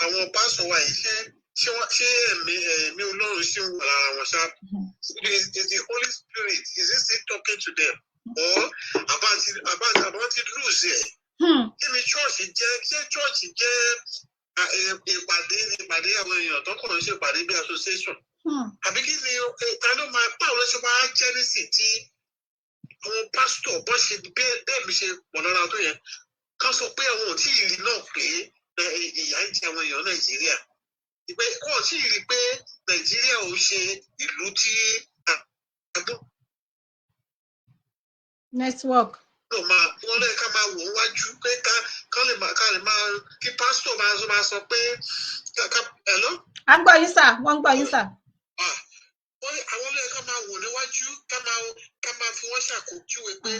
àwọn pásọ̀ wa yìí ṣé ẹ̀mí Ọlọ́run ṣì ń wà lára wọn ṣá is the Holy Spirit is it still talking to them or about it lose ẹ̀ kí ni church jẹ́ ṣé church jẹ́ ìpàdé àwọn èèyàn tó kàn ń ṣe ìpàdé bí association àbí kí ni ta ló máa báwo ló ṣe máa jẹ́ nísìn tí àwọn pásítọ̀ bọ́ ṣe bẹ́ẹ̀ mi ṣe pọ̀ lára tó yẹn ká sọ pé àwọn ò tí ì rí náà pé ìyà ń jẹ àwọn èèyàn Nàìjíríà ìpè wọn ò tí ì rí pé Nàìjíríà ò ṣe ìlú tí network. wọ́n lè ká máa wò wájú pé ká lè máa kí pásítọ̀ máa sọ pé hello. a ń gbọ́ yín sà wọ́n ń gbọ́ yín sà. àwọn lè ká máa wò níwájú ká máa fi wọ́n ṣàkójúwe pé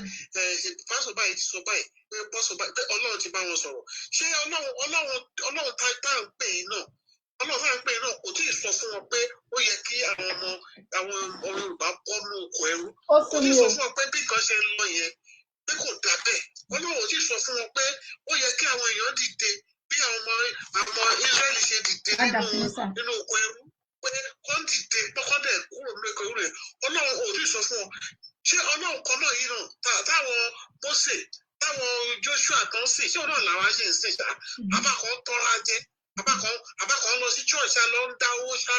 pásítọ̀ báyìí ti sọ báyìí pé pásítọ̀ báyìí pé Ọlọ́run ti bá wọn sọ̀rọ̀ ṣé Ọlọ́run tá à ń pè é náà Ọlọ́run tá à ń pè é náà kò tí ì sọ fún wọn pé ó yẹ kí àwọn Yorùbá bọ́ nù oko ẹrú kò tí ì sọ fún wọn pé bí nǹkan ṣe ń lọ yẹn pé kò dà bẹ́ẹ̀ Ọlọ́run ò tí ì sọ fún wọn pé ó yẹ kí àwọn èèyàn dìde bí àwọn Ísírẹ́lì ṣe dìde nínú oko ẹrú pé wọ́n dìde pọ́kọ́dẹ̀ kúrò nínú oko ẹrú rẹ̀ Ọlọ́run ò tí ì sọ fún wọn ṣé Ọlọ́run kan náà yìí náà táwọn Mósè táwọn Joshua kan sìn ṣé Ọlọ́run làwọn ṣe ń sìn ṣá abákan tọ́ra jẹ́ abákan lọ sí church ṣá lọ ń dáwó ṣá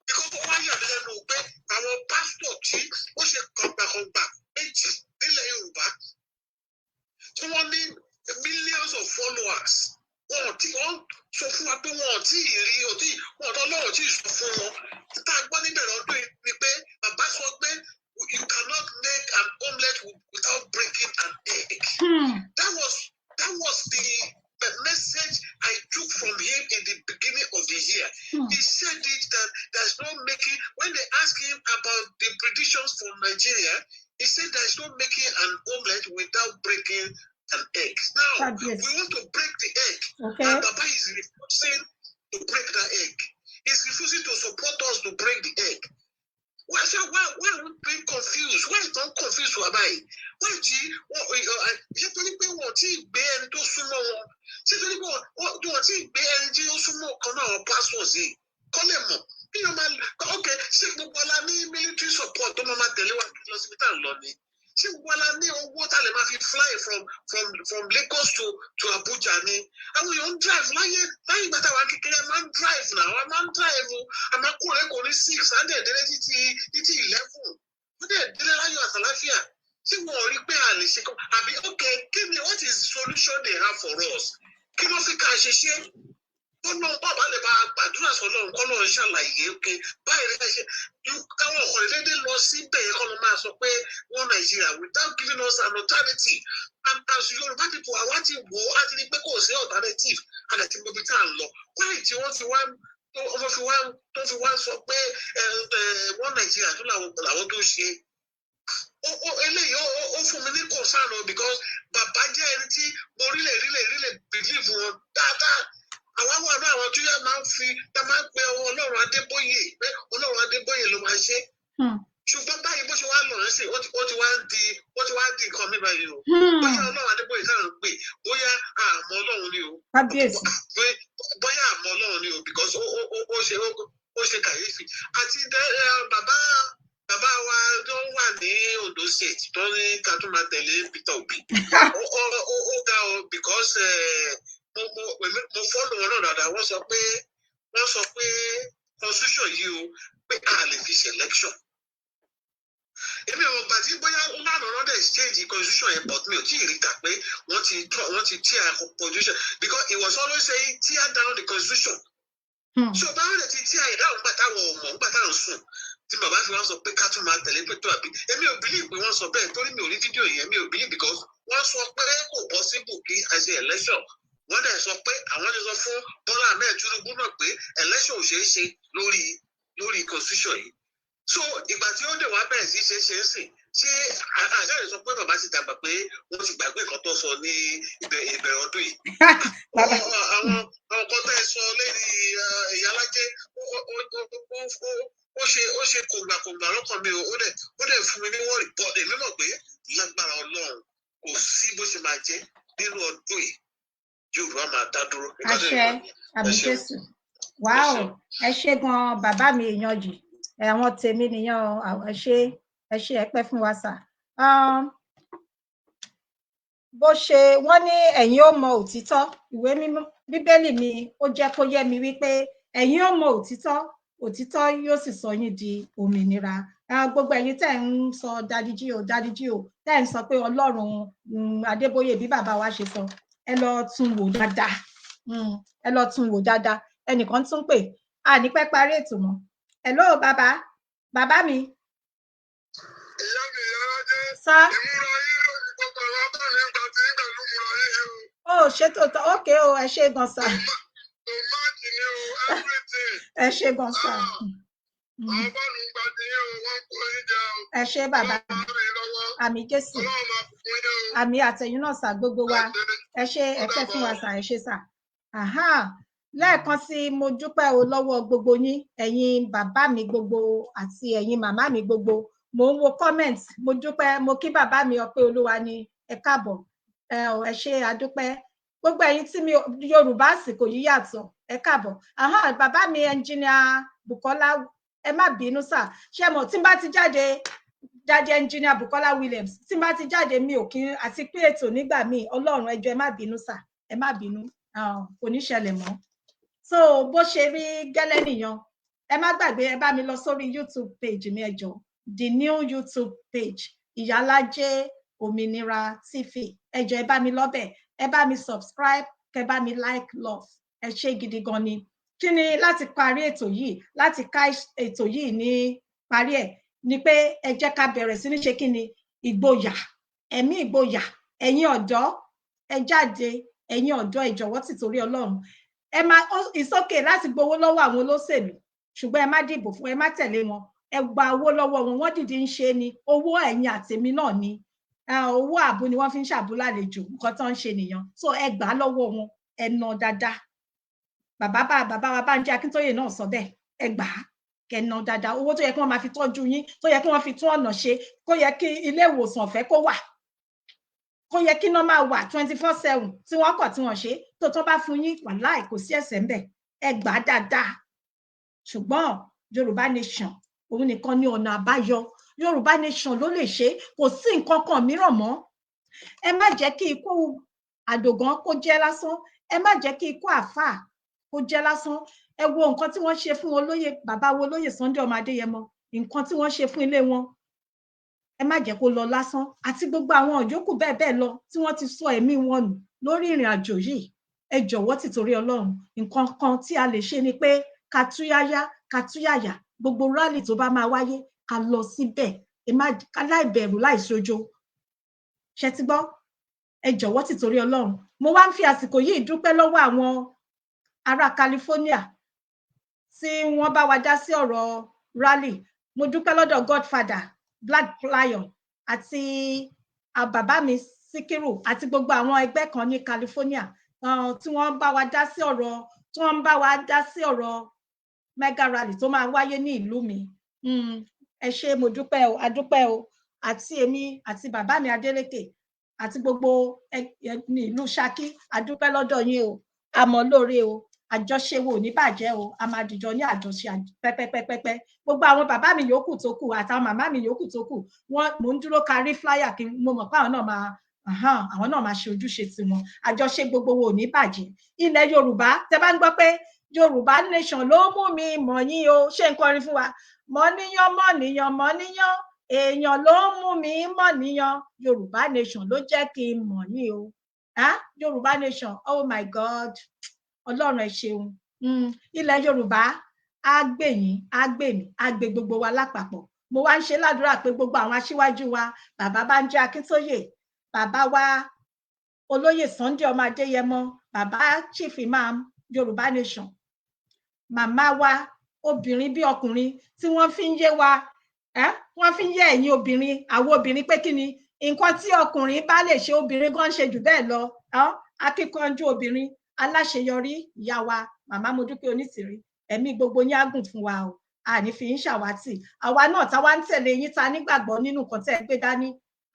ikọ́ tó wáyà lẹ́nu pé àwọn pásítọ̀ tí ó ṣe kọ̀ǹgbàkọ̀ǹgbà méjì nílẹ̀ Yorùbá tí wọ́n ní millions of followers wọ́n sọ fún wa pé wọ́n tí ì rí wọ́n tó lọ́wọ́ tí ì sọ fún wọn tá a gbọ́ níbẹ̀rẹ̀ ọdún yìí ni pé bàbá sọ pé you cannot make an omelette without breaking an egg. That was the message I took from him in the beginning of the year. He said it that there's no making, when they asked him about the predictions for Nigeria, he said there's no making an omelette without breaking an egg. Now, we want to break the egg. Okay. And Baba is refusing to break the egg. He's refusing to support us to break the egg. Why are we being confused? Why is not confused to Abai? Why do you think wọ́n ti gbé ẹni tó súnmọ́ wọn? Ṣé torí pé wọ́n ti gbé ẹni tí ó súnmọ́ kan náà àwọn pastors yìí? Kọ́ lè mọ̀. Bí wọ́n máa ok ṣé gbogbo ọlá ní military support tó máa tẹ̀lé wa lọ síbi tá à ń lọ ni? Ṣé gbogbo ọlá ní owó tá a lè máa fi fly from Lagos to Abuja ni? Àwọn èèyàn ń drive láyé ìgbà táwa kékeré a máa ń drive náà a máa ń drive a máa kó lẹ́kọ̀ọ́ ní 6 á dẹ̀ délé títí 11 ó dẹ̀ délé láyọ̀ àtàláfíà tí wọn ò rí pé a lè ṣe kọ́ àbí ok kí ni what is the solution they have for us kí ló fi ká ṣe ṣe kọ́nà bàbá lè bá gbàdúrà sọ́nà kọ́nà ṣàlàyé ok báyìí lè ṣe káwọn ọkọ̀ ìlédè lọ síbẹ̀ yẹn kọ́nà máa sọ pé wọ́n Nàìjíríà without giving us an alternative and as Yorùbá people àwa ti wò ó á ti ní pé kò sí alternative and àti gbogbo tá à ń lọ wáyé tí wọ́n fi wá sọ pé wọ́n Nàìjíríà tó làwọn tó ṣe eléyìí ó fún mi ní concern o because bàbá jẹ́ ẹni tí mo really believe wọn dáadáa àwọn àwọn àná àwọn tó yẹ máa ń fi tá máa ń pe Ọlọ́run Adébóyè pé Ọlọ́run Adébóyè ló máa ṣe ṣùgbọ́n báyìí bó ṣe wá lọ rẹ̀ sí ó ti wá di nǹkan mi báyìí o bóyá Ọlọ́run Adébóyè sáà ń pè bóyá àmọ́ Ọlọ́run ni o bóyá àmọ́ Ọlọ́run ni o because ó ṣe kàyéfì àti bàbá wa tó wà ní Ondo State tó ní ká tún máa tẹ̀lé Peter Obi ó ga ọ because mo fọ́lù wọn náà dáadáa wọ́n sọ pé constitution yìí o pé a lè fi ṣe election. Èmi ò gbà tí bóyá ó máa lọ́rọ́ dẹ̀ change constitution yẹn but mi ò tí ì rí kà pé wọ́n ti tear constitution because it was always saying tear down the constitution. So báwo lè ti tear it down nígbà táwọn ọmọ nígbà táwọn sùn tí bàbá fi wọ́n sọ pé ká tún máa tẹ̀lé Peter Obi èmi ò believe pé wọ́n sọ bẹ́ẹ̀ torí mi ò rí fídíò yẹn mi ò believe because wọ́n sọ pé kò possible kí a ṣe election wọ́n dẹ̀ sọ pé àwọn ti sọ fún Bọ́lá Ahmed Tinubu náà pé election ò ṣeé ṣe lórí constitution yìí. So ìgbà tí ó dẹ̀ wá bẹ̀rẹ̀ sí ṣe ń sìn ṣé àṣàlẹ̀ sọ pé bàbá ti dàgbà pé wọ́n ti gbàgbé nǹkan tó sọ ní ìbẹ̀rẹ̀ ọdún yìí. Àwọn kan tẹ́ sọ lórí ìyálájẹ́ ó ṣe kògbàkògbà lọ́kàn mi ó dẹ̀ fún mi ní wọ́n rìpọ́t èmi mọ̀ pé lágbára Ọlọ́run kò sí bó ṣe máa jẹ́ nínú ọdún yìí Yorùbá máa dá dúró. Àṣẹ àmì Jésù. Wáò ẹ ṣé gan bàbá mi èèyàn jì àwọn tèmi nìyẹn ẹ ṣé ẹ pẹ́ fún wa sà. Bó ṣe wọ́n ní ẹ̀yin ó mọ òtítọ́ ìwé mímọ́ Bíbélì mi ó jẹ́ kó yé mi wípé ẹ̀yin ó mọ òtítọ́ yóò sì sọ yín di òmìnira. Gbogbo ẹ̀yin tẹ́ ń sọ dádìjí o tẹ́ ń sọ pé Ọlọ́run Adébóyè bí bàbá wa ṣe sọ ẹ lọ tún wò dáadáa ẹnìkan tún pè á ní pẹ́ parí ètò mọ́. Hello bàbá mi. Ìyá mi yára jẹ́ sá. Ìmúra yín ló ti gbọ́dọ̀ látọ̀ nígbà tí ń pẹ̀lú ìmúra yín o. Ó ṣe tó tọ́ ókè o ẹ ṣé gan sá. Tòmátì ni o everything. Ẹ ṣé gan sá. Àwọn bọ́ọ̀lù ń gba ti yín o wọ́n kó yín jẹ o. Ẹ ṣé bàbá àmì Jésù àmì àtẹ̀yìn náà sà gbogbo wa ẹ ṣé ẹ pẹ́ fún wa sà ẹ ṣé sà. Lẹ́ẹ̀kan sí mo dúpẹ́ o lọ́wọ́ gbogbo yín ẹ̀yin bàbá mi gbogbo àti ẹ̀yin màmá mi gbogbo mo ń wo comment mo dúpẹ́ mo kí bàbá mi Ọpẹ́ Olúwa ní ẹ káàbọ̀ ẹ ṣé adúpẹ́ gbogbo ẹ̀yin tí mi Yorùbá àsìkò yìí yàtọ̀ ẹ káàbọ̀ bàbá mi ẹnjìnìà Bukola ẹ má bínú sà ṣé mo tí n bá ti jáde ẹnjìnìà Bukola Williams tí n bá ti jáde mi ò kí àti pé ètò nígbà míì Ọlọ́run ẹ jọ̀ọ́ ẹ má bínú sà ẹ má bínú kò ní ṣẹlẹ̀ mọ́. So bó ṣe rí gẹ́lẹ́ nìyẹn ẹ má gbàgbé ẹ bá mi lọ sórí YouTube page mi ẹ jọ̀ọ́ the new YouTube page Ìyálájé Òmìnira TV ẹ jọ̀ọ́ ẹ bá mi lọ́bẹ̀ ẹ bá mi subscribe kẹ bá mi like love ẹ ṣé gidi gan ni kí ni láti parí ètò yìí láti ká ètò yìí ní parí ẹ̀ ni pé ẹ jẹ́ ká bẹ̀rẹ̀ sí ní ṣe kí ni ìgboyà ẹ̀mí ìgboyà ẹ̀yin ọ̀dọ́ ẹ jáde ẹ̀yin ọ̀dọ́ ẹ jọ̀wọ́ tìtorí Ọlọ́run ẹ má ìsókè láti gbowó lọ́wọ́ àwọn olóṣèlú ṣùgbọ́n ẹ má dìbò fún ẹ má tẹ̀lé wọn ẹ gba owó lọ́wọ́ wọn wọ́n dìde ń ṣe ni owó ẹ̀yin àtèmi náà ni owó ààbò ni wọ́n fi ń ṣàbúlàlejò nǹkan tó ń ṣe nìyẹn so ẹ gbà á lọ́wọ́ wọn ẹ ná dáadáa bàbá wa Bánjí Akíntóyè náà sọ bẹ́ẹ̀ ẹ gbà á kẹ ná dáadáa owó tó yẹ kí wọ́n máa fi tọ́jú yín tó yẹ kí wọ́n fi tún ọ̀nà ṣe kó yẹ kí ilé ìwòsàn ọ̀fẹ́ kó wà kó yẹ kí iná máa wà 24/7 tí wọ́n kọ̀ tí wọ́n ṣe tó tán bá fún yín wàláì kò sí ẹ̀ṣẹ̀ ńbẹ̀ ẹ gbà á dáadáa ṣùgbọ́n Yorùbá nation òun nìkan ní ọ̀nà àbáyọ Yorùbá nation ló lè ṣe kò sí nǹkan kan mìíràn mọ́ ẹ má jẹ́ kí ikú Àdògán kó jẹ́ lásán ẹ má jẹ́ kí ikú àáfàá kó jẹ́ lásán ẹ wo nǹkan tí wọ́n ṣe fún olóyè bàbá wo olóyè Sunday ọmọ Adéyẹmọ nǹkan tí wọ́n ṣe fún ilé wọn ẹ má jẹ́ kó lọ lásán àti gbogbo àwọn ìjókòó bẹ́ẹ̀ lọ tí wọ́n ti sọ ẹ̀mí wọn nù lórí ìrìn àjò yìí ẹ jọ̀wọ́ tìtorí Ọlọ́run nǹkan kan tí a lè ṣe ni pé ká túyàyà gbogbo rálì tó bá máa wáyé ká lọ síbẹ̀ ẹ má ká láì bẹ̀rù láì ṣojo ṣe ti gbọ́ ẹ jọ̀wọ́ tìtorí Ọlọ́run mo wá ń fi àsìkò yìí dúpẹ́ lọ́wọ́ àwọn ará California tí wọ́n bá wa dá sí ọ̀rọ̀ rally mo dúpẹ́ lọ́dọ̀ Godfather Black Lion àti bàbá mi Síkírù àti gbogbo àwọn ẹgbẹ́ kan ní California tí wọ́n bá wa dá sí ọ̀rọ̀ mega rally tó máa wáyé ní ìlú mi ẹ ṣé mo dúpẹ́ o adúpẹ́ o àti èmi àti bàbá mi Adélékè àti gbogbo ní ìlú Ṣakí adúpẹ́ lọ́dọ̀ yín o àmọ́ lóore o àjọṣe wo ní bàjẹ́ o, a máa dìjọ ní àjọṣe pẹ́pẹ́pẹ́pẹ́. Gbogbo àwọn bàbá mi yòókù tó kù àtàwọn màmá mi yòókù tó kù, mò ń dúró kárí flyer kí mo mọ̀ pé àwọn náà máa ṣe ojúṣe tiwọn. Àjọṣe gbogbo wo ní bàjẹ́. Ilẹ̀ Yorùbá, tẹ́ bá ń gbọ́ pé Yorùbá nation ló mú mi mọ̀ yín o, ṣé ń kọrin fún wa? Mọ̀ níyàn, èèyàn ló mú mi mọ̀ níyàn, Yorùbá nation ló jẹ́ kí n mọ̀ yín o. Yorùbá nation, oh my God, Ọlọ́run ẹ ṣeun. Ilẹ̀ Yorùbá á gbè yín, á gbè mí, á gbé gbogbo wa lápapọ̀. Mo wá ń ṣe ládùúrà pé gbogbo àwọn aṣíwájú wa, bàbá Bánjí Akíntóyè, bàbá wa Olóyè Sunday ọmọ Adéyẹmọ, bàbá Chief Imam Yorùbá nation, màmá wa obìnrin bí ọkùnrin tí wọ́n fi ń yé wa, wọ́n fi ń yé ẹ̀yin obìnrin, àwọn obìnrin pé kí ni nǹkan tí ọkùnrin bá lè ṣe obìnrin gan ṣe jù bẹ́ẹ̀ lọ. Akíkanjú obìnrin aláṣeyọrí ìyá wa màmá Modúpẹ́ Onítìrí, ẹ̀mí gbogbo yín á gùn fún wa o, àní fi yín ṣàwátì. Àwa náà táwa ń tẹ̀lé yín, ta nígbàgbọ́ nínú nǹkan tẹ́ ẹ gbé dání,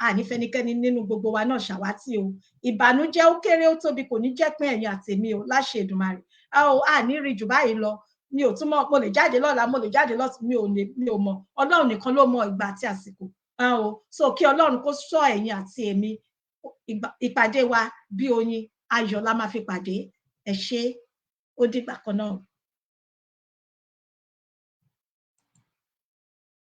àní fẹ́nikẹ́ni nínú gbogbo wa náà ṣàwátì o. Ìbànújẹ́ ó kéré ó tóbi kò ní jẹ́ pín ẹ̀yin àtèmi o, láṣẹ Èdùmàrè. Àní rí jù báyìí lọ. Mi ò tún mọ̀, mo lè jáde lọ́la, mo lè jáde lọ́sùn, mi ò mọ̀. Ọlọ́run nìkan ló mọ ìgbà àti àsìkò. So kí Ọlọ́run kó ṣọ́ ẹ̀yin àti èmi. Ìpàdé wa bí oyin ayọ̀ la máa fi pàdé. Ẹ ṣé, ó dìgbà kan náà.